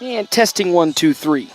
And testing 1, 2, 3.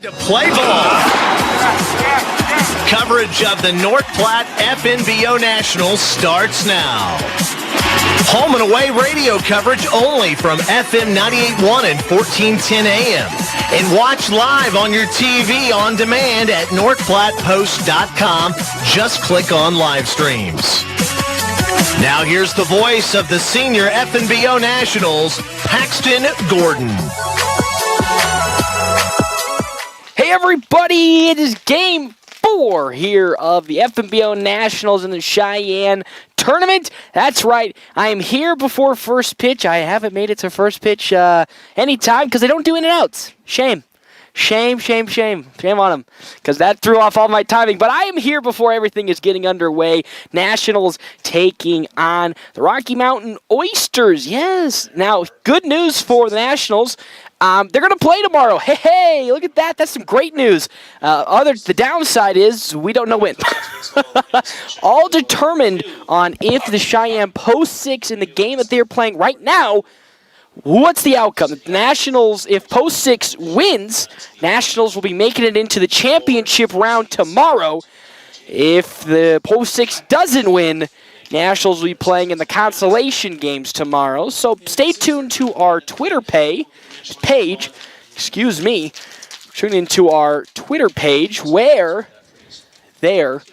To play ball. Coverage of the North Platte FNBO Nationals starts now. Home and away radio coverage only from FM 98.1 and 1410 AM. And watch live on your TV on demand at northplattepost.com. Just click on live streams. Now here's the voice of the senior FNBO Nationals, Paxton Gordon. Hey everybody, it is game 4 here of the FNBO Nationals in the Cheyenne tournament. That's right, I am here before first pitch. I haven't made it to first pitch anytime because I don't do in and outs. Shame on them, because that threw off all my timing. But I am here before everything is getting underway. Nationals taking on the Rocky Mountain Oysters. Yes, now good news for the Nationals. They're going to play tomorrow. Hey, look at that. That's some great news. The downside is we don't know when. All determined on if the Cheyenne post 6 in the game that they're playing right now, what's the outcome? The Nationals, if post 6 wins, Nationals will be making it into the championship round tomorrow. If the post 6 doesn't win, Nationals will be playing in the consolation games tomorrow. So stay tuned to our Twitter page. Tune into our Twitter page where there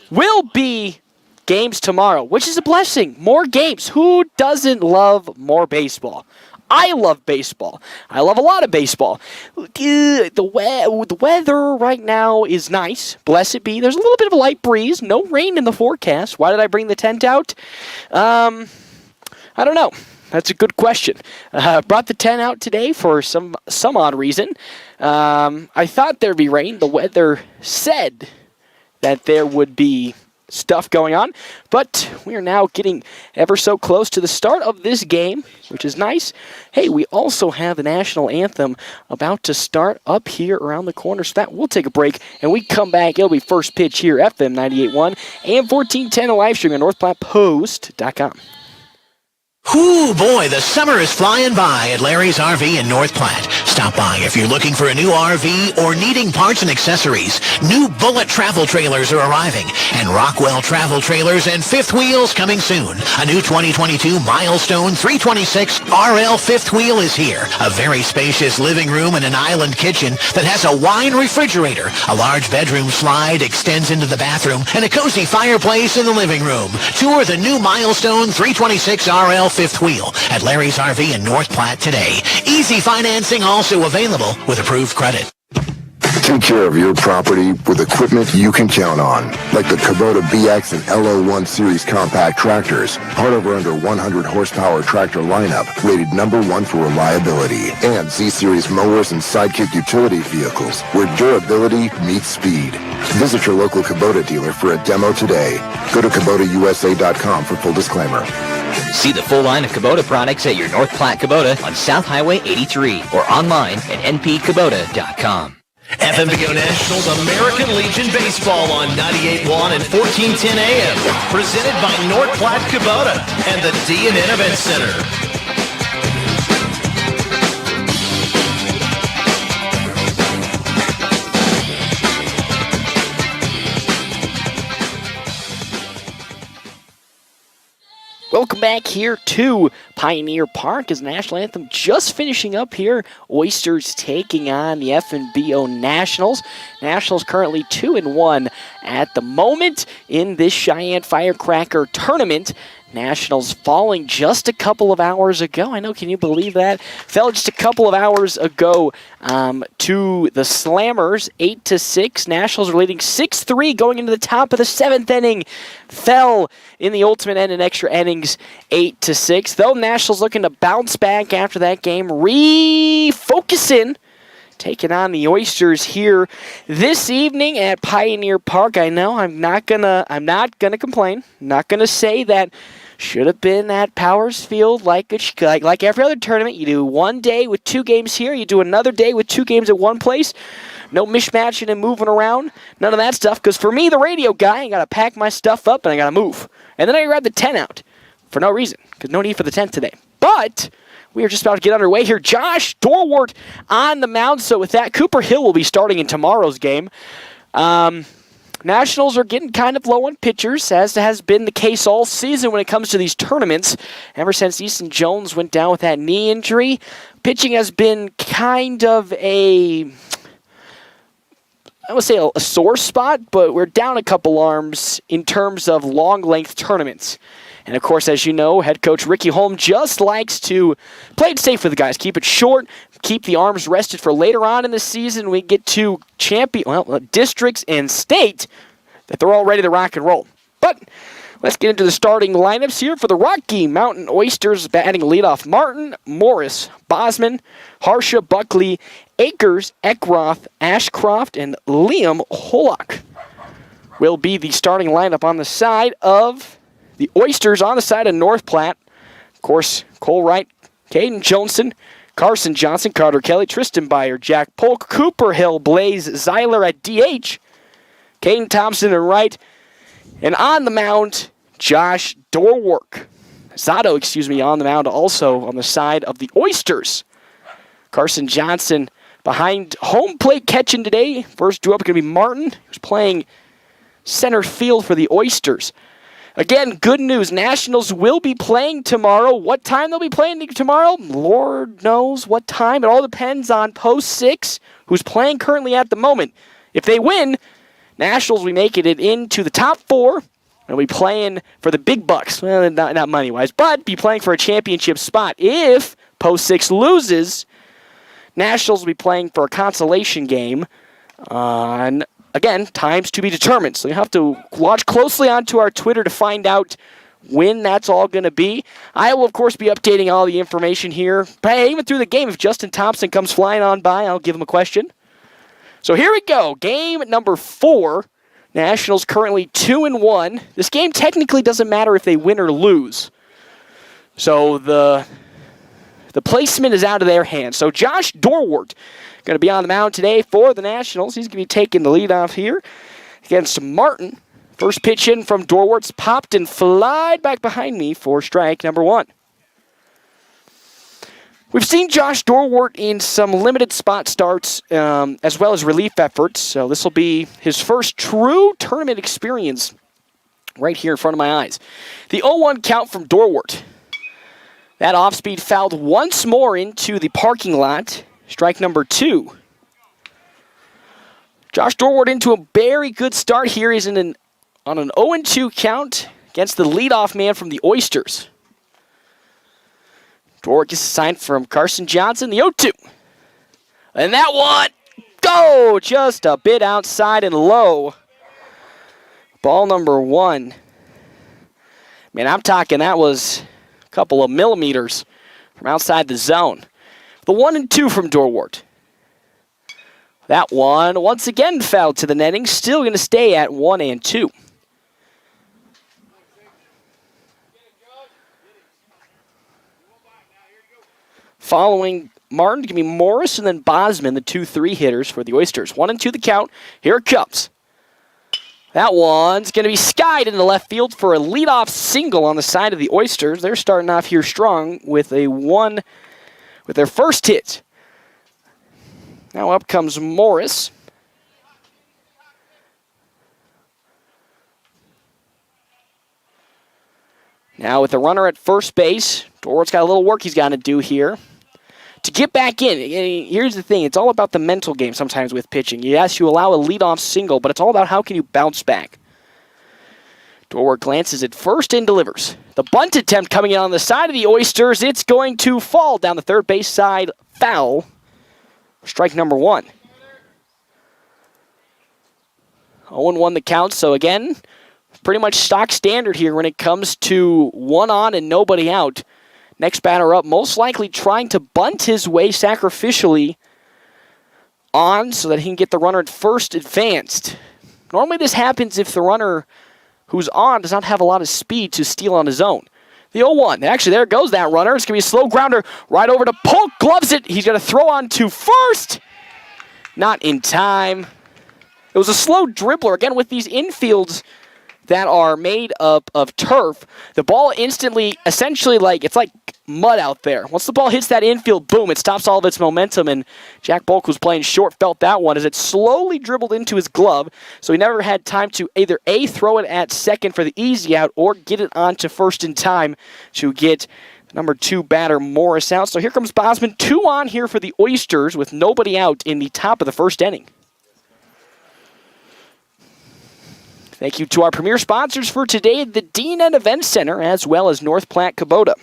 will be games tomorrow, which is a blessing. More games. Who doesn't love more baseball? I love baseball. I love a lot of baseball. The weather right now is nice. Blessed be. There's a little bit of a light breeze. No rain in the forecast. Why did I bring the tent out? I don't know. That's a good question. Brought the tent out today for some odd reason. I thought there'd be rain. The weather said that there would be stuff going on, but we are now getting ever so close to the start of this game, which is nice. Hey, we also have the national anthem about to start up here around the corner, so that we'll take a break, and we come back. It'll be first pitch here, FM 98.1 and 1410, a live stream on northplattepost.com. Ooh, boy, the summer is flying by at Larry's RV in North Platte. Stop by if you're looking for a new RV or needing parts and accessories. New Bullet travel trailers are arriving, and Rockwell travel trailers and fifth wheels coming soon. A new 2022 Milestone 326 RL fifth wheel is here. A very spacious living room and an island kitchen that has a wine refrigerator. A large bedroom slide extends into the bathroom, and a cozy fireplace in the living room. Tour the new Milestone 326 RL fifth wheel at Larry's RV in North Platte today. Easy financing also available with approved credit. Take care of your property with equipment you can count on, like the Kubota BX and LO1 series compact tractors, part of our under 100 horsepower tractor lineup, rated #1 for reliability, and Z-series mowers and Sidekick utility vehicles, where durability meets speed. Visit your local Kubota dealer for a demo today. Go to KubotaUSA.com for full disclaimer. See the full line of Kubota products at your North Platte Kubota on South Highway 83 or online at npkubota.com. FNBO Nationals American Legion Baseball on 98.1 and 1410 AM. Presented by North Platte Kubota and the D&N Event Center. Welcome back here to Pioneer Park as National Anthem just finishing up here. Oysters taking on the FNBO Nationals. Nationals currently 2-1 at the moment in this Cheyenne Firecracker tournament. Nationals falling just a couple of hours ago. I know, can you believe that? Fell just a couple of hours ago to the Slammers, 8-6. Nationals are leading 6-3 going into the top of the 7th inning. Fell in the ultimate end and extra innings, 8-6. Though Nationals looking to bounce back after that game, refocusing, taking on the Oysters here this evening at Pioneer Park. I know I'm not gonna complain. Not gonna say that should have been at Powers Field like every other tournament. You do one day with 2 games here, you do another day with 2 games at one place. No mishmatching and moving around. None of that stuff. Because for me, the radio guy, I gotta pack my stuff up and I gotta move. And then I grab the 10 out for no reason. Because no need for the 10 today. But we are just about to get underway here. Josh Dorwart on the mound. So with that, Cooper Hill will be starting in tomorrow's game. Nationals are getting kind of low on pitchers, as has been the case all season when it comes to these tournaments. Ever since Easton Jones went down with that knee injury, pitching has been kind of I would say a sore spot, but we're down a couple arms in terms of long-length tournaments. And, of course, as you know, head coach Ricky Holm just likes to play it safe for the guys. Keep it short, keep the arms rested for later on in the season. We get to districts and state that they're all ready to rock and roll. But let's get into the starting lineups here for the Rocky Mountain Oysters. Batting leadoff, Martin, Morris, Bosman, Harsha, Buckley, Akers, Eckroth, Ashcroft, and Liam Hollock will be the starting lineup on the side of the Oysters. On the side of North Platte, of course, Cole Wright, Caden Johnson, Carson Johnson, Carter Kelly, Tristan Byer, Jack Polk, Cooper Hill, Blaze Zeiler at DH, Caden Thompson and right, and on the mound, Josh Dorwart. Zato, on the mound also on the side of the Oysters. Carson Johnson behind home plate catching today. First due up going to be Martin, who's playing center field for the Oysters. Again, good news. Nationals will be playing tomorrow. What time they'll be playing tomorrow? Lord knows what time. It all depends on Post 6, who's playing currently at the moment. If they win, Nationals will be making it into the top 4. And we'll be playing for the big bucks. Well, not money-wise, but be playing for a championship spot. If Post 6 loses, Nationals will be playing for a consolation game on, again, times to be determined. So you have to watch closely onto our Twitter to find out when that's all going to be. I will, of course, be updating all the information here. But hey, even through the game, if Justin Thompson comes flying on by, I'll give him a question. So here we go. Game number 4. Nationals currently 2-1. This game technically doesn't matter if they win or lose. So the placement is out of their hands. So Josh Dorwart going to be on the mound today for the Nationals. He's going to be taking the lead off here against Martin. First pitch in from Dorwart's popped and flied back behind me for strike number 1. We've seen Josh Dorwart in some limited spot starts as well as relief efforts. So this will be his first true tournament experience right here in front of my eyes. The 0-1 count from Dorwart. That off-speed fouled once more into the parking lot. Strike number 2. Josh Dorwart into a very good start here. He's on an 0-2 count against the leadoff man from the Oysters. Dorwart gets a sign from Carson Johnson, the 0-2. And that one, go! Just a bit outside and low. Ball number 1. Man, I'm talking that was a couple of millimeters from outside the zone. The 1-2 from Dorwart. That one, once again, fouled to the netting. Still going to stay at 1-2. Following Martin, going to be Morris and then Bosman, the 2-3 hitters for the Oysters. 1-2 the count. Here it comes. That one's going to be skied into left field for a leadoff single on the side of the Oysters. They're starting off here strong with with their first hit. Now up comes Morris. Now with the runner at first base, Dorwart's got a little work he's got to do here. To get back in, here's the thing. It's all about the mental game sometimes with pitching. Yes, you allow a leadoff single, but it's all about how can you bounce back. Dorwart glances at first and delivers. The bunt attempt coming in on the side of the Oysters. It's going to fall down the third base side. Foul. Strike number 1. 0-1 the count, so again, pretty much stock standard here when it comes to 1 on and nobody out. Next batter up, most likely trying to bunt his way sacrificially on so that he can get the runner at first advanced. Normally this happens if the runner who's on does not have a lot of speed to steal on his own. The 0-1, actually there goes that runner. It's going to be a slow grounder right over to Polk, gloves it. He's going to throw on to first. Not in time. It was a slow dribbler. Again, with these infields that are made up of turf, the ball instantly, essentially it's like mud out there. Once the ball hits that infield, boom, it stops all of its momentum, and Jack Polk, who's playing short, felt that one as it slowly dribbled into his glove, so he never had time to either A, throw it at second for the easy out, or get it onto first in time to get number 2 batter Morris out. So here comes Bosman, 2 on here for the Oysters with nobody out in the top of the first inning. Thank you to our premier sponsors for today, the Dean and Event Center, as well as North Platte Kubota.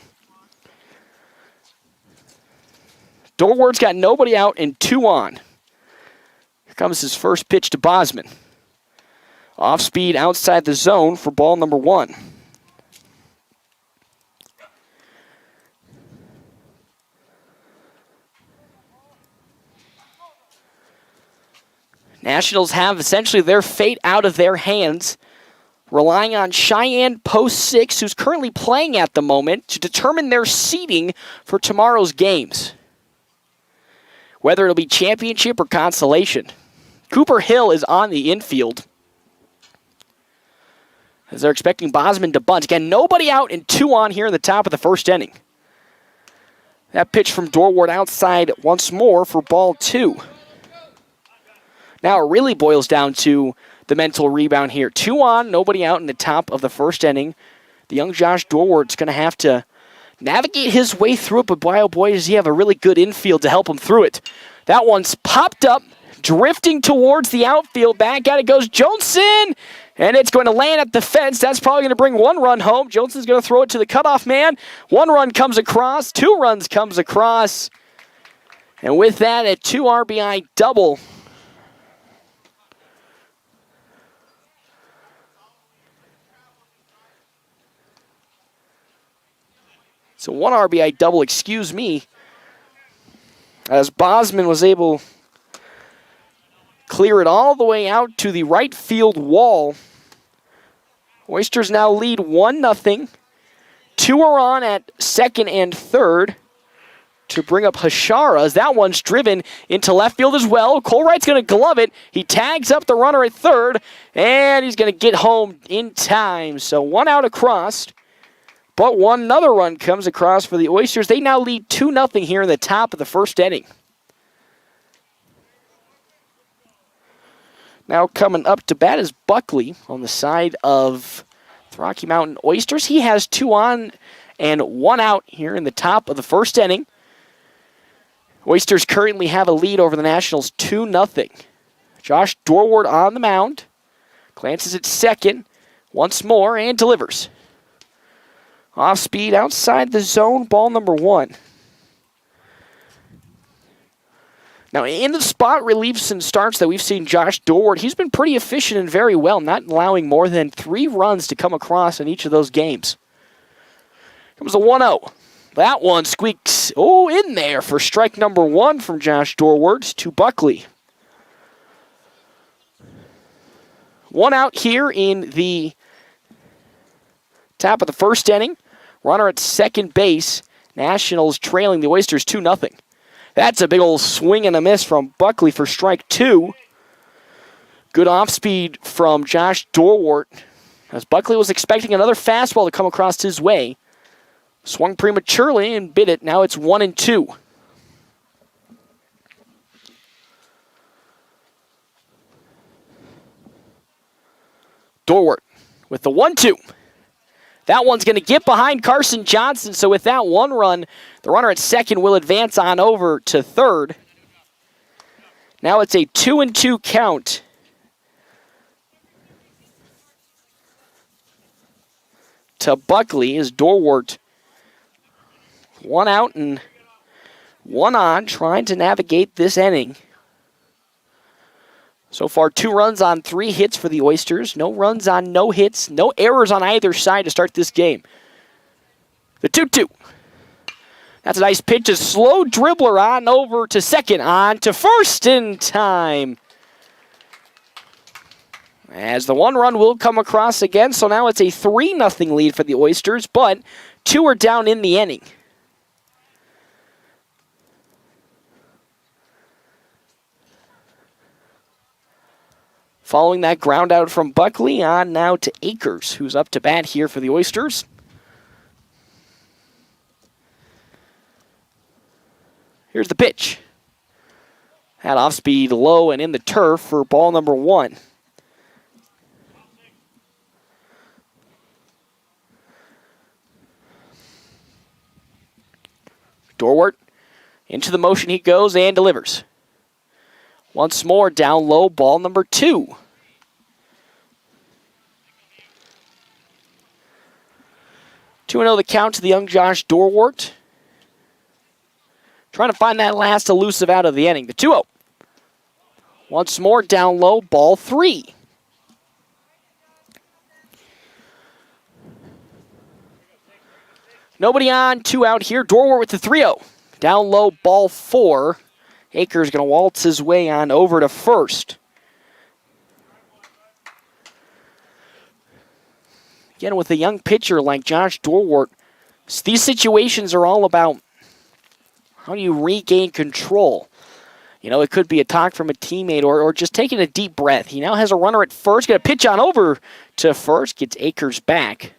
Dorwart's got nobody out and 2 on. Here comes his first pitch to Bosman. Off speed outside the zone for ball number 1. Nationals have essentially their fate out of their hands, relying on Cheyenne Post 6, who's currently playing at the moment, to determine their seeding for tomorrow's games. Whether it'll be championship or consolation. Cooper Hill is on the infield, as they're expecting Bosman to bunt. Again, nobody out and 2 on here in the top of the first inning. That pitch from Dorwart outside once more for ball 2. Now it really boils down to the mental rebound here. 2 on, nobody out in the top of the first inning. The young Josh Dorwart's going to have to navigate his way through it, but boy, oh boy, does he have a really good infield to help him through it. That one's popped up, drifting towards the outfield. Back at it goes Johnson, and it's going to land at the fence. That's probably going to bring 1 run home. Johnson's going to throw it to the cutoff man. 1 run comes across, 2 runs comes across. And with that, a 2 RBI double. So 1 RBI double, excuse me, as Bosman was able to clear it all the way out to the right field wall. Oysters now lead 1-0. 2 are on at second and third to bring up Hashara, as that one's driven into left field as well. Colwright's going to glove it. He tags up the runner at third, and he's going to get home in time. So 1 out across. But another run comes across for the Oysters. They now lead 2-0 here in the top of the first inning. Now coming up to bat is Buckley on the side of the Rocky Mountain Oysters. He has 2 on and 1 out here in the top of the first inning. Oysters currently have a lead over the Nationals 2-0. Josh Dorwart on the mound. Glances at second once more and delivers. Off speed outside the zone, ball number 1. Now, in the spot reliefs and starts that we've seen Josh Dorwart, he's been pretty efficient and very well, not allowing more than 3 runs to come across in each of those games. Comes a 1-0. That one squeaks, in there for strike number 1 from Josh Dorwart to Buckley. 1 out here in the top of the first inning. Runner at second base Nationals trailing the Oysters 2-0. That's a big old swing and a miss from Buckley for strike 2. Good off-speed from Josh Dorwart, as Buckley was expecting another fastball to come across his way. Swung prematurely and bit it. Now it's 1-2. Dorwart with the 1-2. That one's going to get behind Carson Johnson, so with that one run, the runner at second will advance on over to third. Now it's a 2-2 count. To Buckley as Dorwart, one out and one on, trying to navigate this inning. So far, 2 runs on 3 hits for the Oysters. No runs on no hits. No errors on either side to start this game. The 2-2. That's a nice pitch. A slow dribbler on over to second. On to first in time. As the 1 run will come across again. So now it's a 3-0 lead for the Oysters. But 2 are down in the inning. Following that ground out from Buckley, on now to Akers, who's up to bat here for the Oysters. Here's the pitch. Had off speed low and in the turf for ball number 1. Dorwart, into the motion he goes and delivers. Once more, down low, ball number 2. 2-0 the count to the young Josh Dorwart. Trying to find that last elusive out of the inning. The 2-0. Once more, down low, ball 3. Nobody on, 2 out here. Dorwart with the 3-0. Down low, ball 4. Akers going to waltz his way on over to first. Again, with a young pitcher like Josh Dorwart, these situations are all about how do you regain control. You know, it could be a talk from a teammate or just taking a deep breath. He now has a runner at first, going to pitch on over to first, gets Akers back.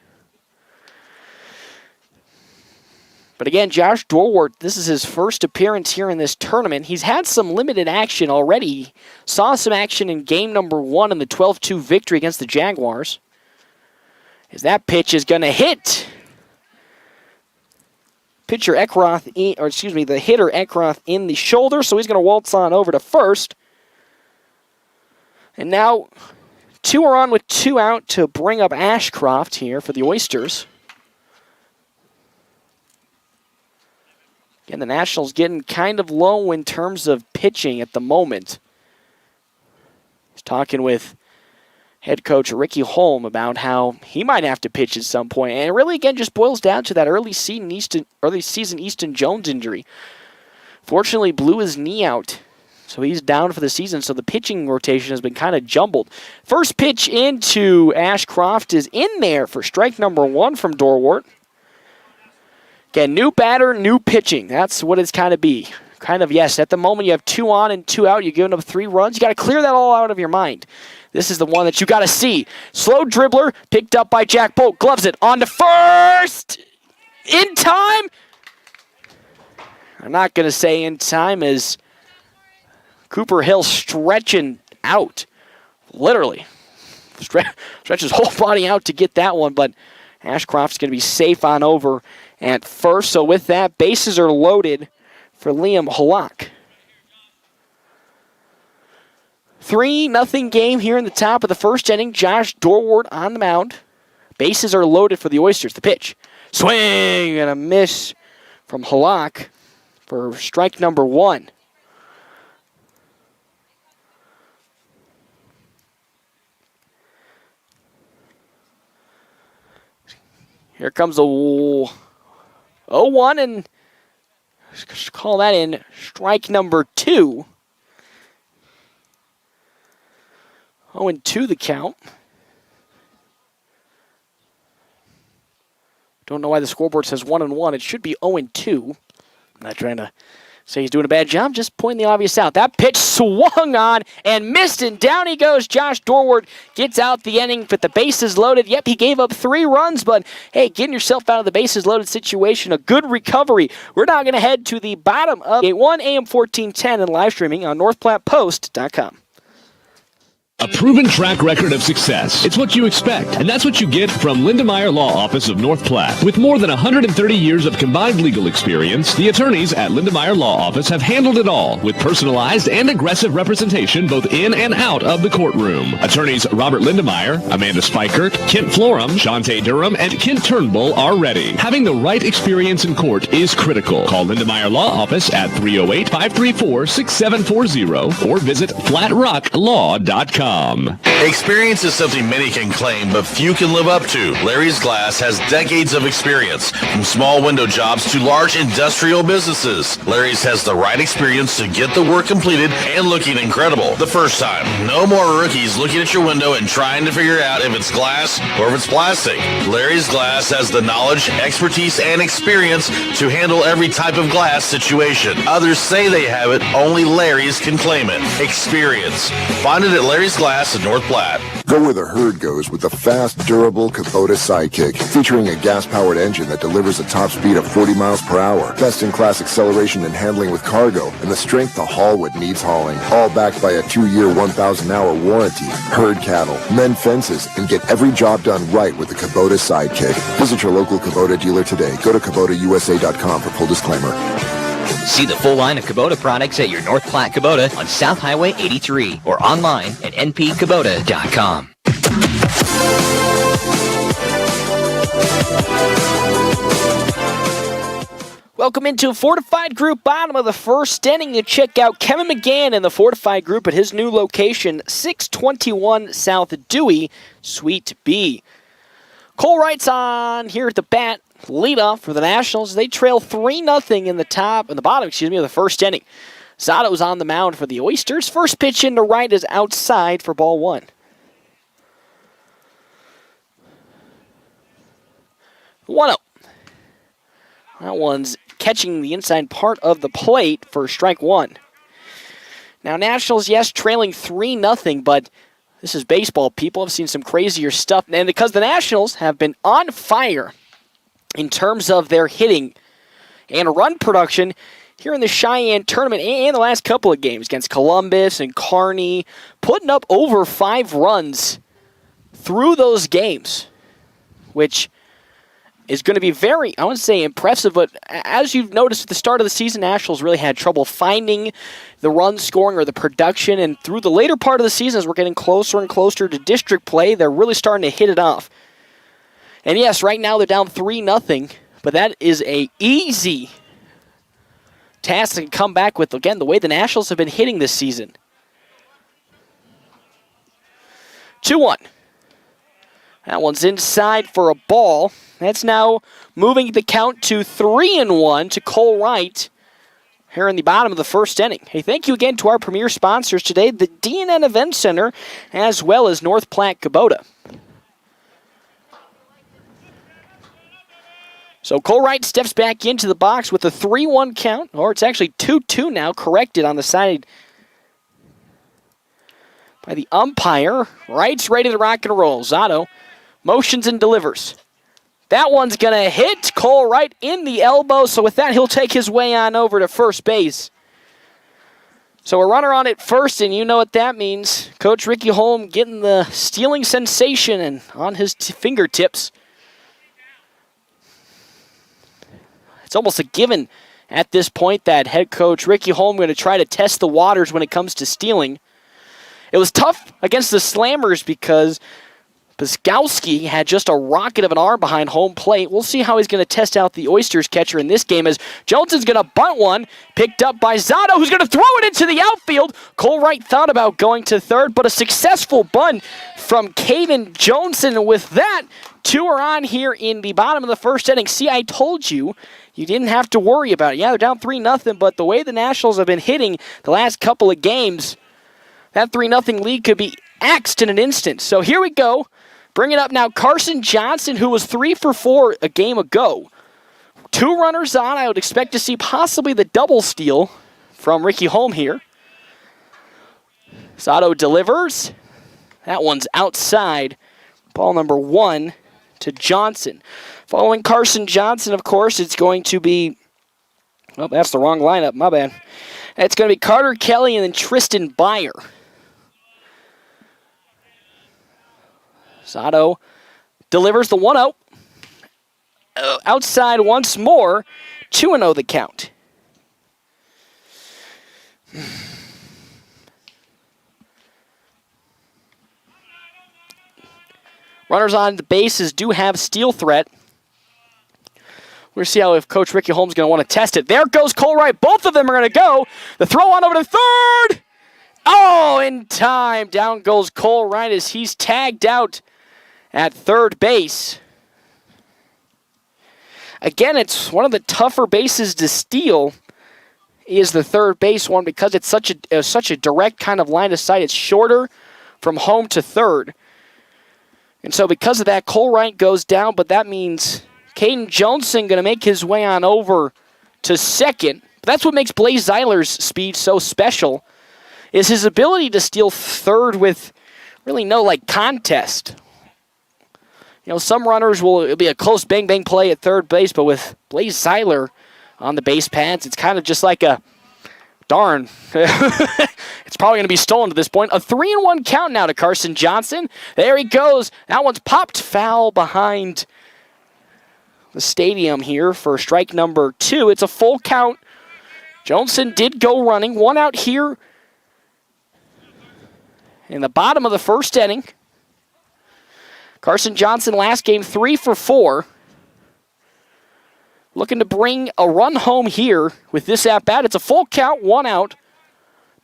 But again, Josh Dorwart, this is his first appearance here in this tournament. He's had some limited action already. Saw some action in game number 1 in the 12-2 victory against the Jaguars. As that pitch is going to hit. The hitter Eckroth in the shoulder, so he's going to waltz on over to first. And now 2 are on with 2 out to bring up Ashcroft here for the Oysters. Again, the Nationals getting kind of low in terms of pitching at the moment. He's talking with head coach Ricky Holm about how he might have to pitch at some point. And it really, again, just boils down to that early season Easton Jones injury. Fortunately, blew his knee out, so he's down for the season. So the pitching rotation has been kind of jumbled. First pitch into Ashcroft is in there for strike number 1 from Dorwart. Again, new batter, new pitching. That's what it's kind of be. Yes, at the moment you have 2 on and 2 out. You're giving up 3 runs. You got to clear that all out of your mind. This is the one that you got to see. Slow dribbler, picked up by Jack Bolt. Gloves it on to first. In time. I'm not going to say in time as Cooper Hill stretching out. Literally. Stretch his whole body out to get that one, but Ashcroft's going to be safe on over at first. So with that, bases are loaded for Liam Halak. 3-0 game here in the top of the first inning. Josh Dorwart on the mound. Bases are loaded for the Oysters. The pitch. Swing and a miss from Halak for strike number 1. Here comes a 0-1, and call that in strike number 2. 0-2 the count. Don't know why the scoreboard says 1-1. It should be 0-2. I'm not trying to say he's doing a bad job, just pointing the obvious out. That pitch swung on and missed, and down he goes. Josh Dorward gets out the inning with the bases loaded. Yep, he gave up 3 runs, but hey, getting yourself out of the bases loaded situation, a good recovery. We're now going to head to the bottom of 8-1 AM 1410 and live streaming on NorthPlattePost.com. A proven track record of success. It's what you expect, and that's what you get from Lindemeyer Law Office of North Platte. With more than 130 years of combined legal experience, the attorneys at Lindemeyer Law Office have handled it all with personalized and aggressive representation both in and out of the courtroom. Attorneys Robert Lindemeyer, Amanda Spikert, Kent Florum, Shantae Durham, and Kent Turnbull are ready. Having the right experience in court is critical. Call Lindemeyer Law Office at 308-534-6740 or visit flatrocklaw.com. Experience is something many can claim, but few can live up to. Larry's Glass has decades of experience, from small window jobs to large industrial businesses. Larry's has the right experience to get the work completed and looking incredible the first time. No more rookies looking at your window and trying to figure out if it's glass or if it's plastic. Larry's Glass has the knowledge, expertise, and experience to handle every type of glass situation. Others say they have it, only Larry's can claim it. Experience. Find it at Larry's Glass in North Platte. Go where the herd goes with the fast, durable Kubota Sidekick, featuring a gas-powered engine that delivers a top speed of 40 miles per hour, best-in-class acceleration and handling with cargo, and the strength to haul what needs hauling. All backed by a 2-year, 1,000-hour warranty. Herd cattle, mend fences, and get every job done right with the Kubota Sidekick. Visit your local Kubota dealer today. Go to KubotaUSA.com for full disclaimer. See the full line of Kubota products at your North Platte Kubota on South Highway 83 or online at npkubota.com. Welcome into a Fortified Group bottom of the first inning. You check out Kevin McGann and the Fortified Group at his new location, 621 South Dewey, Suite B. Cole Wright's on here at the bat. Leadoff for the Nationals. They trail 3-0 in the bottom of the first inning. Zotto's on the mound for the Oysters. First pitch into right is outside for ball 1. 1-0. That one's catching the inside part of the plate for strike 1. Now Nationals, yes, trailing 3-0, but this is baseball, people. I've seen some crazier stuff. And because the Nationals have been on fire in terms of their hitting and run production here in the Cheyenne tournament and the last couple of games against Columbus and Kearney, putting up over 5 runs through those games, which is going to be very, I wouldn't say impressive, but as you've noticed at the start of the season, Nationals really had trouble finding the run scoring or the production, and through the later part of the season, as we're getting closer and closer to district play, they're really starting to hit it off. And yes, right now they're down 3-0, but that is a easy task to come back with, again, the way the Nationals have been hitting this season. 2-1. That one's inside for a ball. That's now moving the count to 3-1 to Cole Wright here in the bottom of the first inning. Hey, thank you again to our premier sponsors today, the D&N Event Center, as well as North Platte Kubota. So Cole Wright steps back into the box with a 3-1 count, or it's actually 2-2 now, corrected on the side by the umpire. Wright's ready to rock and roll. Zotto motions and delivers. That one's going to hit Cole Wright in the elbow, so with that, he'll take his way on over to first base. So a runner on at first, and you know what that means. Coach Ricky Holm getting the stealing sensation and on his fingertips. It's almost a given at this point that head coach Ricky Holm going to try to test the waters when it comes to stealing. It was tough against the Slammers because Piskowski had just a rocket of an arm behind home plate. We'll see how he's going to test out the Oysters catcher in this game as Johnson's going to bunt one, picked up by Zotto, who's going to throw it into the outfield. Cole Wright thought about going to third, but a successful bunt from Caden Johnson. With that, 2 are on here in the bottom of the first inning. See, I told you, you didn't have to worry about it. Yeah, they're down 3-0, but the way the Nationals have been hitting the last couple of games, that 3-0 lead could be axed in an instant. So here we go. Bring it up now, Carson Johnson, who was 3 for 4 a game ago. 2 runners on. I would expect to see possibly the double steal from Ricky Holm here. Zotto delivers. That one's outside. Ball number 1 to Johnson. Following Carson Johnson, of course, it's going to be... Oh, that's the wrong lineup. My bad. It's going to be Carter Kelly and then Tristan Byer. Zotto delivers the 1-0. Outside once more. 2-0 the count. Runners on the bases do have steal threat. We'll see how if Coach Ricky Holmes is going to want to test it. There goes Cole Wright. Both of them are going to go. The throw on over to third. Oh, in time. Down goes Cole Wright as he's tagged out at third base. Again, it's one of the tougher bases to steal is the third base one because it's such a direct kind of line of sight. It's shorter from home to third. And so because of that, Cole Wright goes down, but that means Caden Johnson going to make his way on over to second. But that's what makes Blaze Zeiler's speed so special, is his ability to steal third with really no contest. You know, some runners it'll be a close bang-bang play at third base, but with Blaze Zeiler on the base pads, it's kind of just like a, darn, it's probably going to be stolen to this point. A 3-1 count now to Carson Johnson. There he goes. That one's popped foul behind the stadium here for strike number 2. It's a full count. Johnson did go running. 1 out here in the bottom of the first inning. Carson Johnson last game 3 for 4. Looking to bring a run home here with this at-bat. It's a full count, 1 out.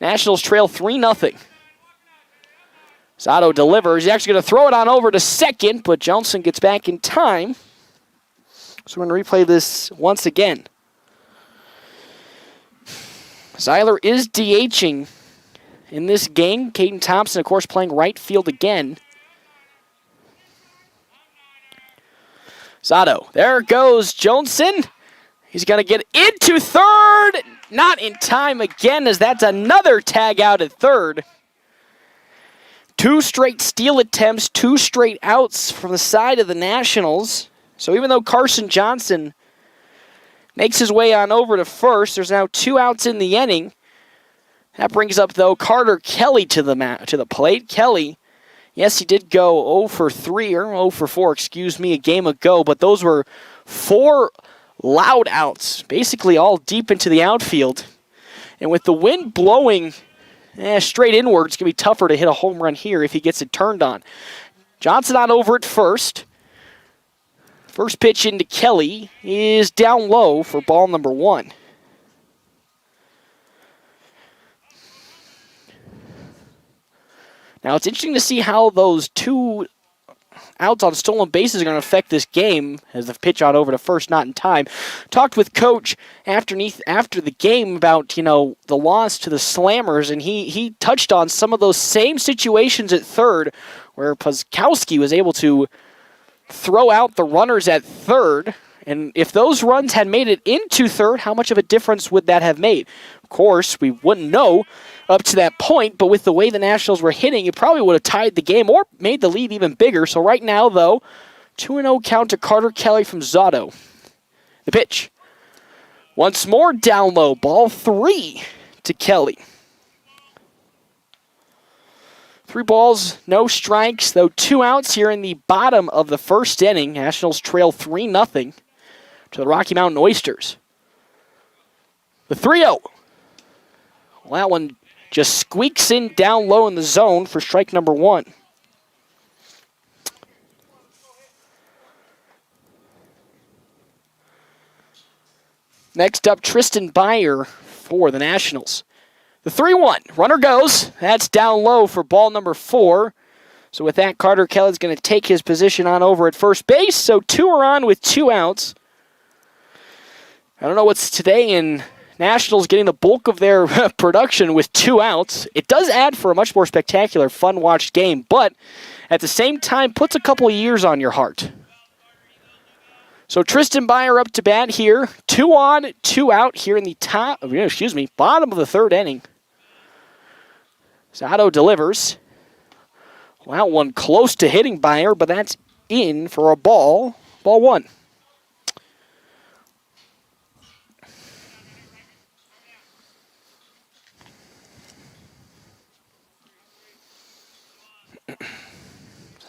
Nationals trail 3-0. Zotto delivers. He's actually going to throw it on over to second, but Johnson gets back in time. So we're going to replay this once again. Zeiler is DHing in this game. Caden Thompson, of course, playing right field again. Zotto. There goes Johnson. He's going to get into third. Not in time again, as that's another tag out at third. 2 straight steal attempts, 2 straight outs from the side of the Nationals. So even though Carson Johnson makes his way on over to first, there's now 2 outs in the inning. That brings up, though, Carter Kelly to the plate. Kelly, yes, he did go 0 for 3, or 0 for 4, a game ago, but those were 4 loud outs, basically all deep into the outfield. And with the wind blowing straight inward, it's going to be tougher to hit a home run here if he gets it turned on. Johnson on over at first. First pitch into Kelly is down low for ball number 1. Now, it's interesting to see how those 2 outs on stolen bases are going to affect this game as the pitch on over to first, not in time. Talked with Coach after the game about, the loss to the Slammers, and he touched on some of those same situations at third where Pazkowski was able to throw out the runners at third. And if those runs had made it into third, how much of a difference would that have made? Of course, we wouldn't know up to that point, but with the way the Nationals were hitting, it probably would have tied the game or made the lead even bigger. So right now, though, 2-0 count to Carter Kelly from Zotto. The pitch. Once more down low. Ball 3 to Kelly. 3 balls, no strikes, though 2 outs here in the bottom of the first inning. Nationals trail 3-0 to the Rocky Mountain Oysters. The 3-0. Well, that one just squeaks in down low in the zone for strike number 1. Next up, Tristan Byer for the Nationals. The 3-1. Runner goes. That's down low for ball number 4. So with that, Carter Kelly's going to take his position on over at first base. So 2 are on with 2 outs. I don't know what's today in Nationals getting the bulk of their production with 2 outs. It does add for a much more spectacular, fun-watched game, but at the same time puts a couple of years on your heart. So Tristan Byer up to bat here. 2 on, 2 out here in the bottom of the 3rd inning. Zotto delivers. Well, one close to hitting Byer, but that's in for a ball. Ball 1.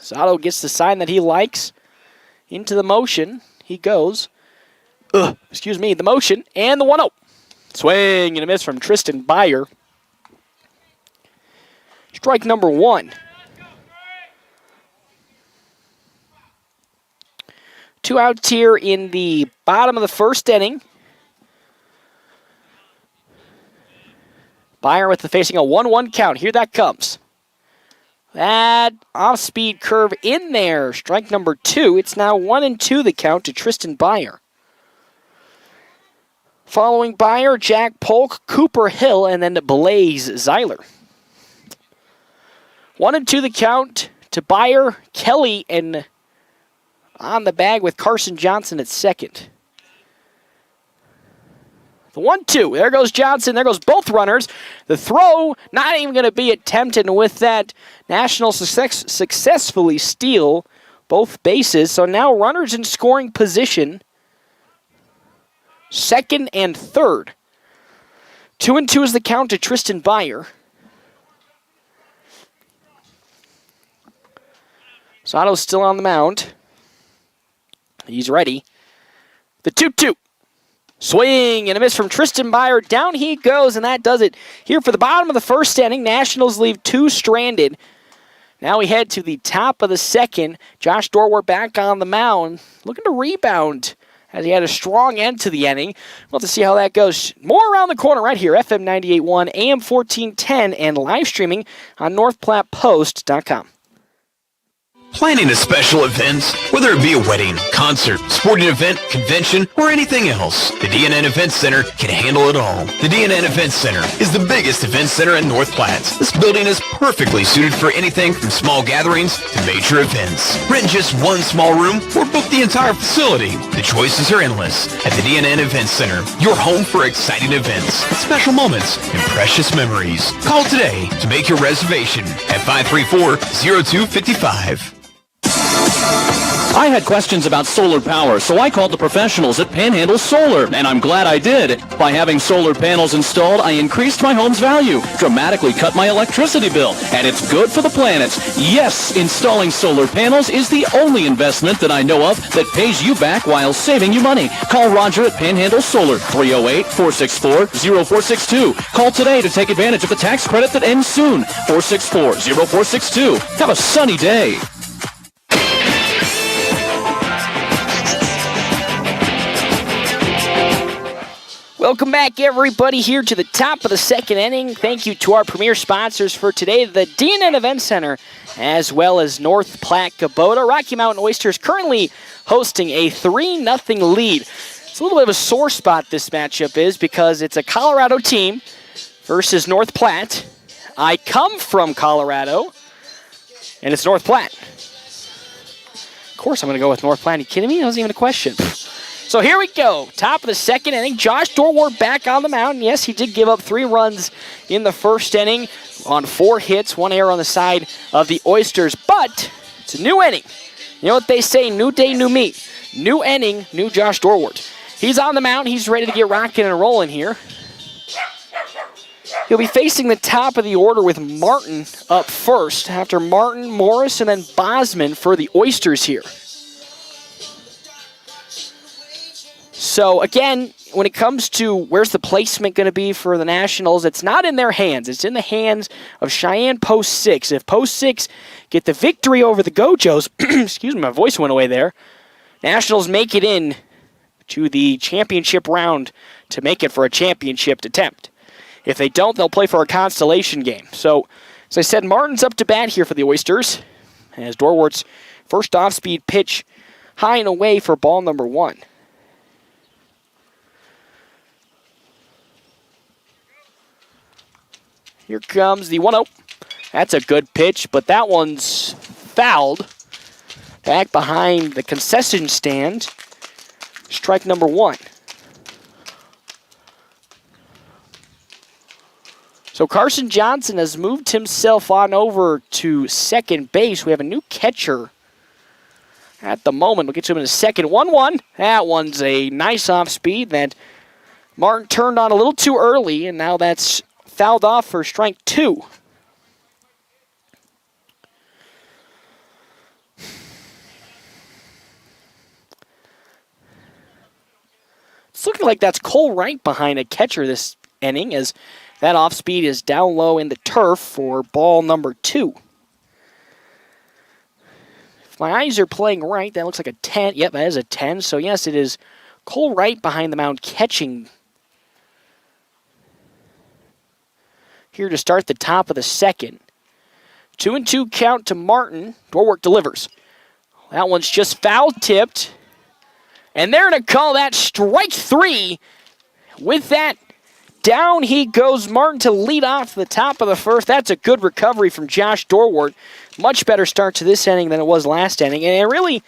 Zotto gets the sign that he likes. Into the motion. He goes. The motion. And the 1-0. Swing and a miss from Tristan Byer. Strike number 1. 2 outs here in the bottom of the 1st inning. Byer with the facing a 1-1 count. Here that comes. That off-speed curve in there. Strike number 2. It's now 1-2 the count to Tristan Byer. Following Byer, Jack Polk, Cooper Hill, and then Blaze Zeiler. 1-2 the count to Byer, Kelly, and on the bag with Carson Johnson at second. The 1-2. There goes Johnson. There goes both runners. The throw not even going to be attempted. And with that, Nationals successfully steal both bases. So now runners in scoring position. 2nd and 3rd. 2-2 is the count to Tristan Byer. Zotto's still on the mound. He's ready. The 2-2. Swing and a miss from Tristan Byer. Down he goes, and that does it. Here for the bottom of the 1st inning, Nationals leave 2 stranded. Now we head to the top of the 2nd. Josh Dorwart back on the mound, looking to rebound as he had a strong end to the inning. We'll have to see how that goes. More around the corner right here, FM 98.1, AM 1410, and live streaming on NorthPlattePost.com. Planning a special event, whether it be a wedding, concert, sporting event, convention, or anything else, the DNN Event Center can handle it all. The DNN Event Center is the biggest event center in North Platte. This building is perfectly suited for anything from small gatherings to major events. Rent just one small room or book the entire facility. The choices are endless at the DNN Event Center, your home for exciting events, special moments, and precious memories. Call today to make your reservation at 534-0255. I had questions about solar power, so I called the professionals at Panhandle Solar, and I'm glad I did. By having solar panels installed, I increased my home's value, dramatically cut my electricity bill, and it's good for the planet. Yes, installing solar panels is the only investment that I know of that pays you back while saving you money. Call Roger at Panhandle Solar, 308-464-0462. Call today to take advantage of the tax credit that ends soon, 464-0462. Have a sunny day. Welcome back, everybody, here to the top of the 2nd inning. Thank you to our premier sponsors for today, the DNN Event Center, as well as North Platte Kubota. Rocky Mountain Oysters currently hosting a 3-0 lead. It's a little bit of a sore spot, this matchup is, because it's a Colorado team versus North Platte. I come from Colorado, and it's North Platte. Of course I'm going to go with North Platte. Are you kidding me? That wasn't even a question. So here we go, top of the 2nd inning. Josh Dorwart back on the mound. Yes, he did give up 3 runs in the 1st inning on 4 hits, 1 error on the side of the Oysters. But it's a new inning. You know what they say, new day, new me. New inning, new Josh Dorwart. He's on the mound. He's ready to get rocking and rolling here. He'll be facing the top of the order with Martin up first. After Martin, Morris, and then Bosman for the Oysters here. So, again, when it comes to where's the placement going to be for the Nationals, it's not in their hands. It's in the hands of Cheyenne Post 6. If Post 6 get the victory over the Gojos, excuse me, my voice went away there, Nationals make it in to the championship round to make it for a championship attempt. If they don't, they'll play for a constellation game. So, as I said, Martin's up to bat here for the Oysters, as Dorwart's first off-speed pitch high and away for ball number 1. Here comes the 1-0. That's a good pitch, but that one's fouled. Back behind the concession stand. Strike number 1. So Carson Johnson has moved himself on over to second base. We have a new catcher at the moment. We'll get to him in a second. 1-1. That one's a nice off speed that Martin turned on a little too early, and now that's fouled off for strike 2. It's looking like that's Cole Wright behind a catcher this inning, as that off speed is down low in the turf for ball number 2. If my eyes are playing right, that looks like a 10. Yep, that is a 10. So yes, it is Cole Wright behind the mound catching here to start the top of the second. 2-2 count to Martin. Dorwart delivers. That one's just foul tipped. And they're going to call that strike 3. With that, down he goes. Martin to lead off the top of the first. That's a good recovery from Josh Dorwart. Much better start to this inning than it was last inning. And it really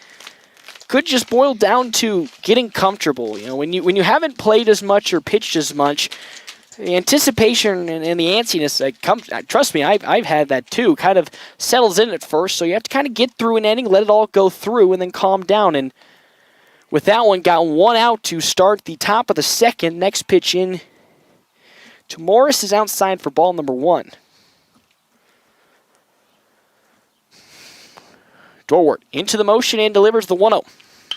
could just boil down to getting comfortable. You know, when you haven't played as much or pitched as much, the anticipation and the antsiness, trust me, I've had that too, kind of settles in at first. So you have to kind of get through an inning, let it all go through, and then calm down. And with that one, got 1 out to start the top of the second. Next pitch in to Morris is outside for ball number 1. Dorwart into the motion and delivers the 1-0.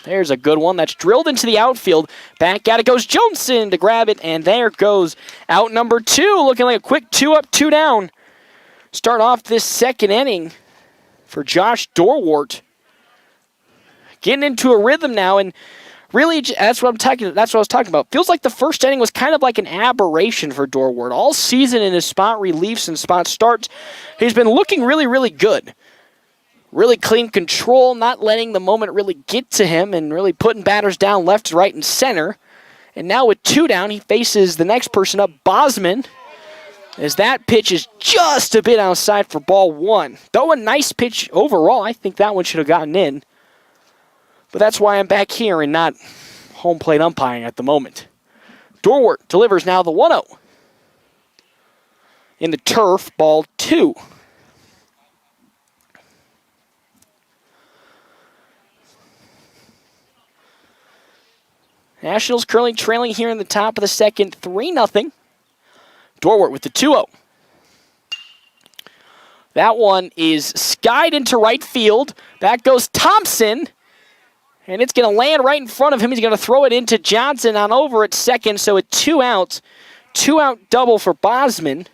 There's a good one. That's drilled into the outfield. Back at it goes Johnson to grab it, and there goes out number 2. Looking like a quick 2 up, 2 down. Start off this second inning for Josh Dorwart. Getting into a rhythm now, and really, that's what I was talking about. Feels like the first inning was kind of like an aberration for Dorwart. All season in his spot reliefs and spot starts, he's been looking really, really good. Really clean control, not letting the moment really get to him, and really putting batters down left, right, and center. And now with 2 down, he faces the next person up, Bosman, as that pitch is just a bit outside for ball 1. Though a nice pitch overall, I think that one should have gotten in. But that's why I'm back here and not home plate umpiring at the moment. Dorwart delivers now the 1-0. In the turf, ball 2. Nationals currently trailing here in the top of the second, 3-0. Dorwart with the 2-0. That one is skied into right field. Back goes Thompson. And it's going to land right in front of him. He's going to throw it into Johnson on over at second. So a 2 out double for Bosman.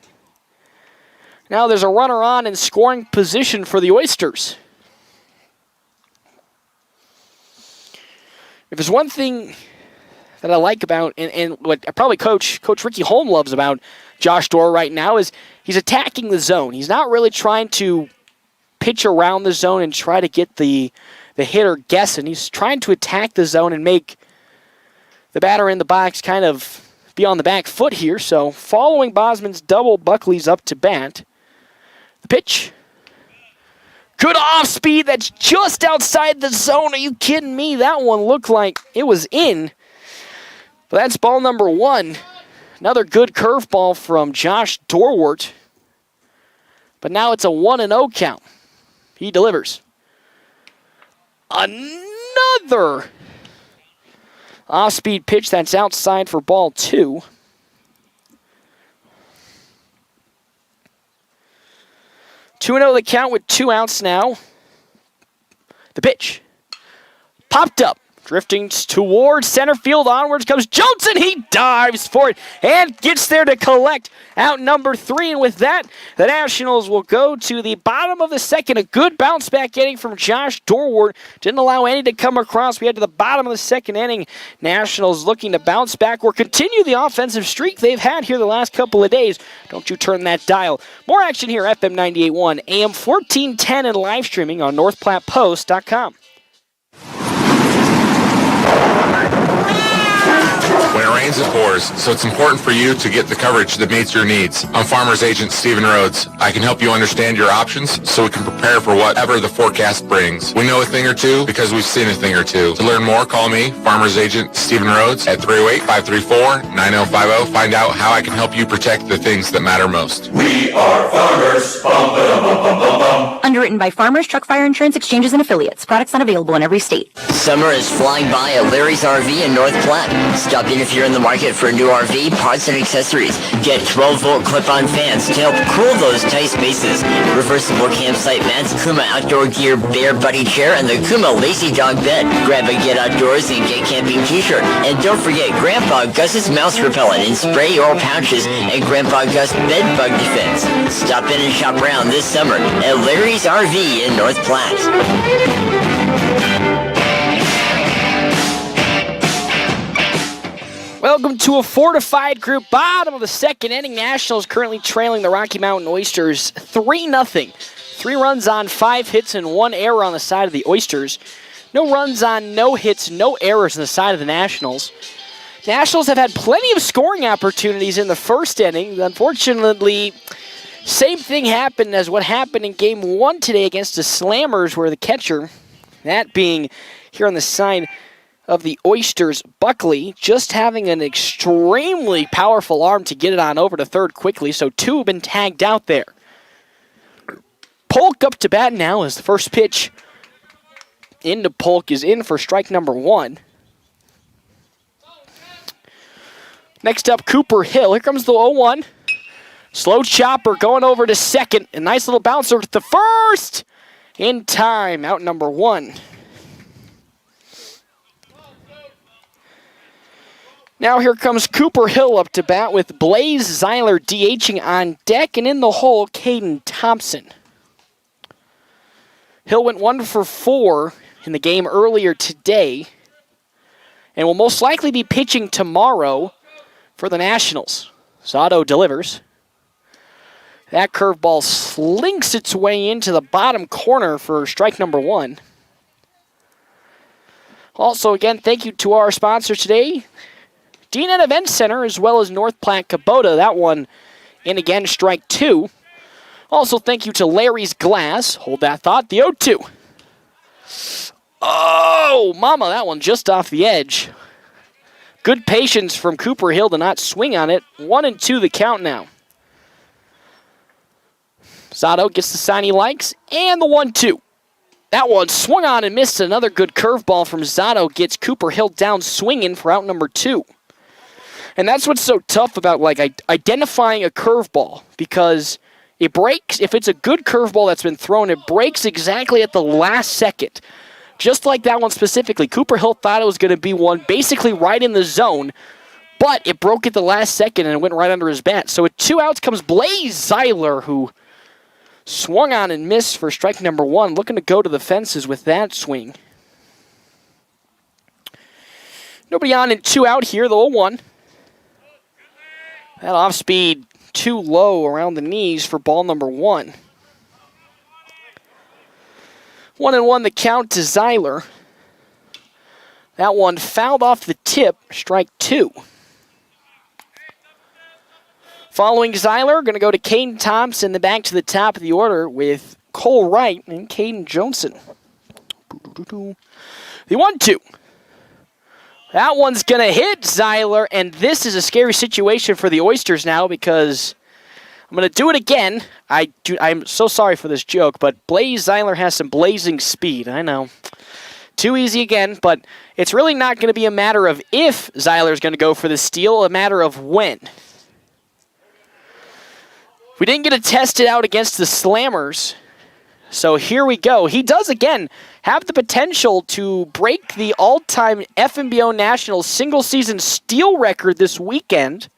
Now there's a runner on in scoring position for the Oysters. If there's one thing that I like about, and what probably Coach Ricky Holm loves about Josh Dorr right now, is he's attacking the zone. He's not really trying to pitch around the zone and try to get the hitter guessing. He's trying to attack the zone and make the batter in the box kind of be on the back foot here. So following Bosman's double, Buckley's up to bat. The pitch. Good off speed. That's just outside the zone. Are you kidding me? That one looked like it was in. But that's ball number 1. Another good curveball from Josh Dorwart. But now it's a 1-0 count. He delivers. Another off-speed pitch that's outside for ball 2. Two 2-0 the count with 2 outs now. The pitch. Popped up. Drifting towards center field, onwards comes Johnson. He dives for it and gets there to collect out number 3. And with that, the Nationals will go to the bottom of the second. A good bounce back inning from Josh Dorwart. Didn't allow any to come across. We head to the bottom of the second inning. Nationals looking to bounce back or continue the offensive streak they've had here the last couple of days. Don't you turn that dial. More action here, FM 98.1, AM 1410, and live streaming on NorthPlattePost.com. When it rains, it pours. outdoors, so it's important for you to get the coverage that meets your needs. I'm Farmer's Agent Stephen Rhodes. I can help you understand your options so we can prepare for whatever the forecast brings. We know a thing or two because we've seen a thing or two. To learn more, call me, Farmer's Agent Stephen Rhodes, at 308-534-9050. Find out how I can help you protect the things that matter most. We are farmers. Bum, ba-dum, bum, bum, bum, bum. Underwritten by Farmers Truck Fire Insurance Exchanges and Affiliates. Products not available in every state. Summer is flying by at Larry's RV in North Platte. Stop in if you're in the market for a new RV, parts, and accessories. Get 12-volt clip-on fans to help cool those tight spaces. Reversible campsite mats, Kuma Outdoor Gear Bear Buddy Chair, and the Kuma Lazy Dog Bed. Grab a Get Outdoors and Get Camping t-shirt. And don't forget Grandpa Gus's mouse repellent in spray or pouches and Grandpa Gus bed bug defense. Stop in and shop around this summer at Larry's RV in North Platte. Welcome to a fortified group. Bottom of the second inning. Nationals currently trailing the Rocky Mountain Oysters 3-0. 3 runs on 5 hits and 1 error on the side of the Oysters. No runs on, no hits, no errors on the side of the Nationals. Nationals have had plenty of scoring opportunities in the first inning. Unfortunately, same thing happened as what happened in Game 1 today against the Slammers, where the catcher, that being here on the side of the Oysters, Buckley, just having an extremely powerful arm to get it on over to third quickly, so 2 have been tagged out there. Polk up to bat now as the first pitch into Polk is in for strike number 1. Next up, Cooper Hill. Here comes the 0-1. Slow chopper going over to second. A nice little bouncer to the first. In time, out number 1. Now here comes Cooper Hill up to bat with Blaze Zeiler DHing on deck, and in the hole, Caden Thompson. Hill went 1 for 4 in the game earlier today and will most likely be pitching tomorrow for the Nationals. Zotto delivers. That curveball slinks its way into the bottom corner for strike number 1. Also, again, thank you to our sponsor today, D&N Event Center, as well as North Platte Kubota. That one in again, strike 2. Also, thank you to Larry's Glass. Hold that thought. The 0-2. Oh, mama, that one just off the edge. Good patience from Cooper Hill to not swing on it. 1-2 the count now. Zotto gets the sign he likes, and the 1-2. That one swung on and missed. Another good curveball from Zotto gets Cooper Hill down swinging for out number 2. And that's what's so tough about identifying a curveball, because it breaks. If it's a good curveball that's been thrown, it breaks exactly at the last second. Just like that one specifically. Cooper Hill thought it was going to be one basically right in the zone, but it broke at the last second and it went right under his bat. So with 2 outs comes Blaze Zeiler, who swung on and missed for strike number 1, looking to go to the fences with that swing. Nobody on and 2 out here, the 0-1. That off speed too low around the knees for ball number 1. 1-1 the count to Zeiler. That one fouled off the tip, strike 2. Following Zeiler, going to go to Caden Thompson, the back to the top of the order with Cole Wright and Caden Johnson. The 1-2. That one's going to hit Zeiler, and this is a scary situation for the Oysters now, because I'm going to do it again. I'm so sorry for this joke, but Blaze Zeiler has some blazing speed. I know. Too easy again, but it's really not going to be a matter of if Zeiler's going to go for the steal, a matter of when. We didn't get to test it out against the Slammers, so here we go. He does, again, have the potential to break the all-time FNBO National single-season steal record this weekend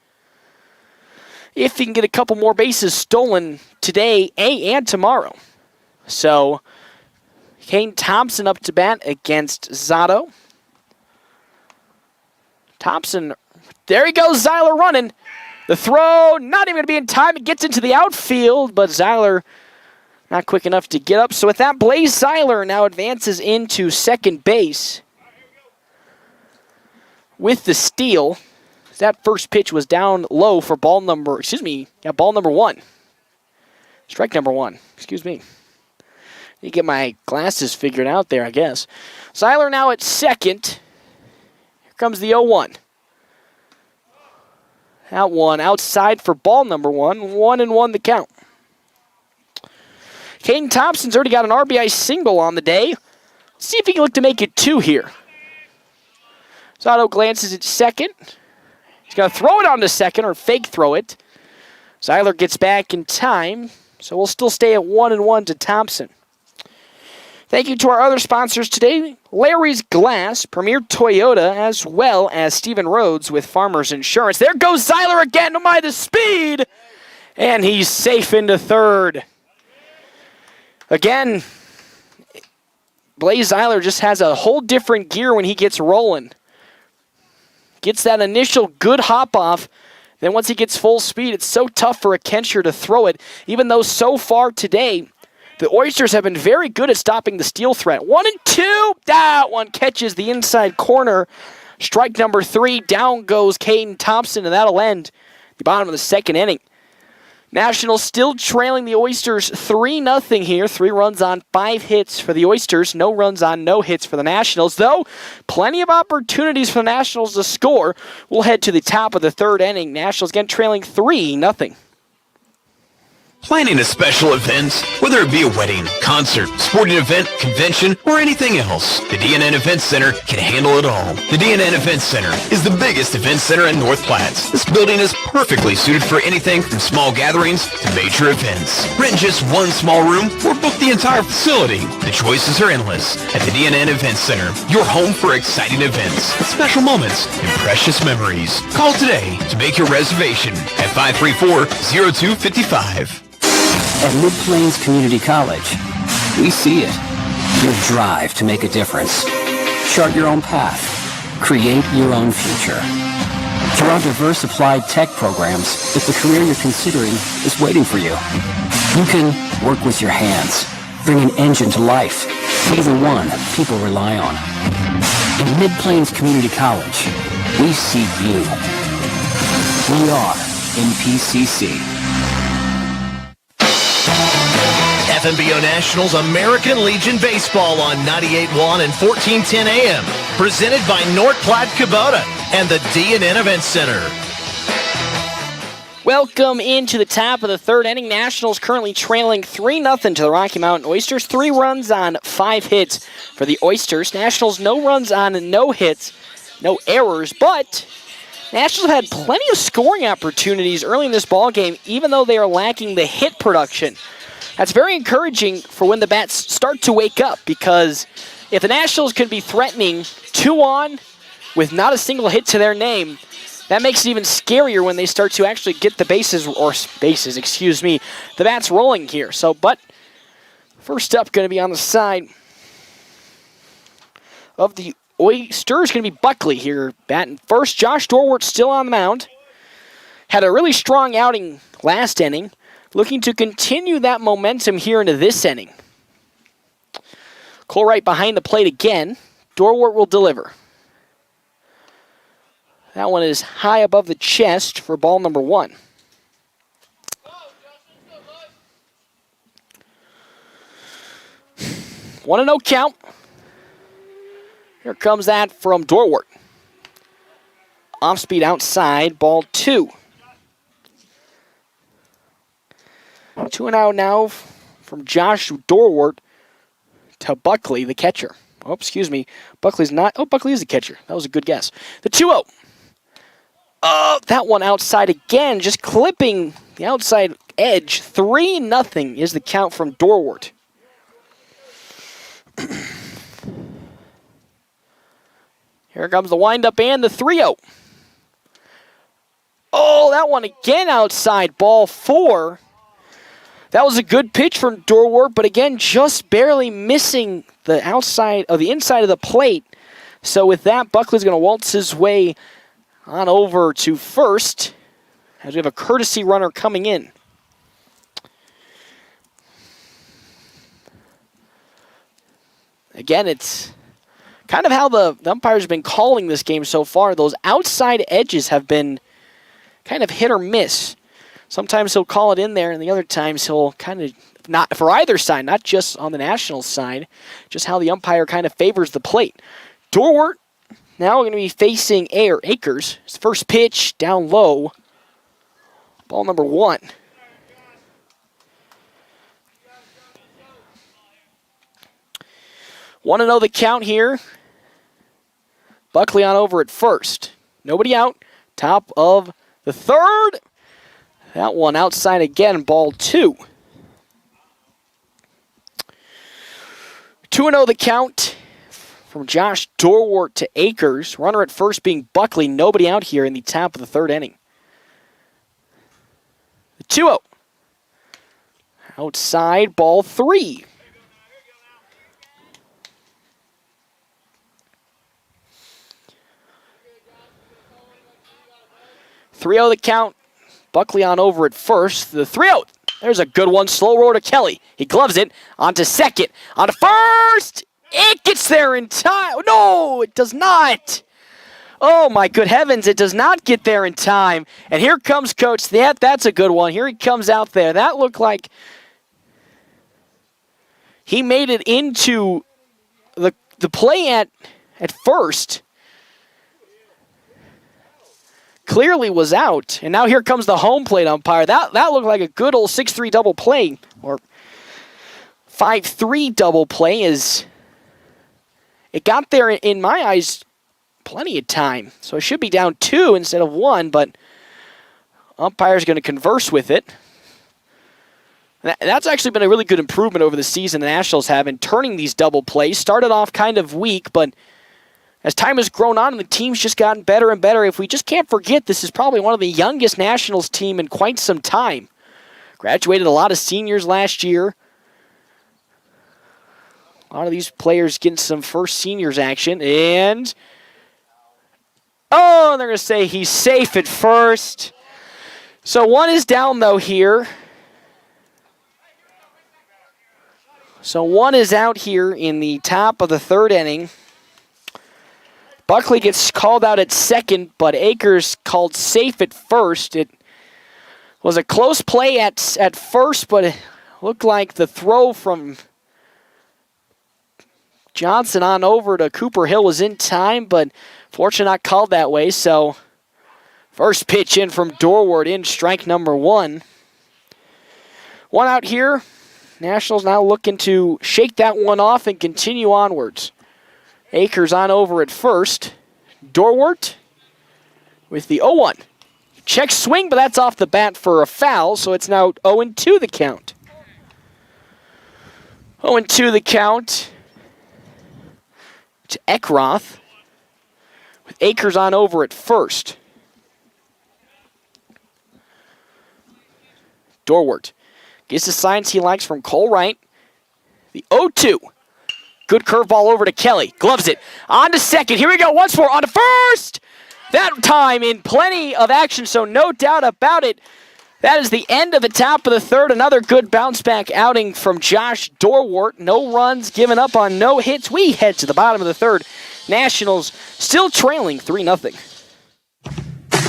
if he can get a couple more bases stolen today and tomorrow. So, Caden Thompson up to bat against Zotto. Thompson, there he goes, Zeiler running. The throw, not even going to be in time. It gets into the outfield, but Zeiler not quick enough to get up. So with that, Blaze Zeiler now advances into second base with the steal. That first pitch was down low for ball number 1. Strike number 1, excuse me. Need to get my glasses figured out there, I guess. Seiler now at second. Here comes the 0-1. That one outside for ball number 1. 1-1 the count. Caden Thompson's already got an RBI single on the day. Let's see if he can look to make it 2 here. Zotto glances at second. He's going to throw it on to second or fake throw it. Seiler gets back in time, so we'll still stay at 1-1 to Thompson. Thank you to our other sponsors today, Larry's Glass, Premier Toyota, as well as Stephen Rhodes with Farmers Insurance. There goes Seiler again, oh my, the speed! And he's safe into third. Again, Blaze Seiler just has a whole different gear when he gets rolling. Gets that initial good hop off. Then once he gets full speed, it's so tough for a catcher to throw it, even though so far today, the Oysters have been very good at stopping the steal threat. 1-2. That one catches the inside corner. Strike number 3. Down goes Caden Thompson, and that'll end the bottom of the second inning. Nationals still trailing the Oysters 3-0 here. 3 runs on 5 hits for the Oysters. No runs on, no hits for the Nationals. Though, plenty of opportunities for the Nationals to score. We'll head to the top of the third inning. Nationals again trailing 3-0. Planning a special event, whether it be a wedding, concert, sporting event, convention, or anything else, the DNN Event Center can handle it all. The DNN Event Center is the biggest event center in North Platte. This building is perfectly suited for anything from small gatherings to major events. Rent just one small room or book the entire facility. The choices are endless at the DNN Event Center, your home for exciting events, special moments, and precious memories. Call today to make your reservation at 534-0255. At Mid-Plains Community College, we see it. Your drive to make a difference. Chart your own path. Create your own future. Through our diverse applied tech programs, if the career you're considering is waiting for you, you can work with your hands, bring an engine to life, be the one people rely on. In Mid-Plains Community College, we see you. We are MPCC. FNBO Nationals American Legion Baseball on 98.1 and 1410 AM. Presented by North Platte Kubota and the DNN Event Center. Welcome into the top of the third inning. Nationals currently trailing 3-0 to the Rocky Mountain Oysters. 3 runs on 5 hits for the Oysters. Nationals no runs on, no hits, no errors, but Nationals have had plenty of scoring opportunities early in this ballgame, even though they are lacking the hit production. That's very encouraging for when the bats start to wake up, because if the Nationals can be threatening 2 on with not a single hit to their name, that makes it even scarier when they start to actually get the the bats rolling here. So, but first up going to be on the side of the Oysters, going to be Buckley here batting first. Josh Dorwart still on the mound. Had a really strong outing last inning. Looking to continue that momentum here into this inning. Cole Wright behind the plate again. Dorwart will deliver. That one is high above the chest for ball number 1. One and 0 count. Here comes that from Dorwart. Off speed outside, ball 2. 2-0 now from Josh Dorwart to Buckley, the catcher. Oh, excuse me. Buckley's not. Oh, Buckley is the catcher. That was a good guess. The 2-0. Oh, that one outside again, just clipping the outside edge. 3-0 is the count from Dorwart. Here comes the windup and the 3-0. Oh, that one again outside, ball 4. That was a good pitch from Dorwart, but again, just barely missing the outside of the inside of the plate. So with that, Buckley's going to waltz his way on over to first, as we have a courtesy runner coming in. Again, it's kind of how the umpires have been calling this game so far. Those outside edges have been kind of hit or miss. Sometimes he'll call it in there, and the other times he'll kind of, not for either side, not just on the Nationals side, just how the umpire kind of favors the plate. Dorwart now going to be facing Akers. His first pitch down low. Ball number 1. Want to know the count here. Buckley on over at first. Nobody out. Top of the 3rd. That one outside again, ball 2. 2-0 the count from Josh Dorwart to Akers. Runner at first being Buckley. Nobody out here in the top of the 3rd inning. The 2-0. Outside, ball 3. .3-0 the count. Buckley on over at first. The 3-0. There's a good one. Slow roll to Kelly. He gloves it. Onto second. Onto first. It gets there in time. No, it does not. Oh, my good heavens. It does not get there in time. And here comes Coach. That's a good one. Here he comes out there. That looked like he made it into the play at first. Clearly was out, and now here comes the home plate umpire. That looked like a good old 6-3 double play, or 5-3 double play, as it got there, in my eyes, plenty of time. So it should be down 2 instead of 1, but umpire's going to converse with it. That's actually been a really good improvement over the season the Nationals have in turning these double plays. Started off kind of weak, but as time has grown on and the team's just gotten better and better, if we just can't forget, this is probably one of the youngest Nationals team in quite some time. Graduated a lot of seniors last year. A lot of these players getting some first seniors action. And, they're going to say he's safe at first. So 1 is down, though, here. So 1 is out here in the top of the 3rd inning. Buckley gets called out at second, but Akers called safe at first. It was a close play at first, but it looked like the throw from Johnson on over to Cooper Hill was in time, but fortunately not called that way. So first pitch in from Dorwart in, strike number 1. 1 out here. Nationals now looking to shake that one off and continue onwards. Akers on over at first. Dorwart with the 0-1. Check swing, but that's off the bat for a foul, so it's now 0-2 the count. 0-2 the count to Eckroth with Akers on over at first. Dorwart gets the signs he likes from Cole Wright. The 0-2. Good curveball over to Kelly. Gloves it. On to second. Here we go once more. On to first. That time in plenty of action, so no doubt about it. That is the end of the top of the 3rd. Another good bounce-back outing from Josh Dorwart. No runs given up on no hits. We head to the bottom of the 3rd. Nationals still trailing 3-0.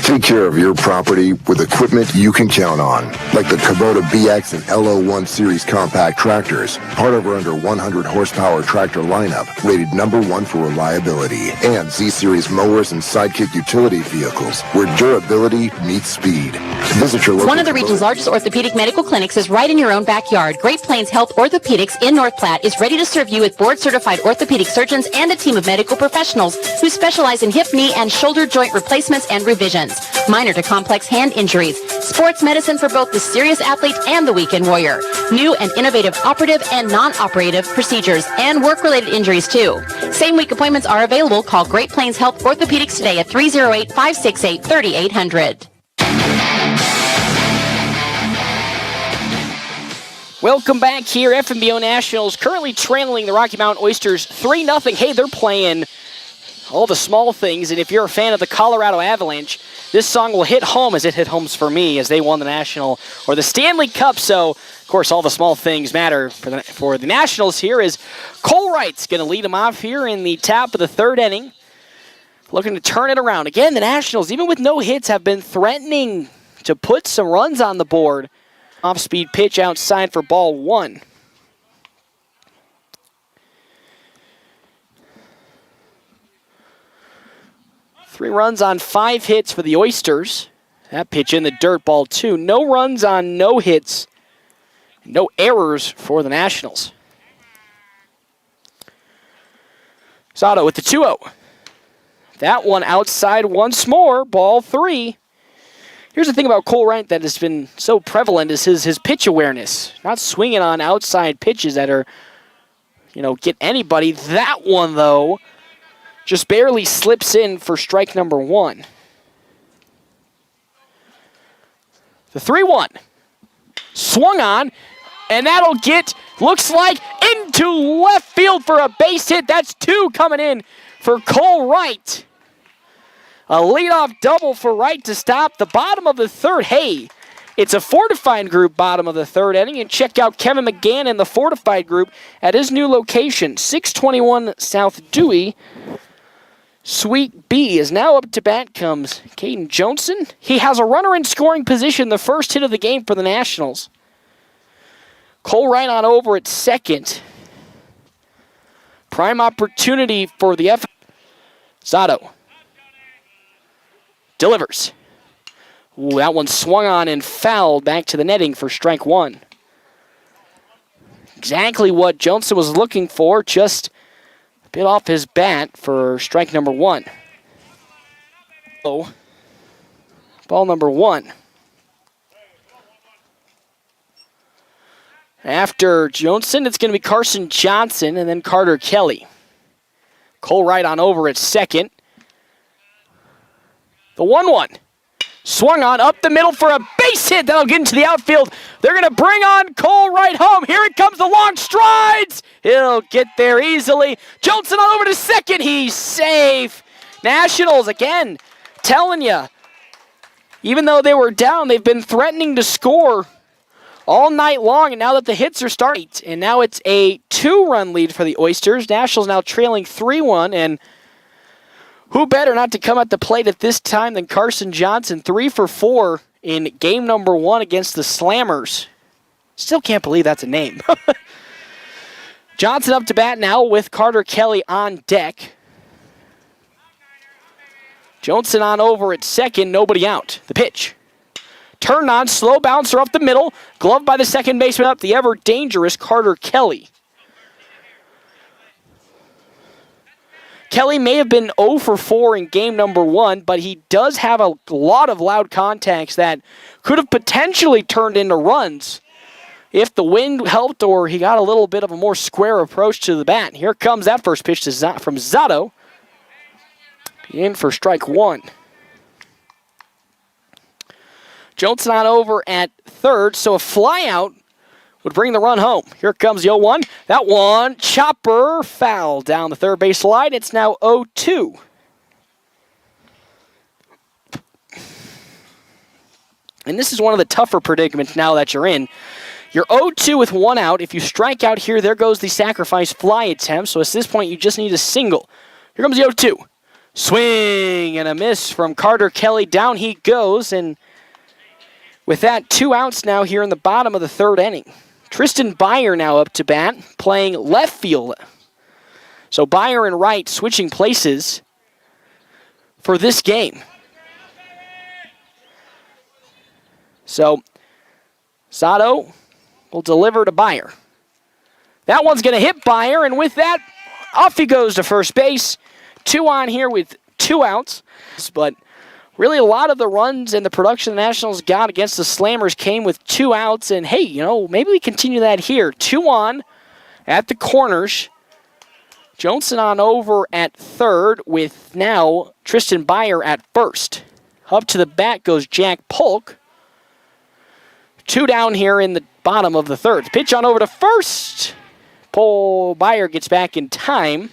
Take care of your property with equipment you can count on, like the Kubota BX and LO1 series compact tractors, part of our under 100 horsepower tractor lineup, rated #1 for reliability, and Z-series mowers and sidekick utility vehicles, where durability meets speed. Visit your local One of the region's largest orthopedic medical clinics is right in your own backyard. Great Plains Health Orthopedics in North Platte is ready to serve you with board-certified orthopedic surgeons and a team of medical professionals who specialize in hip, knee, and shoulder joint replacements and revisions, minor to complex hand injuries, sports medicine for both the serious athlete and the weekend warrior, new and innovative operative and non-operative procedures, and work-related injuries too. Same-week appointments are available. Call Great Plains Health Orthopedics today at 308-568-3800. Welcome back here. FNBO Nationals currently trailing the Rocky Mountain Oysters 3-0. Hey, they're playing All the small things, and if you're a fan of the Colorado Avalanche, this song will hit home as it hit homes for me as they won the National or the Stanley Cup. So, of course, all the small things matter for the Nationals here as Cole Wright's going to lead them off here in the top of the third inning. Looking to turn it around. Again, the Nationals, even with no hits, have been threatening to put some runs on the board. Off-speed pitch outside for ball one. Three runs on 5 hits for the Oysters. That pitch in the dirt, ball two. No runs on no hits. No errors for the Nationals. Sato with the 2-0. That one outside once more, ball three. Here's the thing about Cole Wright that has been so prevalent is his pitch awareness. Not swinging on outside pitches that are, get anybody. That one, though, just barely slips in for strike number one. The 3-1. Swung on, and that'll looks like, into left field for a base hit. That's two coming in for Cole Wright. A leadoff double for Wright to stop the bottom of the third. Hey, it's a fortified group bottom of the third inning. And check out Kevin McGann and the fortified group at his new location, 621 South Dewey. Sweet B is now up to bat comes Caden Johnson. He has a runner in scoring position, the first hit of the game for the Nationals. Cole Wright on over at second. Prime opportunity for the Sato. Delivers. Ooh, that one swung on and fouled back to the netting for strike one. Exactly what Johnson was looking for, just a bit off his bat for strike number one. Oh, ball number one. After Johnson, it's going to be Carson Johnson and then Carter Kelly. Cole Wright on over at second. The 1-1. Swung on up the middle for a base hit. That'll get into the outfield. They're going to bring on Cole Wright home. Here it comes, the long strides. He'll get there easily. Johnson on over to second. He's safe. Nationals, again, telling you, even though they were down, they've been threatening to score all night long, and now that the hits are starting, and now it's a 2-run lead for the Oysters. Nationals now trailing 3-1, and who better not to come at the plate at this time than Carson Johnson, 3 for 4 in game number 1 against the Slammers. Still can't believe that's a name. Johnson up to bat now with Carter Kelly on deck. Johnson on over at second, nobody out. The pitch. Turned on, slow bouncer up the middle. Gloved by the second baseman up the ever-dangerous Carter Kelly. Kelly may have been 0 for 4 in game number 1, but he does have a lot of loud contacts that could have potentially turned into runs if the wind helped or he got a little bit of a more square approach to the bat. Here comes that first pitch from Zotto. In for strike one. Johnson on over at third, so a fly out would bring the run home. Here comes the 0-1. That one, chopper, foul down the third base line. It's now 0-2. And this is one of the tougher predicaments now that you're in. You're 0-2 with one out. If you strike out here, there goes the sacrifice fly attempt. So at this point, you just need a single. Here comes the 0-2. Swing and a miss from Carter Kelly. Down he goes, and with that, 2 outs now here in the bottom of the third inning. Tristan Byer now up to bat, playing left field. So Byer and Wright switching places for this game. So Sato will deliver to Byer. That one's going to hit Byer, and with that, off he goes to first base. 2 on here with 2 outs. But really, a lot of the runs and the production the Nationals got against the Slammers came with 2 outs. And, hey, maybe we continue that here. 2 on at the corners. Johnson on over at third with now Tristan Byer at first. Up to the bat goes Jack Polk. 2 down here in the bottom of the third. Pitch on over to first. Byer gets back in time.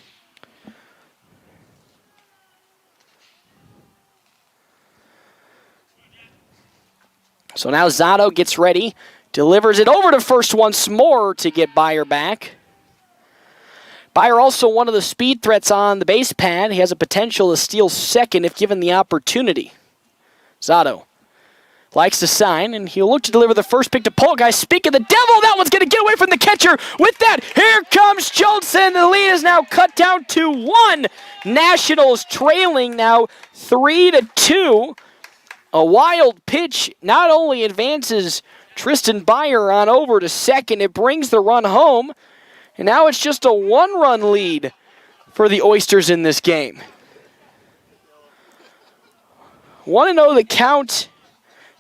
So now Zotto gets ready, delivers it over to first once more to get Byer back. Byer also one of the speed threats on the base pad. He has a potential to steal second if given the opportunity. Zotto likes to sign, and he'll look to deliver the first pick to Polk. Guys, speak of the devil, that one's going to get away from the catcher. With that, here comes Jolson. The lead is now cut down to 1. Nationals trailing now 3-2. A wild pitch not only advances Tristan Byer on over to second, it brings the run home, and now it's just a 1-run lead for the Oysters in this game. 1-0 the count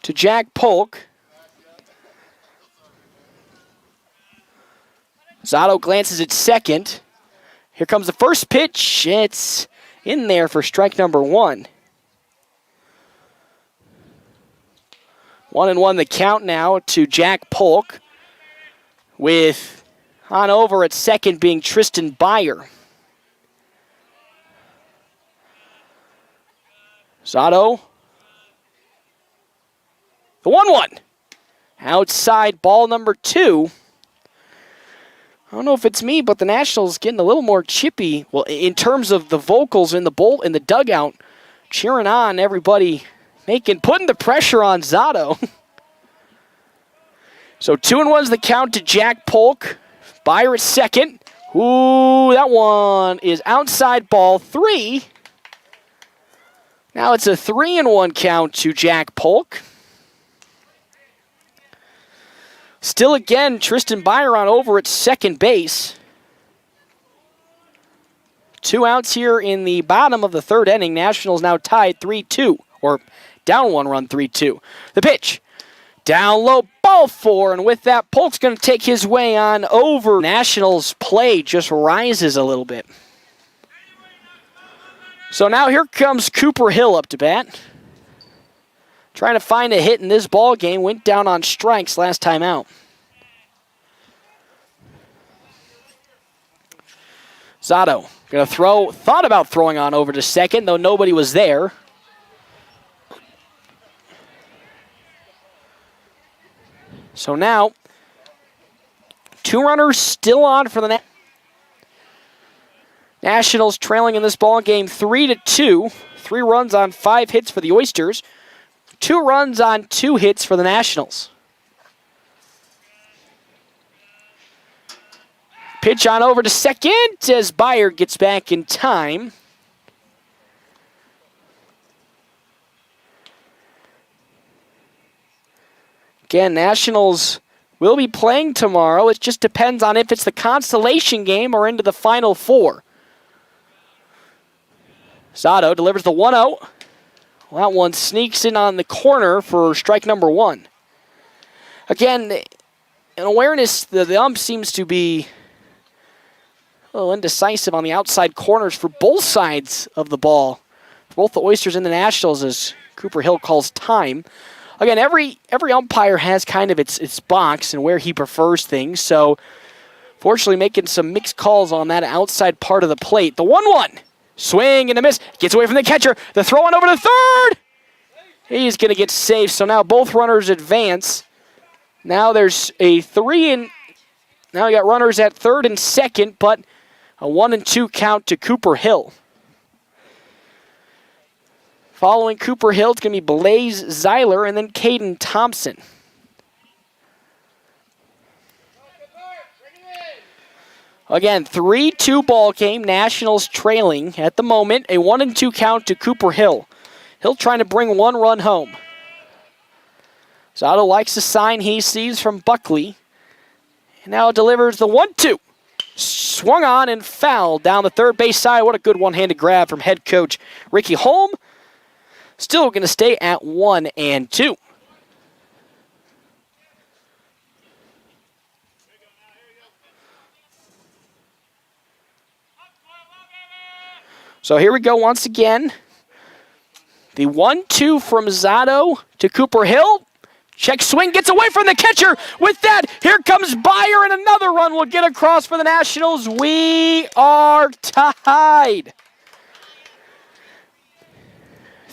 to Jack Polk. Zotto glances at second. Here comes the first pitch. It's in there for strike number 1. 1-1 the count now to Jack Polk, with on over at second being Tristan Byer. Zotto. The 1-1. Outside ball number 2. I don't know if it's me, but the Nationals getting a little more chippy. Well, in terms of the vocals in the dugout, cheering on everybody, putting the pressure on Zotto. So 2-1's the count to Jack Polk. Byer at second. Ooh, that one is outside ball 3. Now it's a 3-1 count to Jack Polk. Still again, Tristan Byer on over at second base. 2 outs here in the bottom of the 3rd inning. Nationals now tied 3-2, or down 1 run 3-2. The pitch, down low, ball 4, and with that, Polk's going to take his way on over. Nationals play just rises a little bit. So now here comes Cooper Hill up to bat. Trying to find a hit in this ball game. Went down on strikes last time out. Zotto going to throw. Thought about throwing on over to second, though nobody was there. So now, 2 runners still on for the Nationals, trailing in this ball game 3-2. 3 runs on 5 hits for the Oysters. 2 runs on 2 hits for the Nationals. Pitch on over to second as Byer gets back in time. Again, Nationals will be playing tomorrow. It just depends on if it's the consolation game or into the Final Four. Zotto delivers the 1-0. Well, that one sneaks in on the corner for strike number 1. Again, in awareness, the ump seems to be a little indecisive on the outside corners for both sides of the ball. For both the Oysters and the Nationals, as Cooper Hill calls time. Again, every umpire has kind of its box and where he prefers things. So, fortunately, making some mixed calls on that outside part of the plate. The 1-1. Swing and a miss. Gets away from the catcher. The throw on over to third. He's going to get safe. So now both runners advance. Now there's a 3 and now you got runners at third and second, but a 1-2 count to Cooper Hill. Following Cooper Hill, it's going to be Blaze Zeiler and then Caden Thompson. Again, 3-2 ball game. Nationals trailing at the moment. A 1-2 count to Cooper Hill. Hill trying to bring 1 run home. Zotto likes the sign he sees from Buckley. And now delivers the 1-2. Swung on and fouled down the third base side. What a good one-handed grab from head coach Ricky Holm. Still going to stay at 1-2. So here we go once again. The 1-2 from Zotto to Cooper Hill. Check swing, gets away from the catcher. With that, here comes Byer, and another run will get across for the Nationals. We are tied.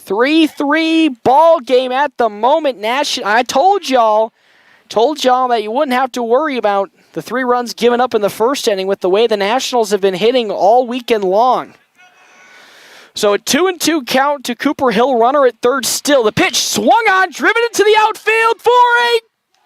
3-3 ball game at the moment. I told y'all that you wouldn't have to worry about the 3 runs given up in the first inning with the way the Nationals have been hitting all weekend long. So a 2-2 count to Cooper Hill, runner at third still. The pitch swung on, driven into the outfield for a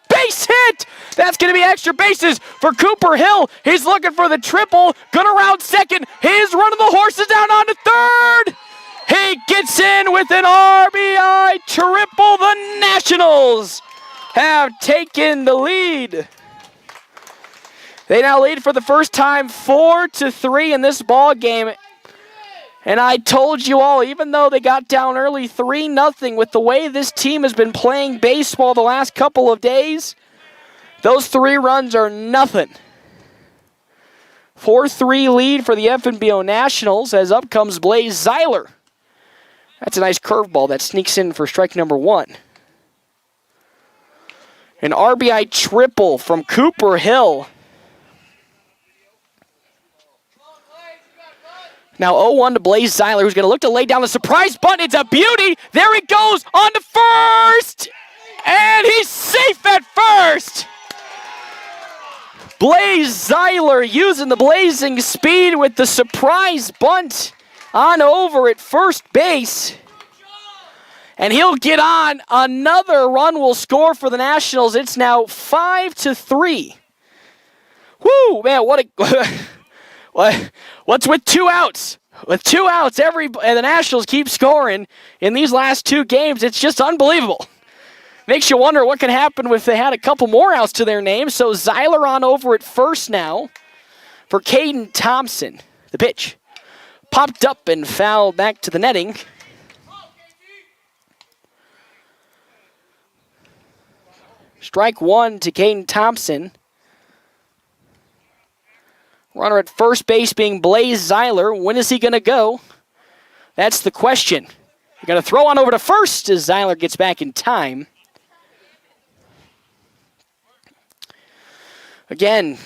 base hit. That's going to be extra bases for Cooper Hill. He's looking for the triple, going around second. He's running the horses down onto third. He gets in with an RBI triple. The Nationals have taken the lead. They now lead for the first time 4-3 in this ball game. And I told you all, even though they got down early 3-0, with the way this team has been playing baseball the last couple of days, those 3 runs are nothing. 4-3 lead for the FNBO Nationals as up comes Blaze Zeiler. That's a nice curveball that sneaks in for strike number 1. An RBI triple from Cooper Hill. Now 0-1 to Blaze Zeiler, who's going to look to lay down the surprise bunt. It's a beauty. There he goes on to first. And he's safe at first. Blaze Zeiler using the blazing speed with the surprise bunt on over at first base. And he'll get on. Another run will score for the Nationals. It's now 5-3. Woo, man, what a... What's with 2 outs? With 2 outs, and the Nationals keep scoring in these last 2 games. It's just unbelievable. Makes you wonder what could happen if they had a couple more outs to their name. So Zeiler on over at first now for Caden Thompson. The pitch popped up and fouled back to the netting. Strike 1 to Caden Thompson. Runner at first base being Blaze Zeiler. When is he going to go? That's the question. You're going to throw on over to first as Zeiler gets back in time. Again,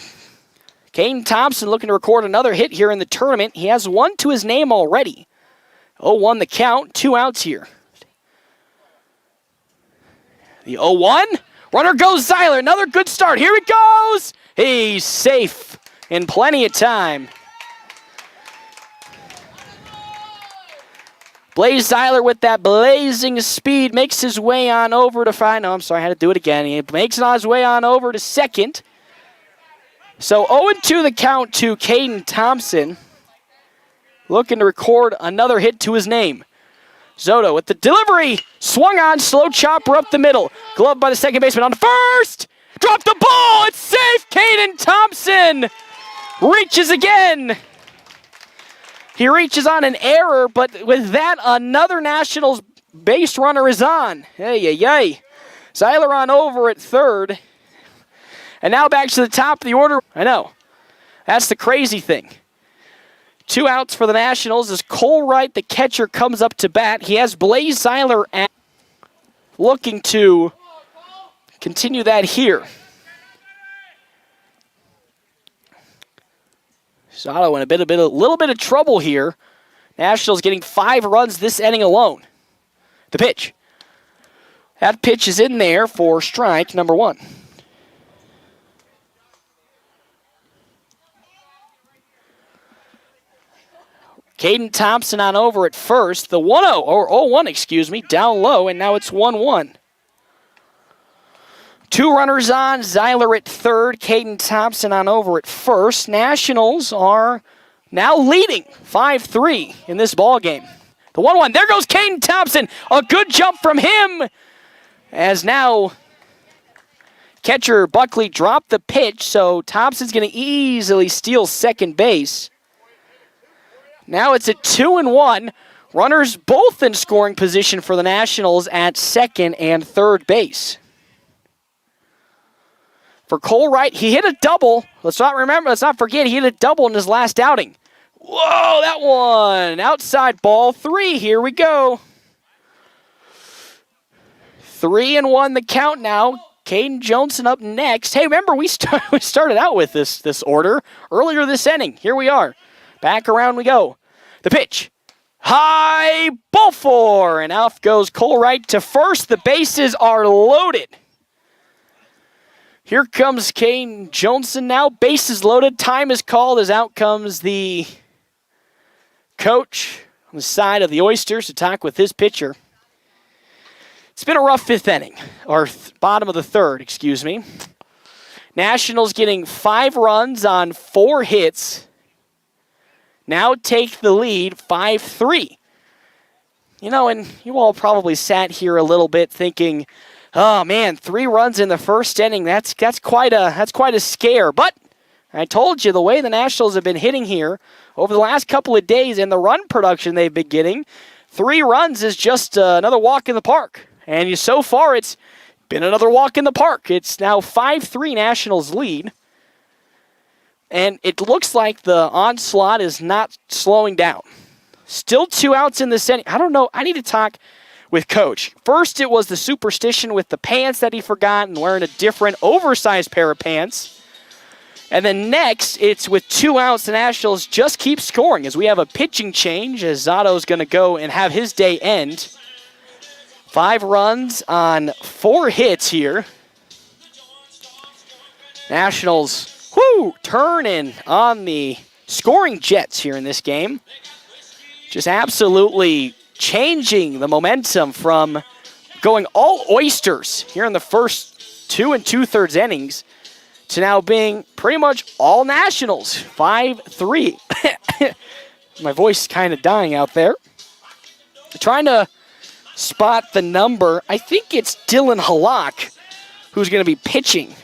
Caden Thompson looking to record another hit here in the tournament. He has 1 to his name already. 0-1 the count, 2 outs here. The 0-1. Runner goes Zeiler. Another good start. Here he goes. He's safe. In plenty of time. Blaze Zeiler with that blazing speed makes his way on over to find. No, I'm sorry, I had to do it again. He makes it on his way on over to second. So 0-2 the count to Caden Thompson. Looking to record another hit to his name. Zotto with the delivery. Swung on, slow chopper up the middle. Gloved by the second baseman on the first. Dropped the ball. It's safe. Caden Thompson reaches again. He reaches on an error, but with that, another Nationals base runner is on. Hey. Zeiler on over at third. And now back to the top of the order. I know. That's the crazy thing. 2 outs for the Nationals as Cole Wright, the catcher, comes up to bat. He has Blaze Zeiler looking to continue that here. Sato in a little bit of trouble here. Nationals getting 5 runs this inning alone. The pitch. That pitch is in there for strike number 1. Caden Thompson on over at first. The 1-0, or 0-1, down low, and now it's 1-1. 2 runners on, Zeiler at third, Caden Thompson on over at first. Nationals are now leading 5-3 in this ball game. The 1-1, there goes Caden Thompson. A good jump from him as now catcher Buckley dropped the pitch, so Thompson's going to easily steal second base. Now it's a 2-1. Runners both in scoring position for the Nationals at second and third base. For Cole Wright, he hit a double. Let's not forget, he hit a double in his last outing. Whoa, that one. Outside ball 3. Here we go. 3-1 the count now. Caden Johnson up next. Hey, remember, we started out with this order earlier this inning. Here we are. Back around we go. The pitch. High ball four, and off goes Colwright to first. The bases are loaded. Here comes Kane Johnson now. Bases loaded. Time is called as out comes the coach on the side of the Oysters to talk with his pitcher. It's been a rough fifth inning, or bottom of the third, excuse me. Nationals getting 5 runs on 4 hits. Now take the lead 5-3. You know, and you all probably sat here a little bit thinking, oh man, 3 runs in the first inning, that's quite a scare. But I told you the way the Nationals have been hitting here over the last couple of days and the run production they've been getting, 3 runs is just another walk in the park. And so far it's been another walk in the park. It's now 5-3 Nationals lead. And it looks like the onslaught is not slowing down. Still 2 outs in this inning. I don't know. I need to talk with Coach. First, it was the superstition with the pants that he forgot and wearing a different oversized pair of pants. And then next, it's with 2 outs, the Nationals just keep scoring as we have a pitching change as Zotto's going to go and have his day end. 5 runs on 4 hits here. Nationals, turning on the scoring jets here in this game. Just absolutely changing the momentum from going all Oysters here in the first 2 2/3 innings to now being pretty much all Nationals, 5-3. My voice is kind of dying out there. Trying to spot the number. I think it's Dylan Halak who's going to be pitching.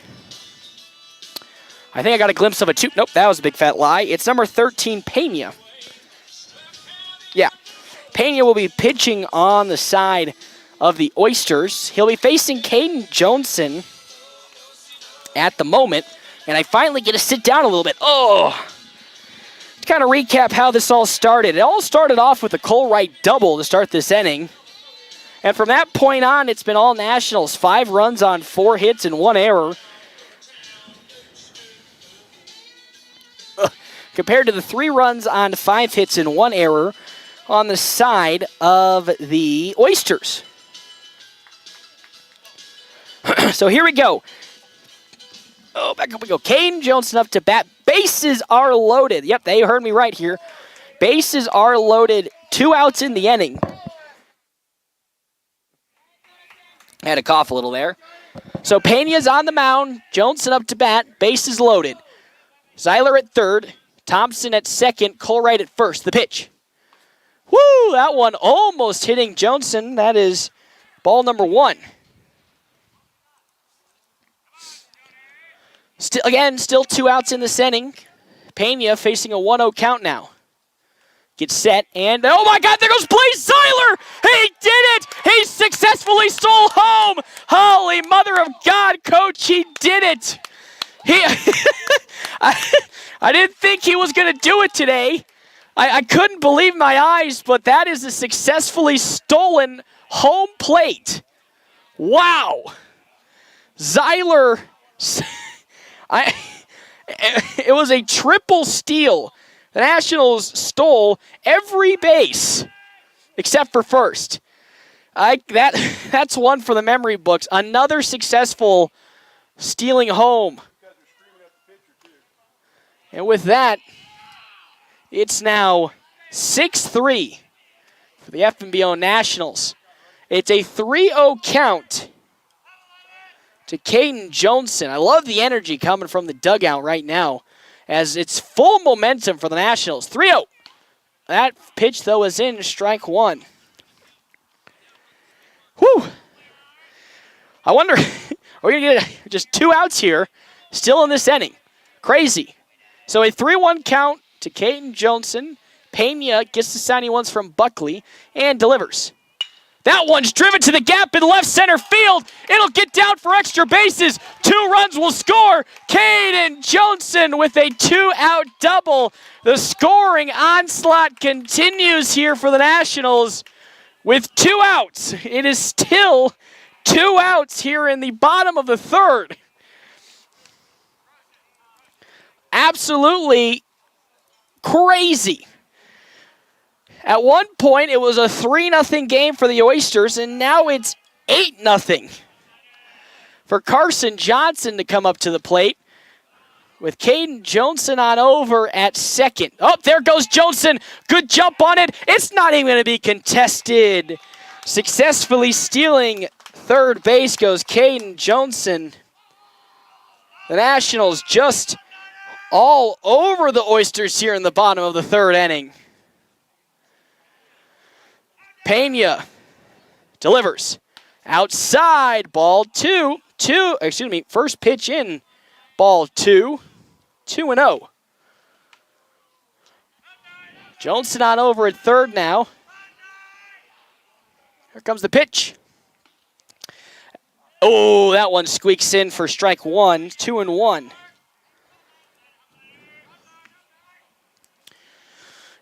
I think I got a glimpse of a 2. Nope, that was a big fat lie. It's number 13, Pena. Yeah, Pena will be pitching on the side of the Oysters. He'll be facing Caden Johnson at the moment. And I finally get to sit down a little bit. To kind of recap how this all started. It all started off with a Colwright double to start this inning. And from that point on, it's been all Nationals. 5 runs on 4 hits and 1 error. Compared to the 3 runs on 5 hits and 1 error on the side of the Oysters. So here we go. Back up we go. Caden Johnson up to bat. Bases are loaded. Yep, they heard me right here. Bases are loaded. 2 outs in the inning. I had to cough a little there. So Pena's on the mound. Johnson up to bat. Bases loaded. Zeiler at third. Thompson at second. Colwright at first. The pitch. Woo! That one almost hitting Johnson. That is ball number 1. Still 2 outs in this inning. Pena facing a 1-0 count now. Gets set, and oh my God, there goes Blaze Zeiler! He did it! He successfully stole home! Holy mother of God, Coach, he did it! I didn't think he was going to do it today. I couldn't believe my eyes, but that is a successfully stolen home plate. Wow! Zeiler... It was a triple steal. The Nationals stole every base except for first. That's one for the memory books. Another successful stealing home. And with that, it's now 6-3 for the FNBO Nationals. It's a 3-0 count to Caden Johnson. I love the energy coming from the dugout right now as it's full momentum for the Nationals. 3-0. That pitch, though, is in strike 1. Whew. I wonder, are we going to get just 2 outs here still in this inning? Crazy. So a 3-1 count to Caden Johnson. Pena gets the sign he wants from Buckley and delivers. That one's driven to the gap in left center field. It'll get down for extra bases. 2 runs will score. Caden Johnson with a 2-out double. The scoring onslaught continues here for the Nationals with 2 outs. It is still 2 outs here in the bottom of the third. Absolutely crazy. At one point, it was a 3-0 game for the Oysters, and now it's 8-0 for Carson Johnson to come up to the plate with Caden Johnson on over at second. Oh, there goes Johnson. Good jump on it. It's not even going to be contested. Successfully stealing third base goes Caden Johnson. The Nationals just all over the Oysters here in the bottom of the third inning. Pena delivers. Outside, ball 2. First pitch in, ball 2. 2-0. Johnson on over at third now. Here comes the pitch. Oh, that one squeaks in for strike 1. 2-1.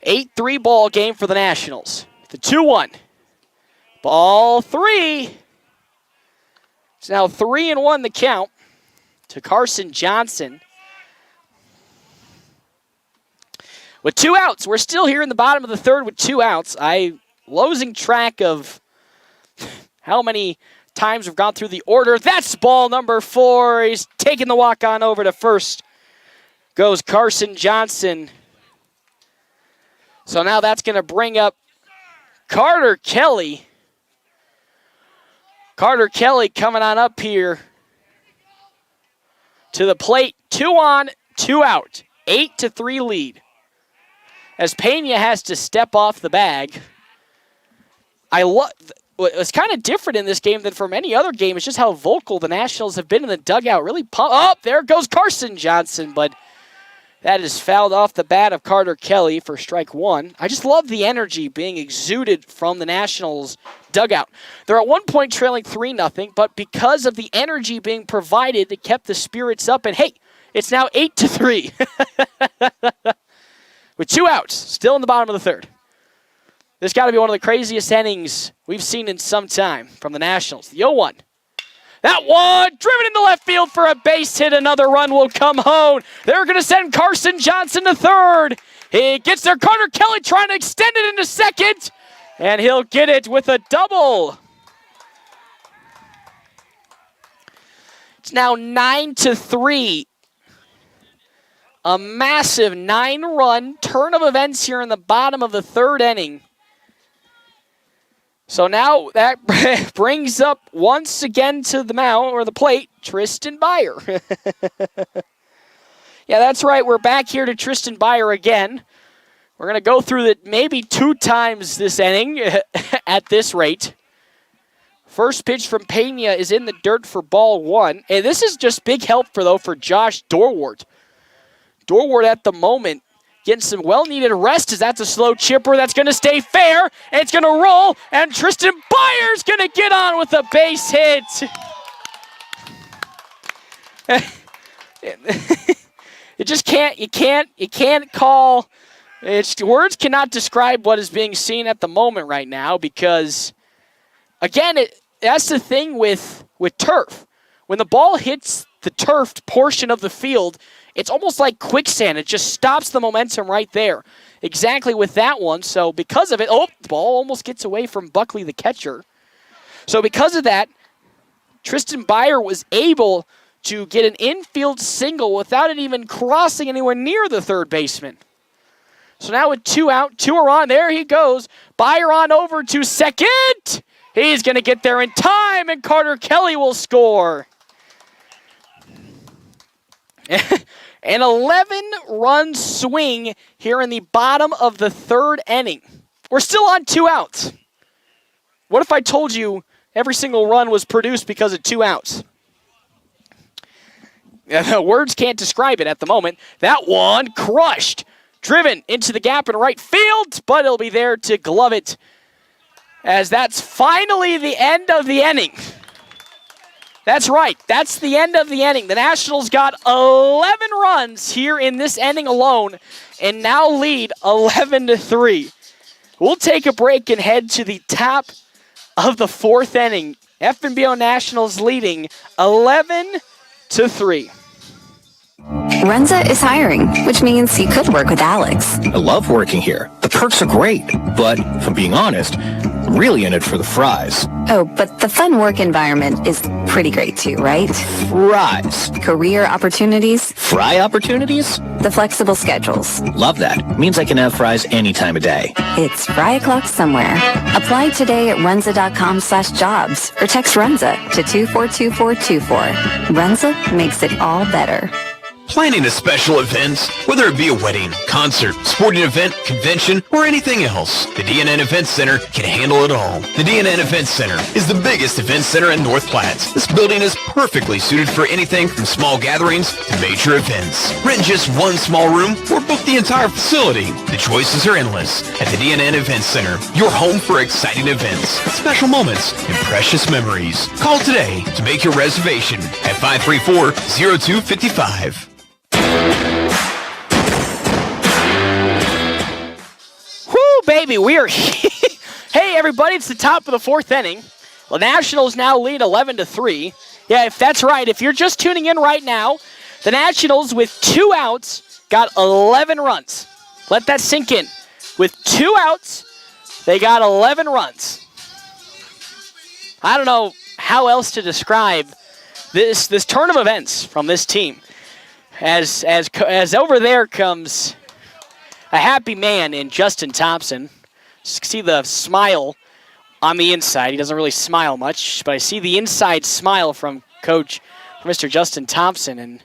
8-3 ball game for the Nationals. The 2-1. Ball 3. It's now 3-1 the count to Carson Johnson. With 2 outs, we're still here in the bottom of the third with 2 outs. I'm losing track of how many times we've gone through the order. That's ball number 4. He's taking the walk on over to first. Goes Carson Johnson. So now that's going to bring up Carter Kelly. Carter Kelly coming on up here to the plate. 2 on, 2 out. 8-3 lead. As Pena has to step off the bag. What's kind of different in this game than from any other game is just how vocal the Nationals have been in the dugout. Really there goes Carson Johnson, but that is fouled off the bat of Carter Kelly for strike 1. I just love the energy being exuded from the Nationals dugout. They're at one point trailing 3-0, but because of the energy being provided, it kept the spirits up. And hey, it's now 8-3. With 2 outs, still in the bottom of the third. This got to be one of the craziest innings we've seen in some time from the Nationals. The 0-1. That one, driven into left field for a base hit. Another run will come home. They're going to send Carson Johnson to third. He gets there. Carter Kelly trying to extend it into second. And he'll get it with a double. It's now 9-3. A massive 9-run turn of events here in the bottom of the third inning. So now that brings up once again to the mound or the plate, Tristan Beyer. Yeah, that's right. We're back here to Tristan Beyer again. We're going to go through it maybe 2 times this inning at this rate. First pitch from Pena is in the dirt for ball 1. And this is just big help for Josh Dorwart. Dorwart at the moment getting some well-needed rest as that's a slow chipper that's going to stay fair. And it's going to roll, and Tristan Beyer's going to get on with a base hit. You just can't, you can't call, words cannot describe what is being seen at the moment right now because, again, that's the thing with turf. When the ball hits the turfed portion of the field, it's almost like quicksand. It just stops the momentum right there. Exactly with that one. So because of it, the ball almost gets away from Buckley, the catcher. So because of that, Tristan Beyer was able to get an infield single without it even crossing anywhere near the third baseman. So now with 2 out, 2 are on. There he goes. Beyer on over to second. He's going to get there in time, and Carter Kelly will score. An 11-run swing here in the bottom of the third inning. We're still on 2 outs. What if I told you every single run was produced because of 2 outs? Words can't describe it at the moment. That one crushed. Driven into the gap in right field, but he'll be there to glove it as that's finally the end of the inning. That's right. That's the end of the inning. The Nationals got 11 runs here in this inning alone and now lead 11-3. We'll take a break and head to the top of the 4th inning. FNBO Nationals leading 11-3. Runza is hiring, which means you could work with Alex. I love working here. The perks are great. But, if I'm being honest, I'm really in it for the fries. Oh, but the fun work environment is pretty great too, right? Fries. Career opportunities. Fry opportunities? The flexible schedules. Love that. Means I can have fries any time of day. It's fry o'clock somewhere. Apply today at runza.com/jobs or text Runza to 242424. Runza makes it all better. Planning a special event, whether it be a wedding, concert, sporting event, convention, or anything else, the DNN Event Center can handle it all. The DNN Event Center is the biggest event center in North Platte. This building is perfectly suited for anything from small gatherings to major events. Rent just one small room or book the entire facility. The choices are endless at the DNN Event Center, your home for exciting events, special moments, and precious memories. Call today to make your reservation at 534-0255. Whoo, baby, we are Hey, everybody, it's the top of the fourth inning. The Nationals now lead 11-3. Yeah, if that's right, if you're just tuning in right now, the Nationals with 2 outs got 11 runs. Let that sink in. With 2 outs, they got 11 runs. I don't know how else to describe this turn of events from this team. As over there comes a happy man in Justin Thompson. See the smile on the inside. He doesn't really smile much, but I see the inside smile from Coach Mr. Justin Thompson, and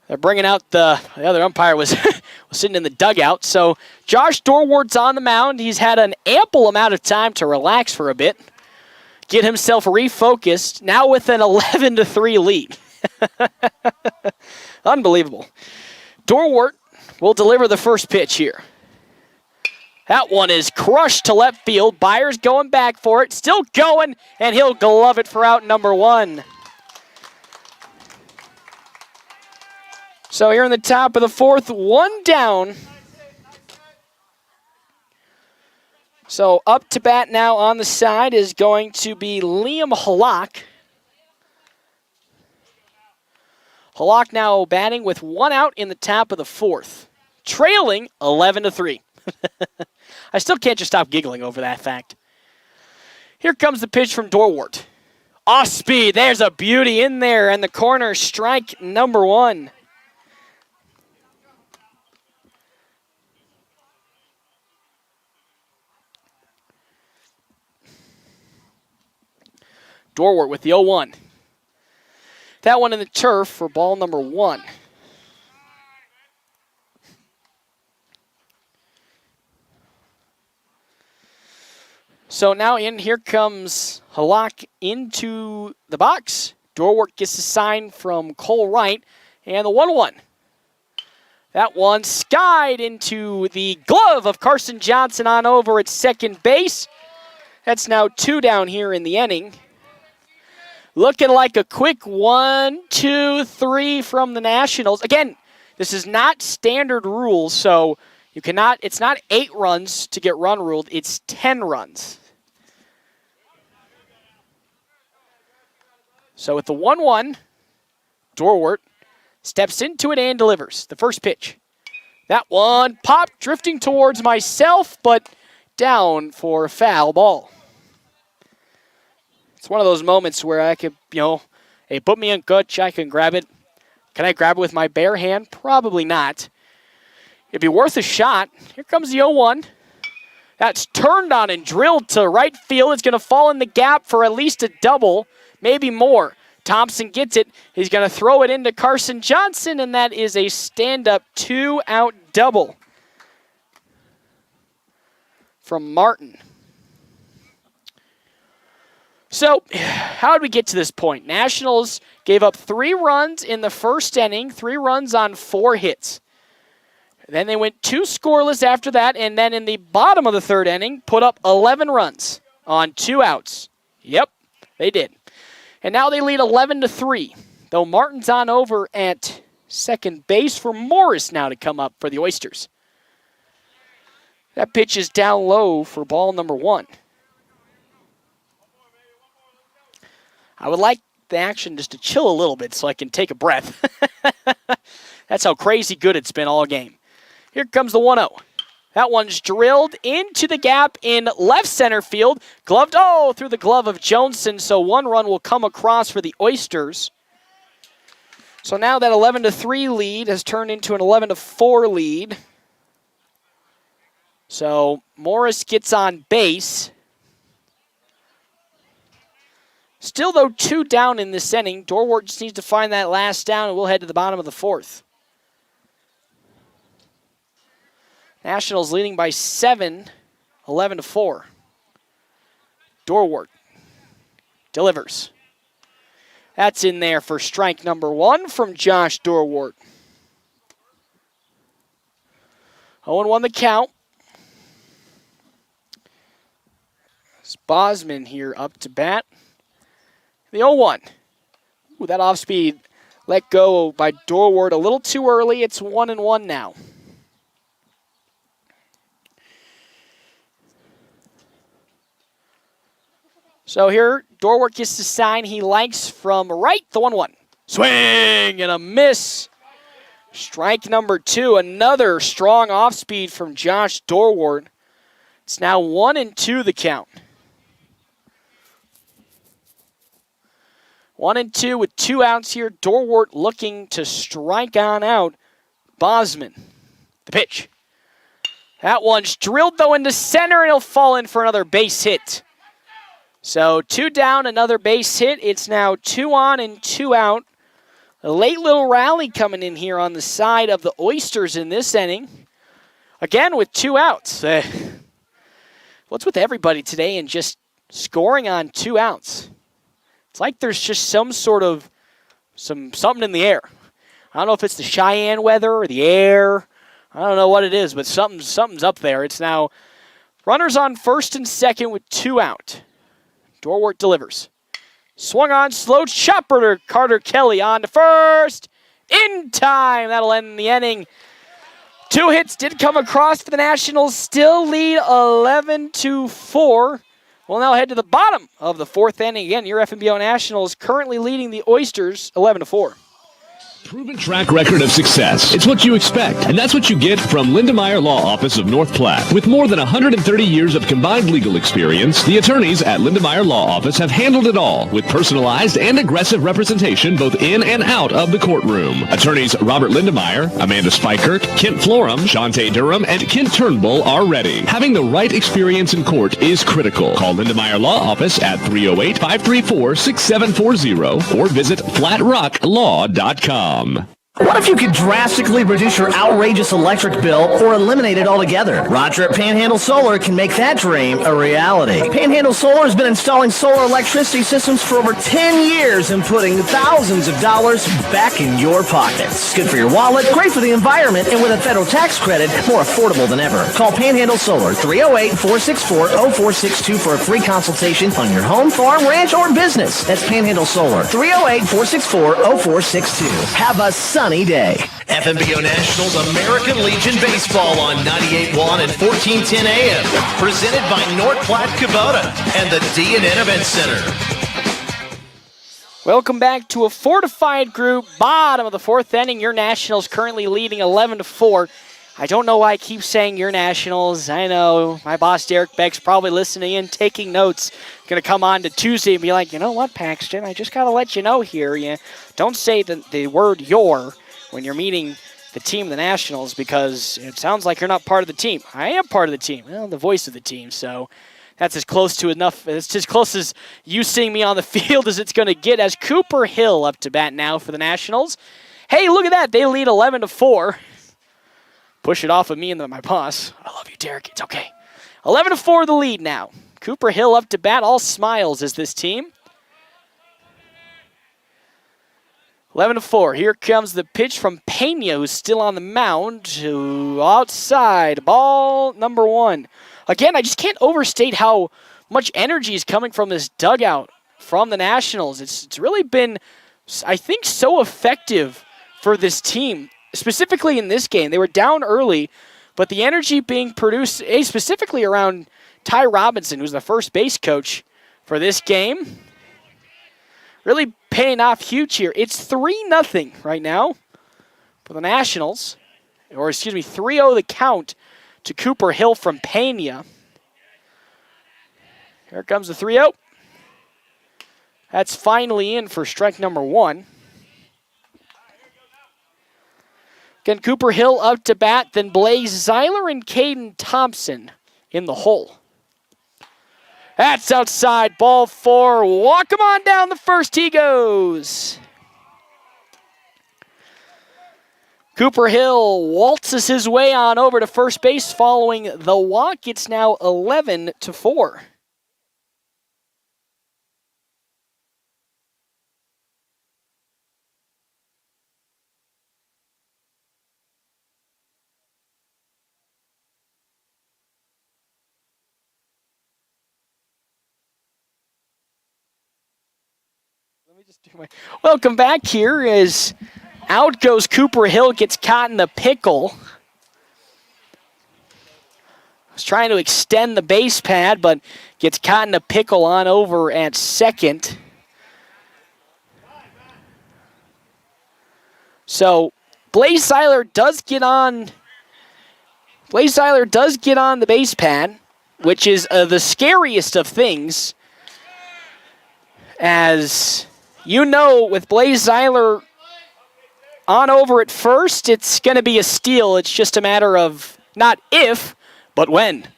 they're bringing out the other umpire was was sitting in the dugout. So Josh Dorwart's on the mound. He's had an ample amount of time to relax for a bit, get himself refocused. Now with an 11-3 lead. Unbelievable. Dorwart will deliver the first pitch here. That one is crushed to left field. Byers going back for it. Still going, and he'll glove it for out number 1. So here in the top of the fourth, 1 down. So up to bat now on the side is going to be Liam Halak. Halak now batting with 1 out in the top of the fourth, trailing 11-3. I still can't just stop giggling over that fact. Here comes the pitch from Dorwart. Off speed, there's a beauty in there, and the corner, strike number 1. Dorwart with the 0-1. That one in the turf for ball number 1. So now here comes Halak into the box. Dorwart gets a sign from Cole Wright, and the 1-1. That one skied into the glove of Carson Johnson on over at second base. That's now 2 down here in the inning. Looking like a quick 1, 2, 3 from the Nationals. Again, this is not standard rules, so you cannot. It's not 8 runs to get run ruled. It's 10 runs. So with the 1-1, Dorwart steps into it and delivers the first pitch. That one popped, drifting towards myself, but down for a foul ball. It's one of those moments where I could, hey, put me in coach, I can grab it. Can I grab it with my bare hand? Probably not. It'd be worth a shot. Here comes the 0-1. That's turned on and drilled to right field. It's going to fall in the gap for at least a double, maybe more. Thompson gets it. He's going to throw it into Carson Johnson, and that is a stand-up 2-out double from Martin. So, how did we get to this point? Nationals gave up 3 runs in the first inning, 3 runs on 4 hits. Then they went 2 scoreless after that, and then in the bottom of the third inning, put up 11 runs on 2 outs. Yep, they did. And now they lead 11-3, though Martin's on over at second base for Morris now to come up for the Oysters. That pitch is down low for ball number 1. I would like the action just to chill a little bit so I can take a breath. That's how crazy good it's been all game. Here comes the 1-0. That one's drilled into the gap in left center field. Gloved, through the glove of Johnson. So 1 run will come across for the Oysters. So now that 11-3 lead has turned into an 11-4 lead. So Morris gets on base. Still, though, 2 down in this inning. Dorwart just needs to find that last down, and we'll head to the bottom of the 4th. Nationals leading by 7, 11-4. Dorwart delivers. That's in there for strike number 1 from Josh Dorwart. 0-1 the count. It's Bosman here up to bat. The 0-1. Ooh, that off-speed let go by Dorwart a little too early. It's 1-1 now. So here, Dorwart gets the sign he likes from right. The 1-1. Swing and a miss. Strike number 2. Another strong off-speed from Josh Dorwart. It's now 1-2 the count. 1-2 with 2 outs here. Dorwart looking to strike on out Bosman. The pitch. That one's drilled, though, into center, and he'll fall in for another base hit. So 2 down, another base hit. It's now 2 on and 2 out. A late little rally coming in here on the side of the Oysters in this inning. Again with 2 outs. What's with everybody today and just scoring on 2 outs? It's like there's just some sort of something in the air. I don't know if it's the Cheyenne weather or the air. I don't know what it is, but something's up there. It's now runners on first and second with 2 out. Dorwart delivers. Swung on, slow chopper to Carter Kelly on to first. In time. That'll end the inning. 2 hits did come across for the Nationals. Still lead 11-4. We'll now head to the bottom of the 4th inning. Again, your FNBO Nationals currently leading the Oysters 11-4. Proven track record of success. It's what you expect, and that's what you get from Lindemeyer Law Office of North Platte. With more than 130 years of combined legal experience, the attorneys at Lindemeyer Law Office have handled it all with personalized and aggressive representation both in and out of the courtroom. Attorneys Robert Lindemeyer, Amanda Spikert, Kent Florum, Shantae Durham, and Kent Turnbull are ready. Having the right experience in court is critical. Call Lindemeyer Law Office at 308-534-6740 or visit flatrocklaw.com. What if you could drastically reduce your outrageous electric bill or eliminate it altogether? Roger at Panhandle Solar can make that dream a reality. Panhandle Solar has been installing solar electricity systems for over 10 years and putting thousands of dollars back in your pockets. Good for your wallet, great for the environment, and with a federal tax credit, more affordable than ever. Call Panhandle Solar 308-464-0462 for a free consultation on your home, farm, ranch, or business. That's Panhandle Solar 308-464-0462. Have a sunny day. FNBO Nationals American Legion Baseball on 98.1 and 1410 AM. Presented by North Platte Kubota and the D&N Event Center. Welcome back to a fortified group. Bottom of the 4th inning. Your Nationals currently leading 11-4. I don't know why I keep saying your Nationals. I know my boss Derek Beck's probably listening in, taking notes. Going to come on to Tuesday and be like, you know what, Paxton, I just got to let you know here. You don't say the word your when you're meeting the team, the Nationals, because it sounds like you're not part of the team. I am part of the team. Well, the voice of the team. So that's as close to enough. It's as close as you seeing me on the field as it's going to get, as Cooper Hill up to bat now for the Nationals. Hey, look at that. They lead 11-4. Push it off of me and my boss. I love you, Derek. It's okay. 11-4 the lead now. Cooper Hill up to bat. All smiles is this team. 11-4. Here comes the pitch from Pena, who's still on the mound. To outside. Ball number 1. Again, I just can't overstate how much energy is coming from this dugout from the Nationals. It's really been, I think, so effective for this team. Specifically in this game, they were down early, but the energy being produced specifically around Ty Robinson, who's the first base coach for this game, really paying off huge here. It's 3-0 right now. for the Nationals. Or, excuse me, 3-0 the count to Cooper Hill from Pena. Here comes the 3-0. That's finally in for strike number 1. Again, Cooper Hill up to bat, then Blaze Zeiler and Caden Thompson in the hole. That's outside, ball 4. Walk him on down the first, he goes. Cooper Hill waltzes his way on over to first base following the walk. It's now 11-4. Welcome back here as out goes Cooper Hill, gets caught in the pickle. Was trying to extend the base pad, but gets caught in a pickle on over at second. So Blaze Zeiler does get on the base pad, which is the scariest of things. As you know, with Blaze Zeiler on over at first, it's going to be a steal. It's just a matter of not if, but when.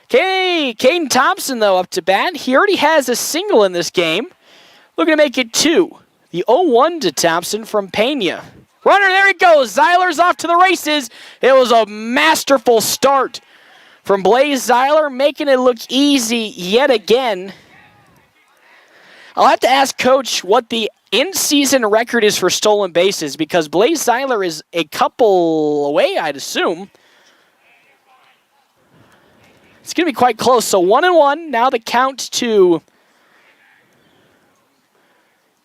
Okay, Caden Thompson, though, up to bat. He already has a single in this game. Looking to make it 2. The 0-1 to Thompson from Pena. Runner, there he goes. Zeiler's off to the races. It was a masterful start from Blaze Zeiler, making it look easy yet again. I'll have to ask Coach what the in-season record is for stolen bases because Blaze Zeiler is a couple away, I'd assume. It's going to be quite close. So 1-1. Now the count to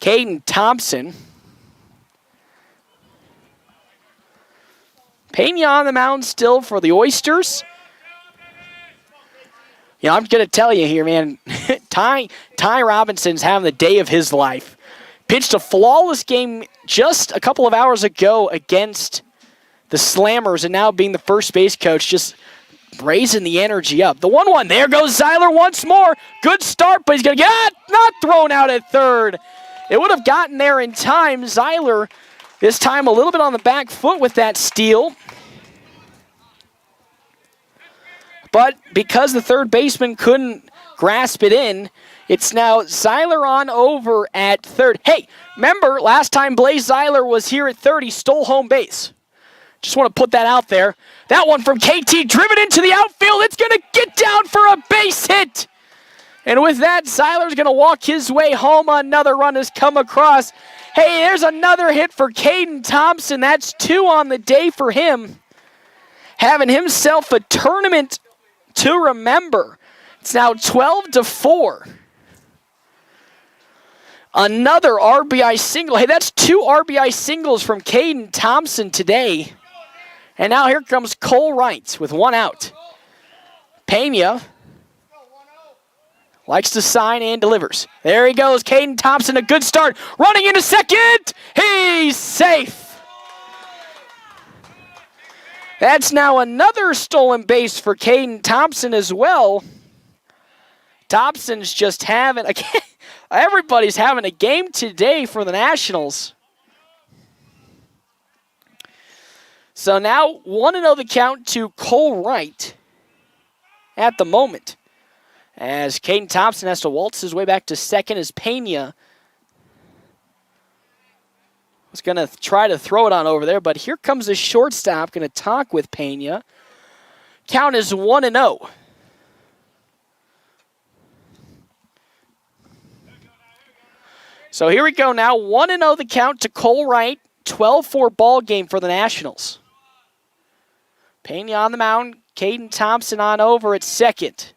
Caden Thompson. Pena on the mound still for the Oysters. You know, I'm going to tell you here, man, Ty Robinson's having the day of his life. Pitched a flawless game just a couple of hours ago against the Slammers, and now being the first base coach, just raising the energy up. The 1-1, there goes Zeiler once more. Good start, but he's going to get not thrown out at third. It would have gotten there in time. Zeiler, this time a little bit on the back foot with that steal. But because the third baseman couldn't grasp it in, it's now Zeiler on over at third. Hey, remember last time Blaze Zeiler was here at third, he stole home base. Just want to put that out there. That one from KT driven into the outfield. It's going to get down for a base hit. And with that, Zeiler's going to walk his way home. Another run has come across. Hey, there's another hit for Caden Thompson. That's 2 on the day for him. Having himself a tournament to remember. It's now 12-4. Another RBI single. Hey, that's 2 RBI singles from Caden Thompson today. And now here comes Cole Wright with 1 out. Pena likes to sign and delivers. There he goes. Caden Thompson, a good start. Running into second. He's safe. That's now another stolen base for Caden Thompson as well. Thompson's just having everybody's having a game today for the Nationals. So now 1-0 the count to Cole Wright at the moment. As Caden Thompson has to waltz his way back to second as Pena was going to try to throw it on over there, but here comes the shortstop, going to talk with Pena. Count is 1-0. So here we go now, 1-0 the count to Cole Wright, 12-4 ball game for the Nationals. Pena on the mound, Caden Thompson on over at second.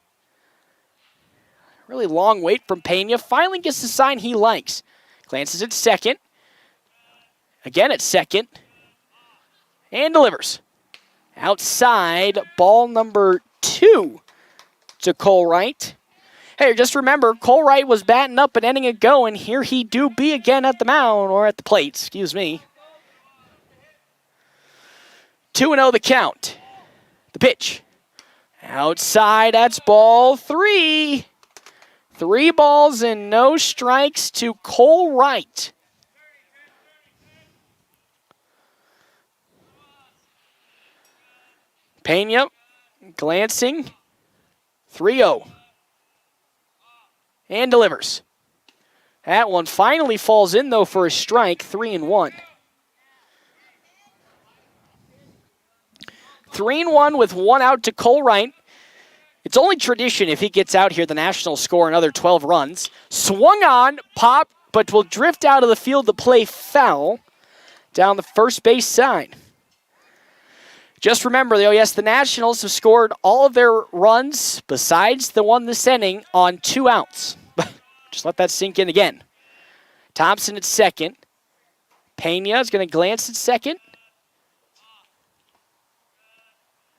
Really long wait from Pena, finally gets the sign he likes. Glances at second. Again at second. And delivers. Outside, ball number 2 to Cole Wright. Hey, just remember, Cole Wright was batting up and ending it going. Here he do be again at the mound, or at the plate, excuse me. 2-0 the count. The pitch. Outside, that's ball 3. 3 balls and no strikes to Cole Wright. Pena glancing. 3-0. And delivers. That one finally falls in, though, for a strike. 3-1. 3-1 with 1 out to Cole Wright. It's only tradition if he gets out here, the Nationals score another 12 runs. Swung on, popped, but will drift out of the field to play foul down the first base side. Just remember, though, yes, the Nationals have scored all of their runs besides the one this inning on 2 outs. Just let that sink in again. Thompson at second. Pena is going to glance at second.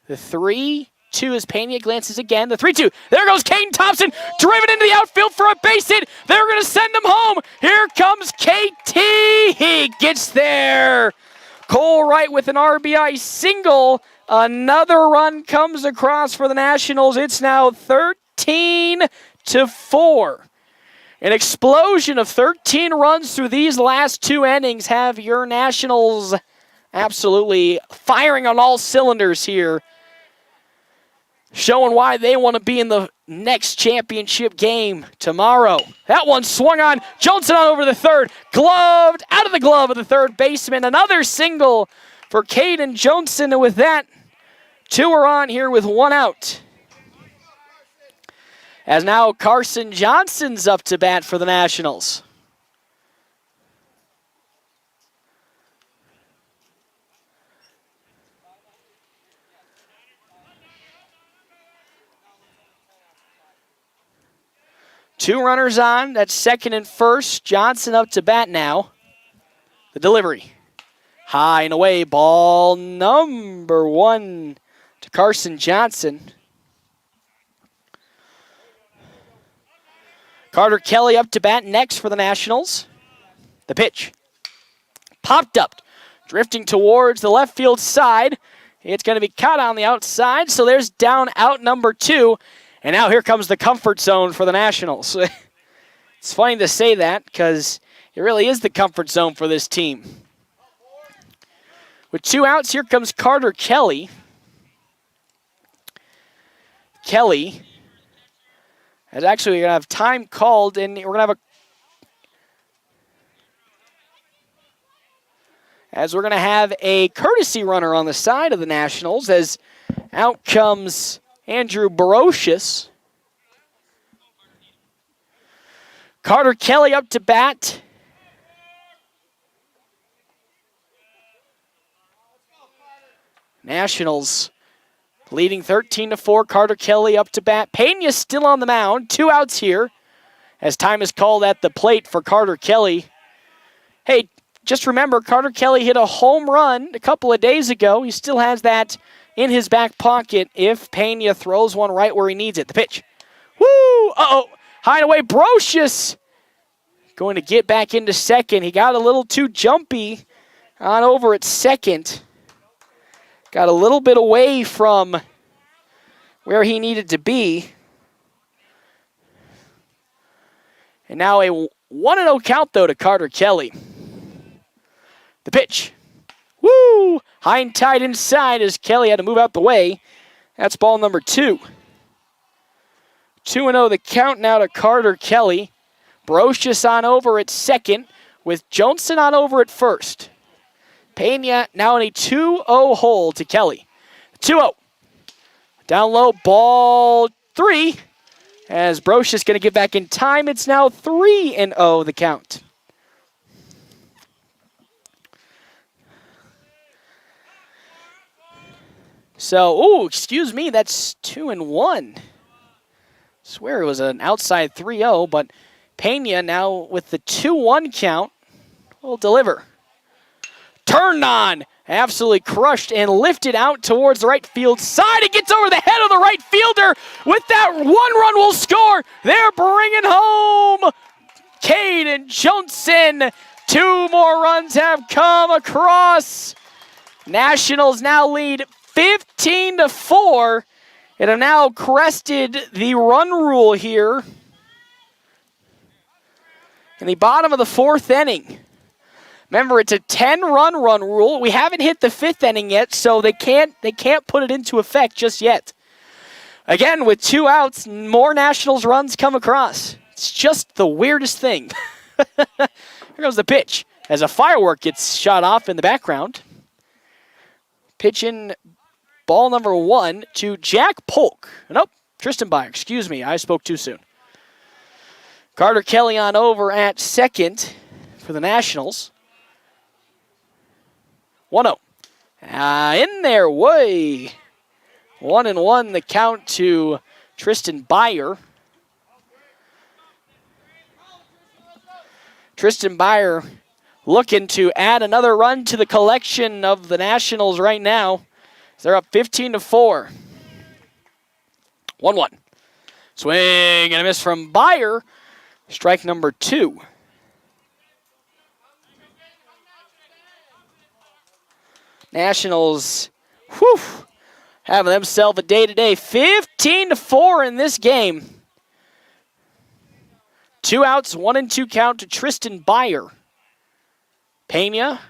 The 3-2 as Pena glances again. The 3-2. There goes Caden Thompson, driven into the outfield for a base hit. They're going to send him home. Here comes KT. He gets there. Cole Wright with an RBI single. Another run comes across for the Nationals. It's now 13-4. An explosion of 13 runs through these last 2 innings have your Nationals absolutely firing on all cylinders here, showing why they want to be in the next championship game tomorrow. That one swung on. Johnson on over the third. Gloved out of the glove of the third baseman. Another single for Caden Johnson. And with that, 2 are on here with 1 out. As now Carson Johnson's up to bat for the Nationals. Two runners on. That's second and first. Johnson up to bat now. The delivery. High and away. Ball number 1 to Carson Johnson. Carter Kelly up to bat next for the Nationals. The pitch. Popped up. Drifting towards the left field side. It's going to be caught on the outside. So there's down out number 2. And now here comes the comfort zone for the Nationals. It's funny to say that because it really is the comfort zone for this team. With 2 outs, here comes Carter Kelly. Kelly is actually going to have time called, and we're going to have a courtesy runner on the side of the Nationals as out comes Andrew Barocious. Carter Kelly up to bat. Nationals leading 13-4. Carter Kelly up to bat. Pena still on the mound. 2 outs here as time is called at the plate for Carter Kelly. Hey, just remember, Carter Kelly hit a home run a couple of days ago. He still has that in his back pocket if Pena throws one right where he needs it. The pitch. Woo! Uh-oh. Hide away. Brocious going to get back into second. He got a little too jumpy on over at second. Got a little bit away from where he needed to be. And now a 1-0 count, though, to Carter Kelly. The pitch. Woo! High and tight inside as Kelly had to move out the way. That's ball number 2. 2-0 the count now to Carter Kelly. Brocious on over at second with Johnson on over at first. Pena now in a 2-0 hole to Kelly. 2-0. Down low, ball 3. As Brocious going to get back in time, it's now 3-0 the count. So, excuse me, that's 2-1. Swear it was an outside 3-0, but Pena now with the 2-1 count will deliver. Turned on, absolutely crushed and lifted out towards the right field side. It gets over the head of the right fielder. With that, 1 run will score. They're bringing home Caden Johnson. 2 more runs have come across Nationals now lead 15-4 and have now crested the run rule here in the bottom of the 4th inning. Remember, it's a 10-run rule. We haven't hit the 5th inning yet, so they can't put it into effect just yet. Again, with 2 outs, more Nationals runs come across. It's just the weirdest thing. Here goes the pitch as a firework gets shot off in the background. Pitching ball number 1 to Jack Polk. Nope, Tristan Byer. Excuse me, I spoke too soon. Carter Kelly on over at second for the Nationals. 1-0. In there, way. 1-1 the count to Tristan Byer. Tristan Byer looking to add another run to the collection of the Nationals right now. They're up 15-4. 1-1. Swing and a miss from Byer. Strike number 2. Nationals, having themselves a day today. 15-4 in this game. 2 outs, 1-2 count to Tristan Byer. Pena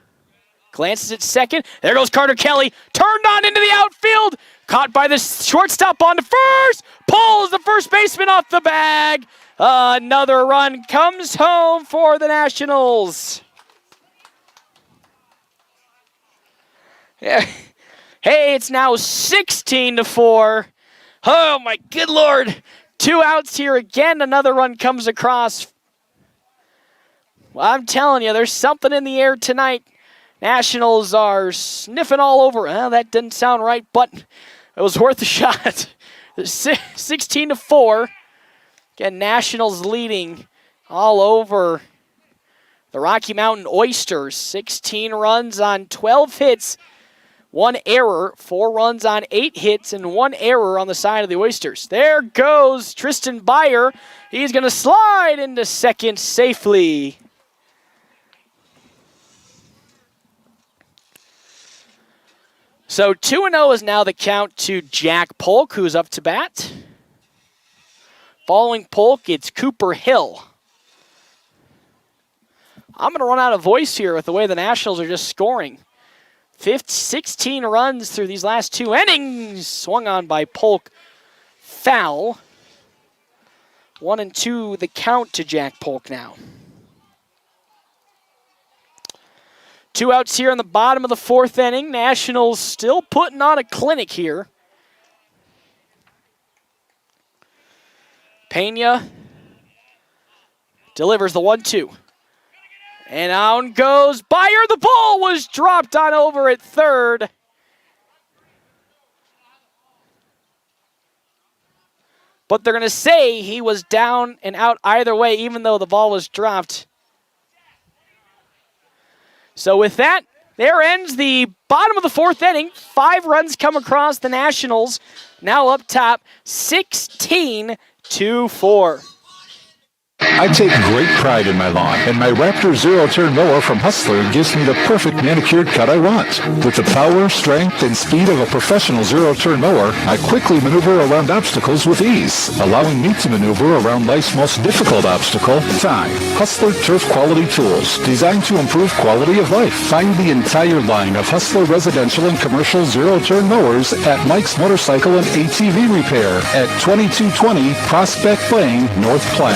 glances at second. There goes Carter Kelly. Turned on into the outfield. Caught by the shortstop on to first. Pulls the first baseman off the bag. Another run comes home for the Nationals. Yeah. Hey, it's now 16-4. Oh, my good Lord. 2 outs here again. Another run comes across. Well, I'm telling you, there's something in the air tonight. Nationals are sniffing all over. Well, that didn't sound right, but it was worth a shot. 16-4. Again, Nationals leading all over the Rocky Mountain Oysters. 16 runs on 12 hits. 1 error, 4 runs on 8 hits, and 1 error on the side of the Oysters. There goes Tristan Byer. He's going to slide into second safely. So 2-0 is now the count to Jack Polk, who's up to bat. Following Polk, it's Cooper Hill. I'm going to run out of voice here with the way the Nationals are just scoring. 16 runs through these last 2 innings. Swung on by Polk. Foul. 1-2 the count to Jack Polk now. 2 outs here in the bottom of the 4th inning. Nationals still putting on a clinic here. Pena delivers the 1-2. And on goes Byer. The ball was dropped on over at third. But they're going to say he was down and out either way, even though the ball was dropped. So with that, there ends the bottom of the 4th inning. 5 runs come across the Nationals. Now up top, 16-4. I take great pride in my lawn, and my Raptor zero-turn mower from Hustler gives me the perfect manicured cut I want. With the power, strength, and speed of a professional zero-turn mower, I quickly maneuver around obstacles with ease, allowing me to maneuver around life's most difficult obstacle, time. Hustler Turf Quality Tools, designed to improve quality of life. Find the entire line of Hustler residential and commercial zero-turn mowers at Mike's Motorcycle and ATV Repair at 2220 Prospect Lane, North Platte.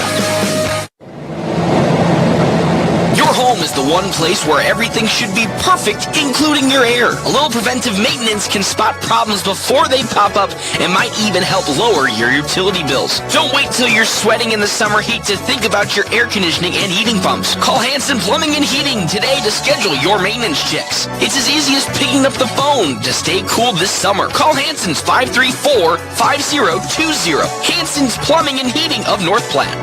Your home is the one place where everything should be perfect, including your air. A little preventive maintenance can spot problems before they pop up and might even help lower your utility bills. Don't wait till you're sweating in the summer heat to think about your air conditioning and heating pumps. Call Hanson Plumbing and Heating today to schedule your maintenance checks. It's as easy as picking up the phone to stay cool this summer. Call Hanson's 534-5020. Hanson's Plumbing and Heating of North Platte.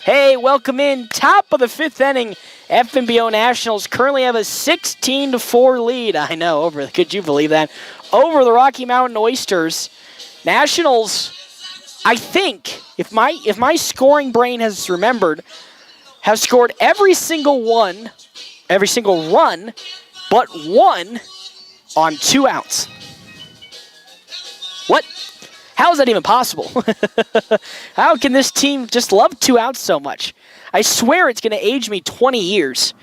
Hey, welcome in. Top of the 5th inning. FNBO Nationals currently have a 16-4 lead. I know, could you believe that? Over the Rocky Mountain Oysters. Nationals I think, if my scoring brain has remembered, have scored every single run, but one on 2 outs. What? How is that even possible? How can this team just love 2 outs so much? I swear it's going to age me 20 years.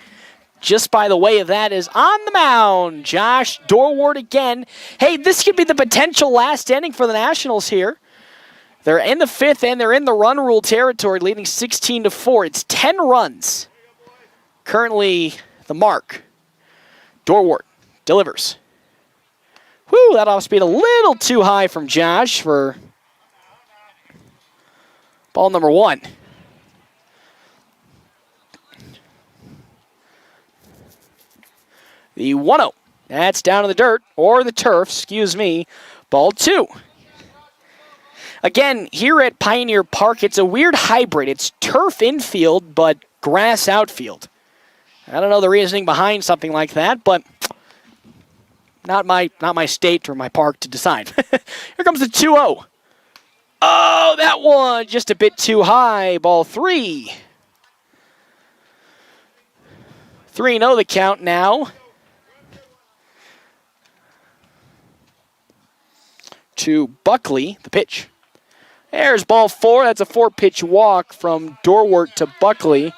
Just by the way of that is on the mound, Josh Dorwart again. Hey, this could be the potential last inning for the Nationals here. They're in the 5th, and they're in the run rule territory, leading 16-4. It's 10 runs. Currently the mark. Dorwart delivers. Whew, that off speed a little too high from Josh for ball number 1. The 1-0. That's down in the dirt, or the turf, excuse me. Ball 2. Again, here at Pioneer Park, it's a weird hybrid. It's turf infield, but grass outfield. I don't know the reasoning behind something like that, but not my state or my park to decide. Here comes the 2-0. Oh, that one just a bit too high. Ball 3. 3-0 the count now. To Buckley, the pitch. There's ball 4. That's a 4-pitch walk from Dorwart to Buckley.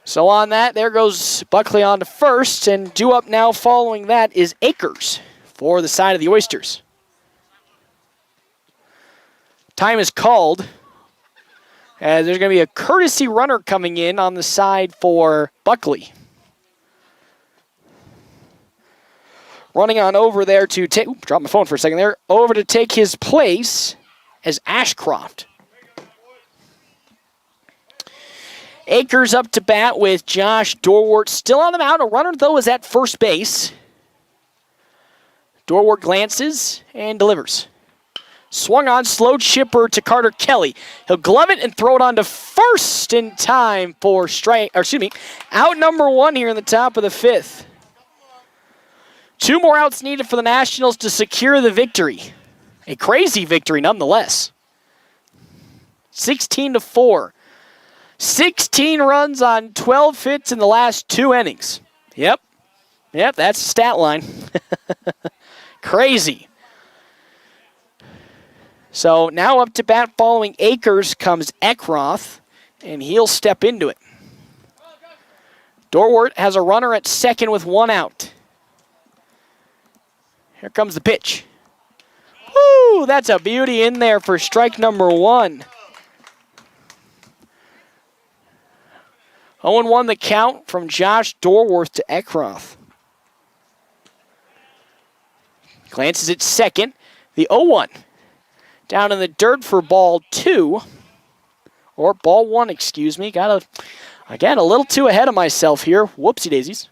So on that, there goes Buckley on to first, and due up now following that is Akers for the side of the Oysters. Time is called, as there's going to be a courtesy runner coming in on the side for Buckley. Running on over there to take, drop my phone for a second there, over to take his place as Ashcroft. Akers up to bat with Josh Dorwart still on the mound. A runner, though, is at first base. Dorwart glances and delivers. Swung on, slow chipper to Carter Kelly. He'll glove it and throw it on to first in time for out number 1 here in the top of the 5th. 2 more outs needed for the Nationals to secure the victory. A crazy victory nonetheless. 16-4. 16 runs on 12 hits in the last 2 innings. Yep, that's the stat line. Crazy. So now up to bat following Akers comes Eckroth, and he'll step into it. Dorwart has a runner at second with 1 out. Here comes the pitch. Woo, that's a beauty in there for strike number 1. 0-1 the count from Josh Dorwart to Eckroth. Glances at second. The 0-1. Down in the dirt for ball 2. Or ball 1, excuse me. Again, a little too ahead of myself here. Whoopsie daisies.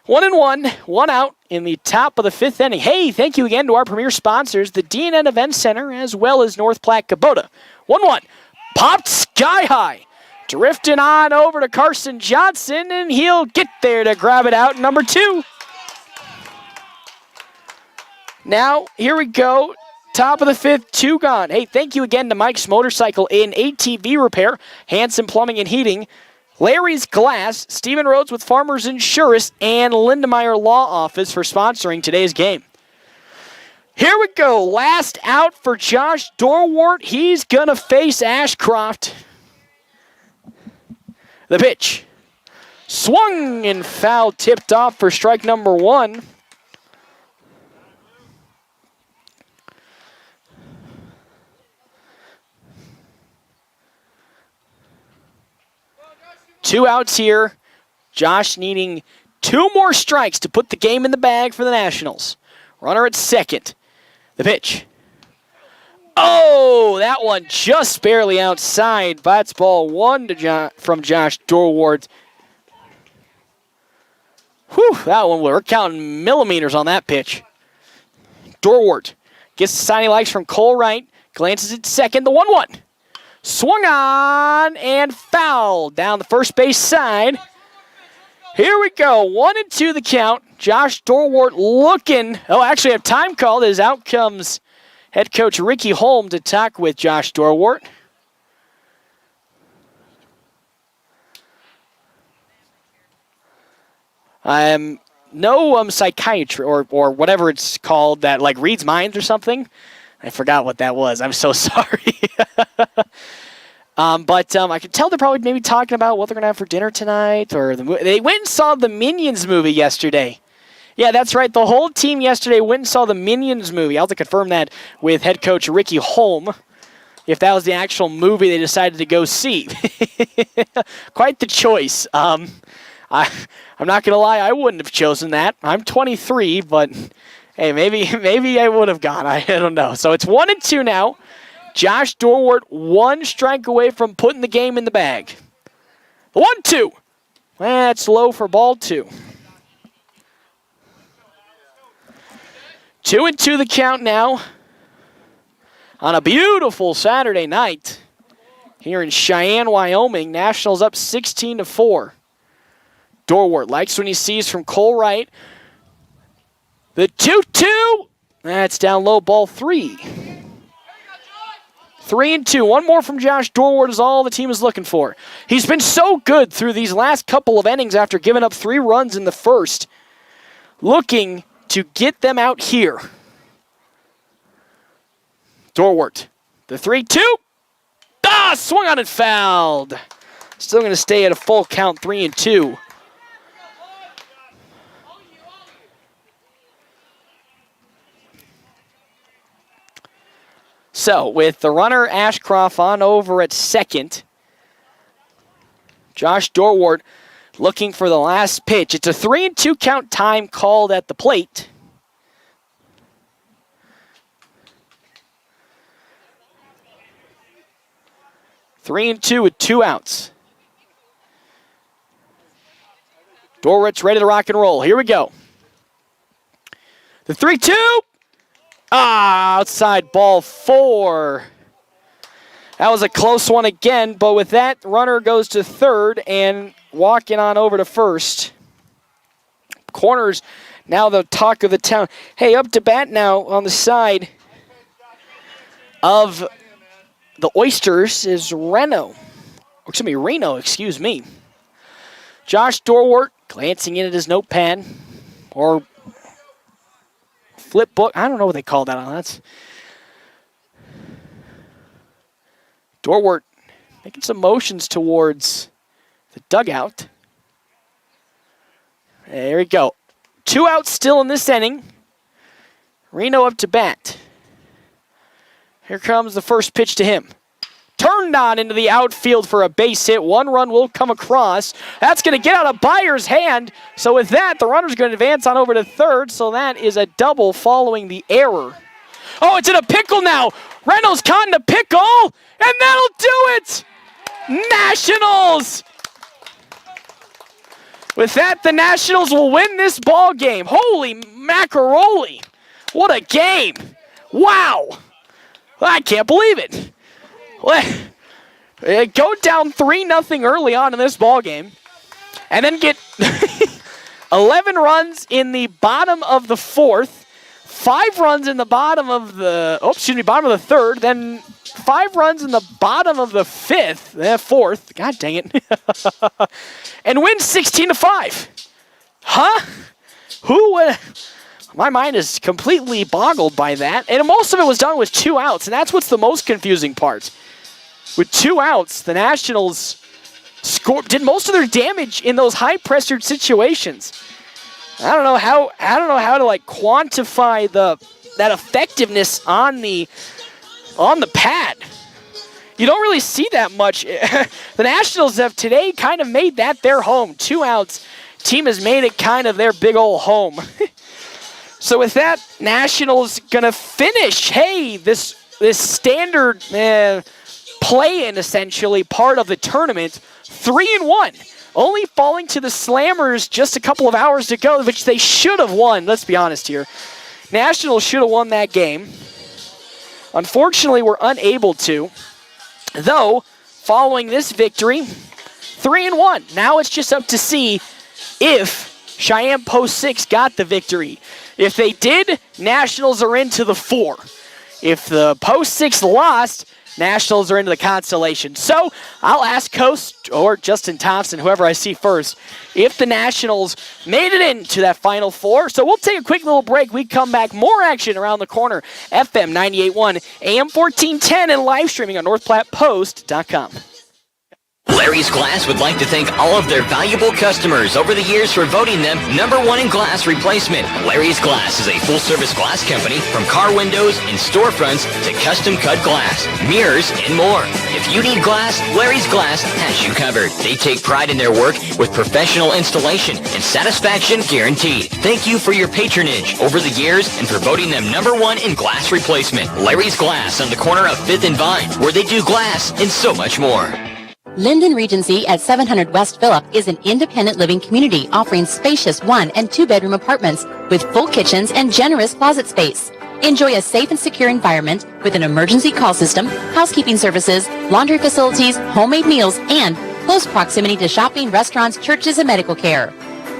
1-1, 1 out in the top of the 5th inning. Hey, thank you again to our premier sponsors, the D&N Event Center, as well as North Platte Kubota. 1-1, popped sky high. Drifting on over to Carson Johnson, and he'll get there to grab it out, number 2. Now, here we go. Top of the 5th, 2 gone. Hey, thank you again to Mike's Motorcycle and ATV Repair, Hanson Plumbing and Heating, Larry's Glass, Stephen Rhodes with Farmers Insurance, and Lindemeyer Law Office for sponsoring today's game. Here we go. Last out for Josh Dorwart. He's going to face Ashcroft. The pitch. Swung and foul, tipped off for strike number 1. Two outs here. Josh needing 2 more strikes to put the game in the bag for the Nationals. Runner at second. The pitch. Oh, that one just barely outside. That's ball 1 from Josh Dorwart. Whew, that one, we're counting millimeters on that pitch. Dorwart gets the sign he likes from Cole Wright. Glances at second, the 1-1. Swung on and foul down the first base side. Here we go, 1-2 the count. Josh Dorwart looking, actually a time called as out comes head coach Ricky Holm to talk with Josh Dorwart. No psychiatry or whatever it's called that like reads minds or something. I forgot what that was. I'm so sorry. But I could tell they're probably maybe talking about what they're going to have for dinner tonight. They went and saw the Minions movie yesterday. Yeah, that's right. The whole team yesterday went and saw the Minions movie. I'll have to confirm that with head coach Ricky Holm, if that was the actual movie they decided to go see. Quite the choice. I'm not going to lie, I wouldn't have chosen that. I'm 23, but hey, maybe I would have gone. I don't know. So it's 1-2 now. Josh Dorwart 1 strike away from putting the game in the bag. 1-2. That's low for ball 2. 2-2 the count now on a beautiful Saturday night here in Cheyenne, Wyoming. Nationals up 16-4. Dorwart likes when he sees from Cole Wright. The 2-2. That's down low, ball 3. 3-2. One more from Josh Dorwart is all the team is looking for. He's been so good through these last couple of innings after giving up 3 runs in the first. Looking to get them out here. Dorwart. The 3-2. Swung on and fouled. Still going to stay at a full count, 3-2. So, with the runner Ashcroft on over at second, Josh Dorwart looking for the last pitch. It's a 3-2 count, time called at the plate. Three and two with 2 outs. Dorwart's ready to rock and roll. Here we go. The 3-2. Outside, ball 4. That was a close one again, but with that, runner goes to third and walking on over to first. Corners now the talk of the town. Hey, up to bat now on the side of the Oysters is Reno. Excuse me. Josh Dorwart glancing in at his notepad or flip book. I don't know what they call that on. That's Dorwart making some motions towards the dugout. There we go. 2 outs still in this inning. Reno up to bat. Here comes the first pitch to him. Turned on into the outfield for a base hit. 1 run will come across. That's going to get out of Byers' hand. So with that, the runner's going to advance on over to third. So that is a double following the error. Oh, it's in a pickle now. Reynolds caught in a pickle, and that'll do it. Nationals. With that, the Nationals will win this ball game. Holy macaroni. What a game. Wow. I can't believe it. Go down 3-0 early on in this ball game, and then get 11 runs in the bottom of the 4th, 5 runs in the bottom of the bottom of the 3rd, then 5 runs in the bottom of the 4th. God dang it, and win 16-5. Huh? Who would? My mind is completely boggled by that, and most of it was done with 2 outs, and that's what's the most confusing part. With 2 outs, the Nationals did most of their damage in those high-pressured situations. I don't know how to like quantify that effectiveness on the pad. You don't really see that much. The Nationals have today kind of made that their home. 2 outs, team has made it kind of their big old home. So with that, Nationals gonna finish. Hey, this standard play-in essentially part of the tournament, 3-1. Only falling to the Slammers just a couple of hours to go, which they should have won. Let's be honest here. Nationals should have won that game. Unfortunately, we're unable to. Though, following this victory, 3-1. Now it's just up to see if Cheyenne Post 6 got the victory. If they did, Nationals are into the 4. If the post 6 lost, Nationals are into the consolation. So I'll ask Coast or Justin Thompson, whoever I see first, if the Nationals made it into that Final Four. So we'll take a quick little break. We come back, more action around the corner. FM 98.1, AM 1410, and live streaming on NorthPlattePost.com. Larry's Glass would like to thank all of their valuable customers over the years for voting them #1 in glass replacement. Larry's Glass is a full-service glass company, from car windows and storefronts to custom-cut glass, mirrors, and more. If you need glass, Larry's Glass has you covered. They take pride in their work with professional installation and satisfaction guaranteed. Thank you for your patronage over the years and for voting them #1 in glass replacement. Larry's Glass on the corner of 5th and Vine, where they do glass and so much more. Linden Regency at 700 West Phillip is an independent living community offering spacious 1- and 2-bedroom apartments with full kitchens and generous closet space. Enjoy a safe and secure environment with an emergency call system, housekeeping services, laundry facilities, homemade meals, and close proximity to shopping, restaurants, churches, and medical care.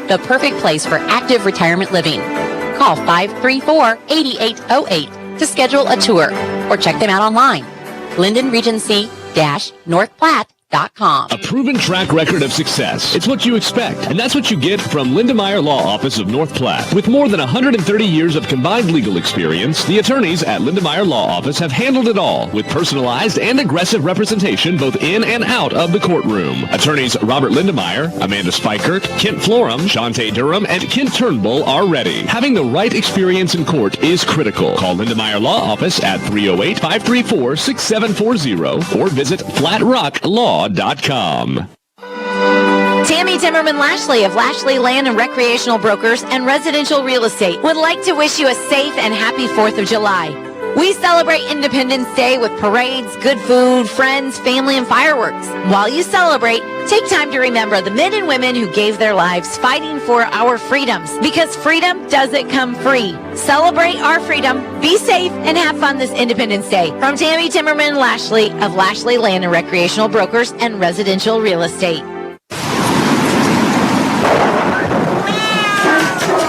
The perfect place for active retirement living. Call 534-8808 to schedule a tour or check them out online. Linden Regency-NorthPlatte.com. A proven track record of success. It's what you expect, and that's what you get from Lindemeyer Law Office of North Platte. With more than 130 years of combined legal experience, the attorneys at Lindemeyer Law Office have handled it all with personalized and aggressive representation both in and out of the courtroom. Attorneys Robert Lindemeyer, Amanda Spikert, Kent Florum, Shantae Durham, and Kent Turnbull are ready. Having the right experience in court is critical. Call Lindemeyer Law Office at 308-534-6740 or visit FlatRockLaw.com. Tammy Timmerman Lashley of Lashley Land and Recreational Brokers and Residential Real Estate would like to wish you a safe and happy 4th of July. We celebrate Independence Day with parades, good food, friends, family, and fireworks. While you celebrate, take time to remember the men and women who gave their lives fighting for our freedoms, because freedom doesn't come free. Celebrate our freedom, be safe, and have fun this Independence Day. From Tammy Timmerman Lashley of Lashley Land and Recreational Brokers and Residential Real Estate.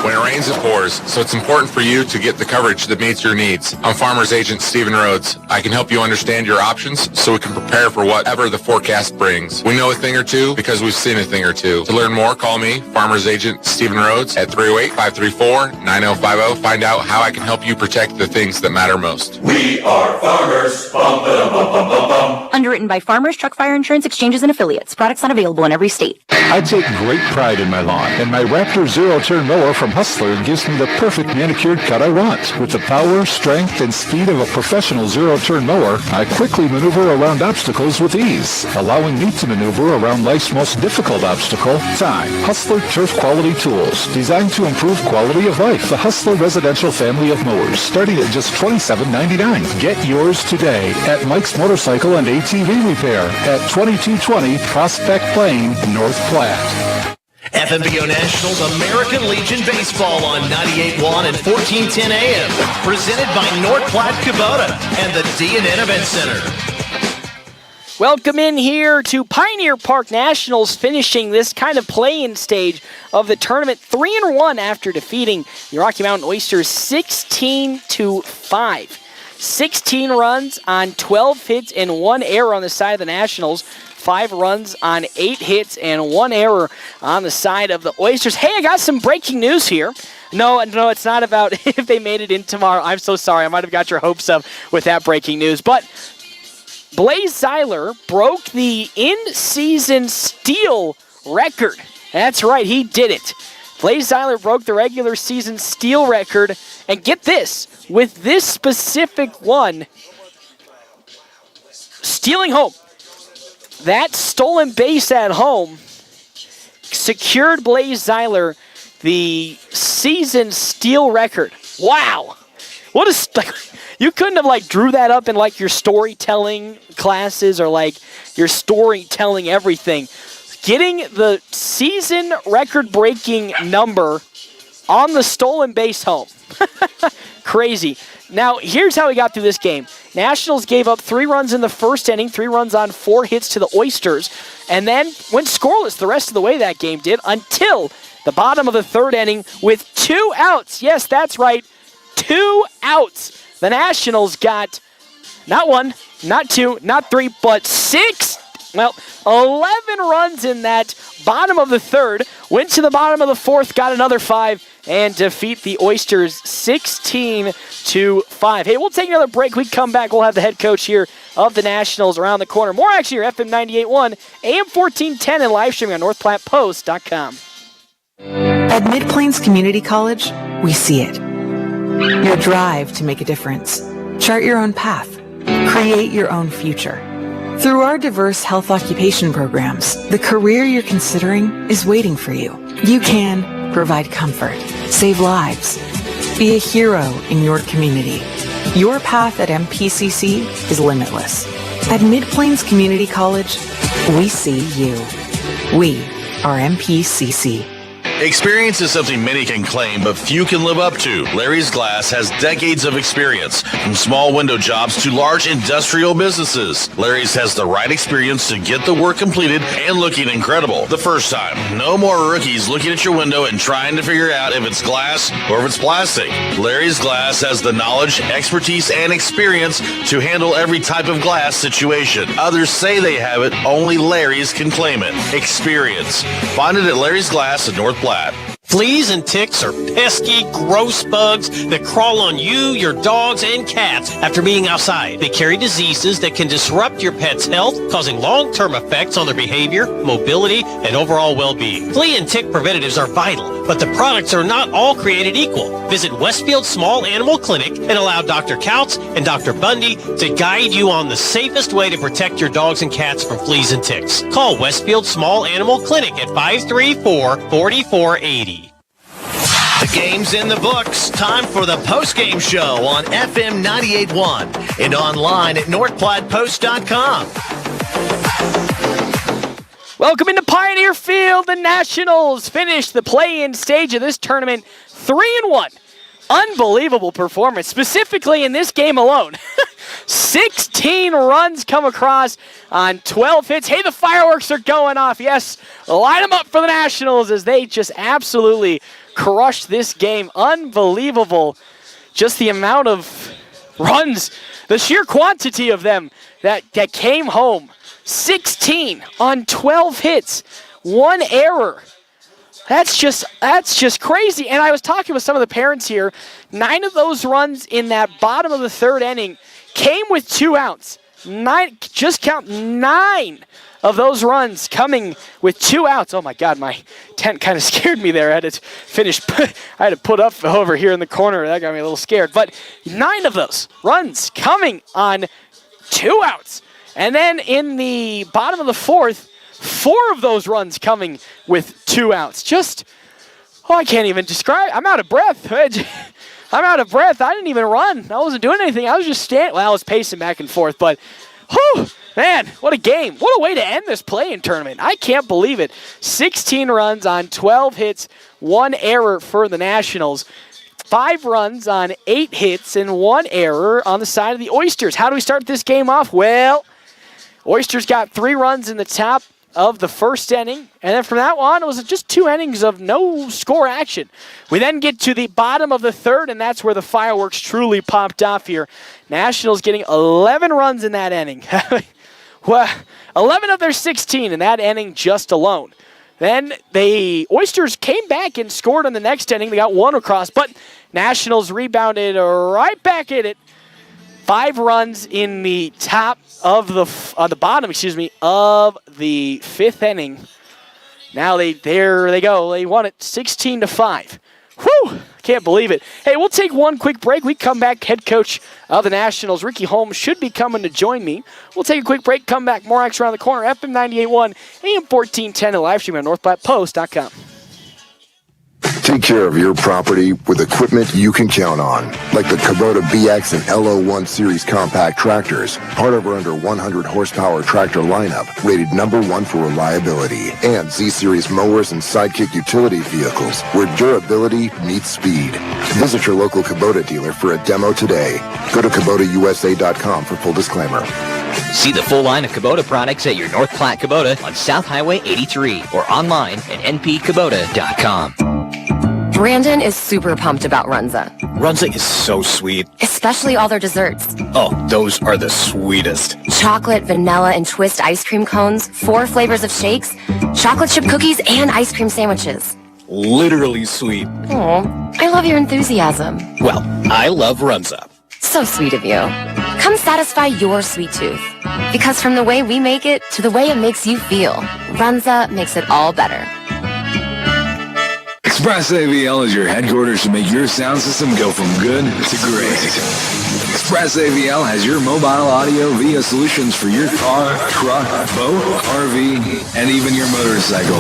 When it rains, it pours, so it's important for you to get the coverage that meets your needs. I'm Farmers Agent Stephen Rhodes. I can help you understand your options so we can prepare for whatever the forecast brings. We know a thing or two because we've seen a thing or two. To learn more, call me, Farmers Agent Stephen Rhodes, at 308-534-9050. Find out how I can help you protect the things that matter most. We are farmers. Bum, ba, bum, bum, bum, bum. Underwritten by Farmers Truck Fire Insurance Exchanges and Affiliates. Products not available in every state. I take great pride in my lawn, and my Raptor zero-turn mower from Hustler gives me the perfect manicured cut I want. With the power, strength, and speed of a professional zero-turn mower, I quickly maneuver around obstacles with ease, allowing me to maneuver around life's most difficult obstacle, time. Hustler Turf Quality Tools, designed to improve quality of life. The Hustler Residential family of mowers, starting at just $27.99. Get yours today at Mike's Motorcycle and ATV Repair at 2220 Prospect Lane, North Platte. FNBO Nationals American Legion Baseball on 98.1 and 1410 AM. Presented by North Platte Kubota and the D&N Event Center. Welcome in here to Pioneer Park. Nationals finishing this kind of play-in stage of the tournament 3-1 after defeating the Rocky Mountain Oysters 16-5. 16 runs on 12 hits and 1 error on the side of the Nationals. 5 runs on 8 hits and 1 error on the side of the Oysters. Hey, I got some breaking news here. No, it's not about if they made it in tomorrow. I'm so sorry. I might have got your hopes up with that breaking news. But Blaze Zeiler broke the in-season steal record. That's right, he did it. Blaze Zeiler broke the regular season steal record. And get this, with this specific one, stealing home. That stolen base at home secured Blaze Zeiler the season steal record. Wow. What a you couldn't have drew that up in your storytelling classes or your storytelling everything. Getting the season record breaking number on the stolen base home. Crazy. Now, here's how we got through this game. Nationals gave up 3 runs in the first inning, 3 runs on 4 hits to the Oysters, and then went scoreless the rest of the way that game did until the bottom of the 3rd inning with 2 outs. Yes, that's right, 2 outs. The Nationals got not 1, not 2, not 3, but 11 runs in that bottom of the third. Went to the bottom of the fourth, got another 5, and defeat the Oysters 16-5. Hey, we'll take another break. We come back. We'll have the head coach here of the Nationals around the corner. More action here, FM 98.1, AM 1410, and live streaming on NorthPlattePost.com. At Mid-Plains Community College, we see it. Your drive to make a difference. Chart your own path. Create your own future. Through our diverse health occupation programs, the career you're considering is waiting for you. You can provide comfort, save lives, be a hero in your community. Your path at MPCC is limitless. At Mid-Plains Community College, we see you. We are MPCC. Experience is something many can claim, but few can live up to. Larry's Glass has decades of experience, from small window jobs to large industrial businesses. Larry's has the right experience to get the work completed and looking incredible the first time. No more rookies looking at your window and trying to figure out if it's glass or if it's plastic. Larry's Glass has the knowledge, expertise, and experience to handle every type of glass situation. Others say they have it, only Larry's can claim it. Experience. Find it at Larry's Glass in North Platte. Fleas and ticks are pesky, gross bugs that crawl on you, your dogs, and cats after being outside. They carry diseases that can disrupt your pet's health, causing long-term effects on their behavior, mobility, and overall well-being. Flea and tick preventatives are vital, but the products are not all created equal. Visit Westfield Small Animal Clinic and allow Dr. Couts and Dr. Bundy to guide you on the safest way to protect your dogs and cats from fleas and ticks. Call Westfield Small Animal Clinic at 534-4480. The game's in the books. Time for the post-game show on FM 98.1 and online at NorthPlattePost.com. Welcome into Pioneer Field. The Nationals finished the play-in stage of this tournament 3-1. Unbelievable performance, specifically in this game alone. 16 runs come across on 12 hits. Hey, the fireworks are going off. Yes, line them up for the Nationals as they just absolutely crushed this game. Unbelievable. Just the amount of runs, the sheer quantity of them that came home. 16 on 12 hits, 1 error. That's just crazy. And I was talking with some of the parents here. 9 of those runs in that bottom of the third inning came with 2 outs. 9, just count 9 of those runs coming with 2 outs. Oh my God, my tent kind of scared me there. I had to finish. I had to put up over here in the corner. That got me a little scared. But 9 of those runs coming on 2 outs. And then in the bottom of the fourth, 4 of those runs coming with 2 outs. Just, I can't even describe. I'm out of breath. I'm out of breath. I didn't even run. I wasn't doing anything. I was just standing. Well, I was pacing back and forth. But, whew, man, what a game. What a way to end this play-in tournament. I can't believe it. 16 runs on 12 hits, 1 error for the Nationals. 5 runs on 8 hits and 1 error on the side of the Oysters. How do we start this game off? Well, Oysters got 3 runs in the top of the first inning, and then from that on, it was just 2 innings of no score action. We then get to the bottom of the third, and that's where the fireworks truly popped off here. Nationals getting 11 runs in that inning. Well, 11 of their 16 in that inning just alone. Then the Oysters came back and scored in the next inning. They got 1 across, but Nationals rebounded right back at it. 5 runs in the top of the bottom, of the 5th inning. Now there they go. They won it 16-5. Whew! Can't believe it. Hey, we'll take one quick break. We come back. Head coach of the Nationals, Ricky Holmes, should be coming to join me. We'll take a quick break. Come back. More action around the corner. FM 98.1, AM 1410, and live stream on NorthPlattePost.com. Take care of your property with equipment you can count on, like the Kubota BX and LO1 series compact tractors, part of our under 100 horsepower tractor lineup, rated #1 for reliability, and Z-series mowers and Sidekick utility vehicles, where durability meets speed. Visit your local Kubota dealer for a demo today. Go to KubotaUSA.com for full disclaimer. See the full line of Kubota products at your North Platte Kubota on South Highway 83 or online at npkubota.com. Brandon is super pumped about Runza. Runza is so sweet. Especially all their desserts. Oh, those are the sweetest. Chocolate, vanilla, and twist ice cream cones, 4 flavors of shakes, chocolate chip cookies, and ice cream sandwiches. Literally sweet. Oh, I love your enthusiasm. Well, I love Runza. So sweet of you. Come satisfy your sweet tooth. Because from the way we make it to the way it makes you feel, Runza makes it all better. Express AVL is your headquarters to make your sound system go from good to great. Express AVL has your mobile audio via solutions for your car, truck, boat, RV, and even your motorcycle.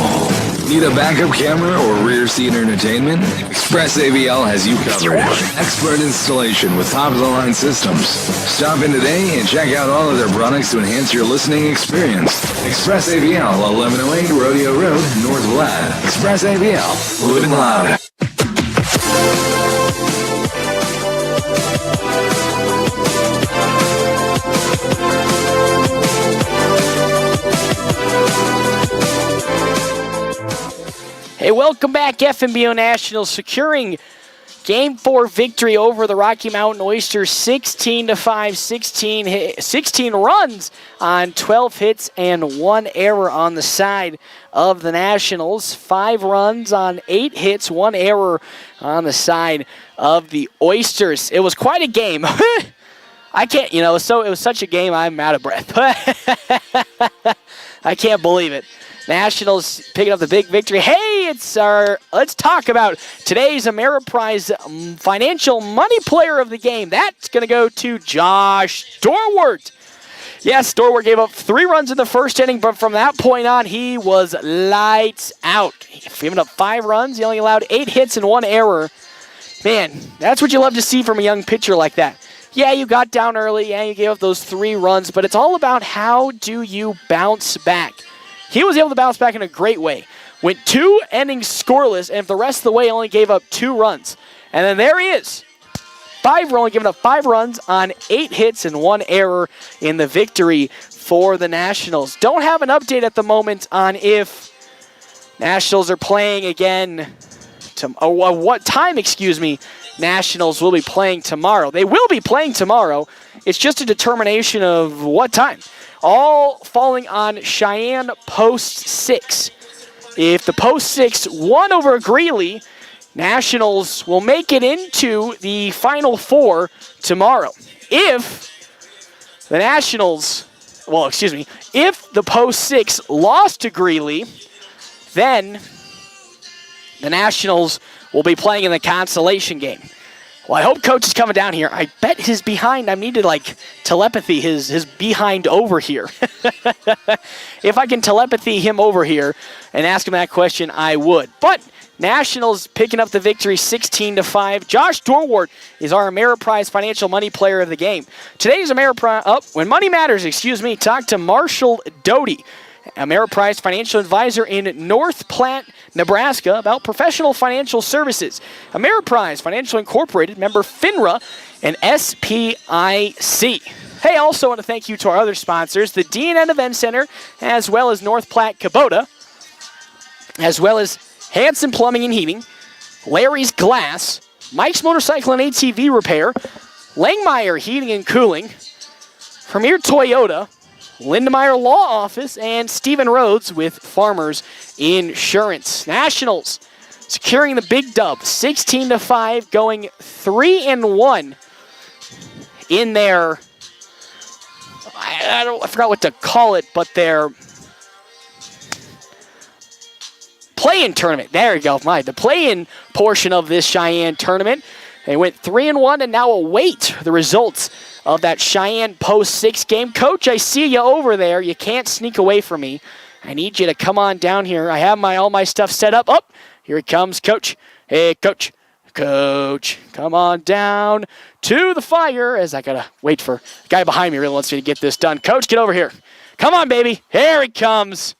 Need a backup camera or rear seat entertainment? Express AVL has you covered. Expert installation with top-of-the-line systems. Stop in today and check out all of their products to enhance your listening experience. Express AVL, 1108 Rodeo Road, North Platte. Express AVL, living loud. Hey, welcome back. FNBO Nationals securing Game 4 victory over the Rocky Mountain Oysters 16-5, 16 runs on 12 hits and 1 error on the side of the Nationals. 5 runs on 8 hits, 1 error on the side of the Oysters. It was quite a game. I can't, it was such a game, I'm out of breath. I can't believe it. Nationals picking up the big victory. Hey, let's talk about today's Ameriprise Financial Money Player of the Game. That's going to go to Josh Dorwart. Yes, Dorwart gave up 3 runs in the first inning, but from that point on, he was lights out. Giving up 5 runs, he only allowed 8 hits and 1 error. Man, that's what you love to see from a young pitcher like that. Yeah, you got down early. Yeah, you gave up those 3 runs, but it's all about how do you bounce back. He was able to bounce back in a great way. Went 2 innings scoreless, and the rest of the way only gave up 2 runs. And then there he is. Only giving up 5 runs on 8 hits and 1 error in the victory for the Nationals. Don't have an update at the moment on if Nationals are playing again, what time, Nationals will be playing tomorrow. They will be playing tomorrow. It's just a determination of what time. All falling on Cheyenne Post 6. If the Post 6 won over Greeley, Nationals will make it into the Final 4 tomorrow. If the if the Post 6 lost to Greeley, then the Nationals will be playing in the consolation game. Well, I hope Coach is coming down here. I bet his behind, I need to telepathy his behind over here. If I can telepathy him over here and ask him that question, I would. But Nationals picking up the victory 16-5. Josh Dorwart is our Ameriprise Financial Money Player of the Game. Today's Ameriprise, when money matters, talk to Marshall Doty, Ameriprise Financial Advisor in North Platte, Nebraska, about professional financial services. Ameriprise Financial Incorporated, member FINRA and SPIC. Hey, also want to thank you to our other sponsors, the D&N Event Center, as well as North Platte Kubota, as well as Hanson Plumbing and Heating, Larry's Glass, Mike's Motorcycle and ATV Repair, Langmeyer Heating and Cooling, Premier Toyota, Lindemeyer Law Office, and Stephen Rhodes with Farmers Insurance. Nationals securing the big dub, 16-5, going 3-1 in their, I forgot what to call it, but their play-in tournament. There you go, the play-in portion of this Cheyenne tournament. They went 3-1 and now await the results of that Cheyenne Post 6 game. Coach, I see you over there. You can't sneak away from me. I need you to come on down here. I have all my stuff set up. Oh, here he comes, Coach. Hey, Coach. Coach, come on down to the fire, as I got to wait for the guy behind me really wants me to get this done. Coach, get over here. Come on, baby. Here he comes.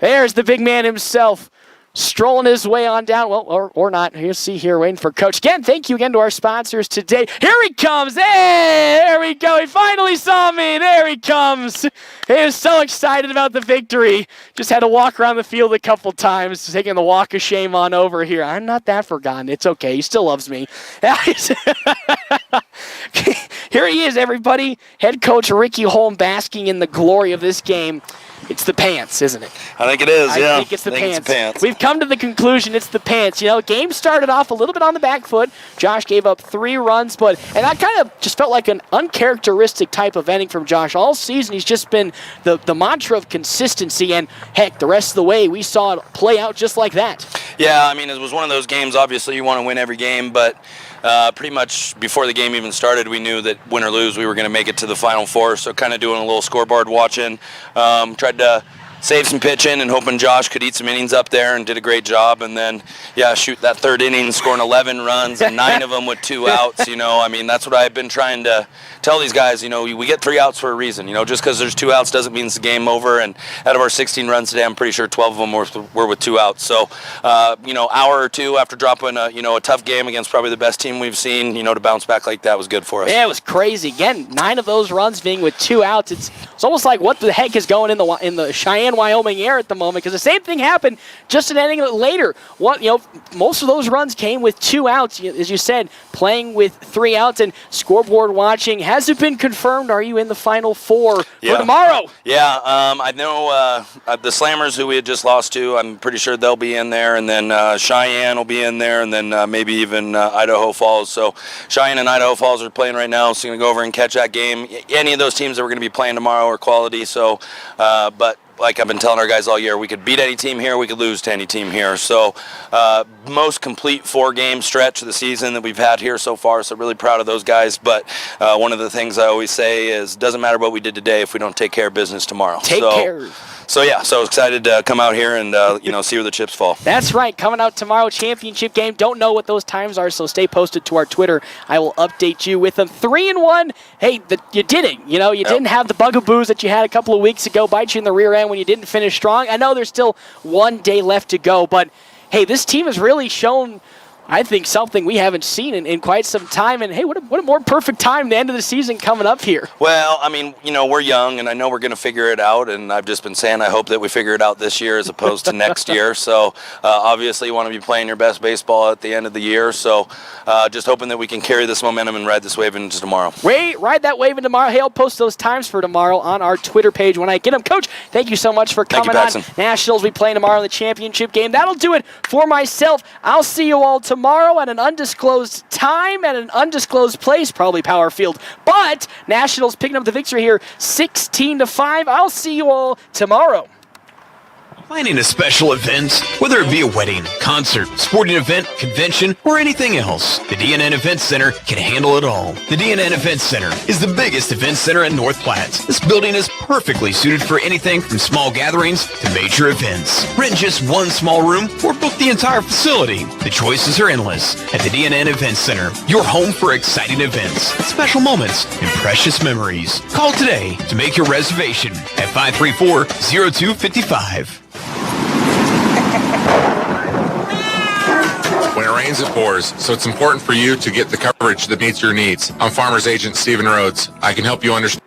There's the big man himself. strolling his way on down. Well, or not. You'll see here, waiting for Coach. Again, thank you again to our sponsors today. Here he comes. Hey, there we go. He finally saw me. There he comes. He was so excited about the victory. Just had to walk around the field a couple times, taking the walk of shame on over here. I'm not that forgotten. It's okay. He still loves me. Here he is, everybody. Head coach Ricky Holm basking in the glory of this game. It's the pants, isn't it? I think it is, yeah. I think it's the pants. We've come to the conclusion it's the pants. Game started off a little bit on the back foot. Josh gave up 3 runs, and that kind of just felt like an uncharacteristic type of inning from Josh. All season, he's just been the mantra of consistency, and heck, the rest of the way, we saw it play out just like that. Yeah, I mean, it was one of those games, obviously, you want to win every game, but pretty much before the game even started, we knew that win or lose, we were going to make it to the Final Four, so kind of doing a little scoreboard watching. Tried to save some pitching and hoping Josh could eat some innings up there, and did a great job. And then, shoot that third inning, scoring 11 runs and 9 of them with 2 outs. I mean, that's what I've been trying to tell these guys. We get 3 outs for a reason. Just because there's 2 outs doesn't mean it's the game over. And out of our 16 runs today, I'm pretty sure 12 of them were with 2 outs. So, hour or two after dropping a tough game against probably the best team we've seen, to bounce back like that was good for us. Yeah, it was crazy. Again, 9 of those runs being with 2 outs. It's almost like what the heck is going in the Cheyenne, Wyoming air at the moment, because the same thing happened just an inning later. Most of those runs came with 2 outs, as you said, playing with 3 outs and scoreboard watching. Has it been confirmed? Are you in the Final Four for tomorrow? Yeah, I know the Slammers, who we had just lost to, I'm pretty sure they'll be in there, and then Cheyenne will be in there, and then maybe even Idaho Falls. So Cheyenne and Idaho Falls are playing right now, so going to go over and catch that game. Any of those teams that we're going to be playing tomorrow are quality, so but like I've been telling our guys all year, we could beat any team here, we could lose to any team here. So most complete 4-game stretch of the season that we've had here so far, so really proud of those guys. But one of the things I always say is, doesn't matter what we did today if we don't take care of business tomorrow. Take care. So excited to come out here and see where the chips fall. That's right, coming out tomorrow, championship game. Don't know what those times are, so stay posted to our Twitter. I will update you with them. 3-1. Hey, you did it. You didn't have the bugaboos that you had a couple of weeks ago bite you in the rear end when you didn't finish strong. I know there's still 1 day left to go, but hey, this team has really shown, I think, something we haven't seen in quite some time. And hey, what a more perfect time, the end of the season coming up here. Well, I mean, we're young, and I know we're going to figure it out. And I've just been saying I hope that we figure it out this year as opposed to next year. So obviously you want to be playing your best baseball at the end of the year. So just hoping that we can carry this momentum and ride this wave into tomorrow. Ride that wave into tomorrow. Hey, I'll post those times for tomorrow on our Twitter page when I get them. Coach, thank you so much for coming on. Nationals, we play tomorrow in the championship game. That'll do it for myself. I'll see you all tomorrow at an undisclosed time, at an undisclosed place, probably Power Field. But Nationals picking up the victory here, 16-5. I'll see you all tomorrow. Planning a special event, whether it be a wedding, concert, sporting event, convention, or anything else, the DNN Event Center can handle it all. The DNN Event Center is the biggest event center in North Platte. This building is perfectly suited for anything from small gatherings to major events. Rent just one small room or book the entire facility. The choices are endless at the DNN Event Center, your home for exciting events, special moments, and precious memories. Call today to make your reservation at 534-0255. When it rains, it pours, so it's important for you to get the coverage that meets your needs. I'm Farmers Agent Stephen Rhodes. I can help you understand.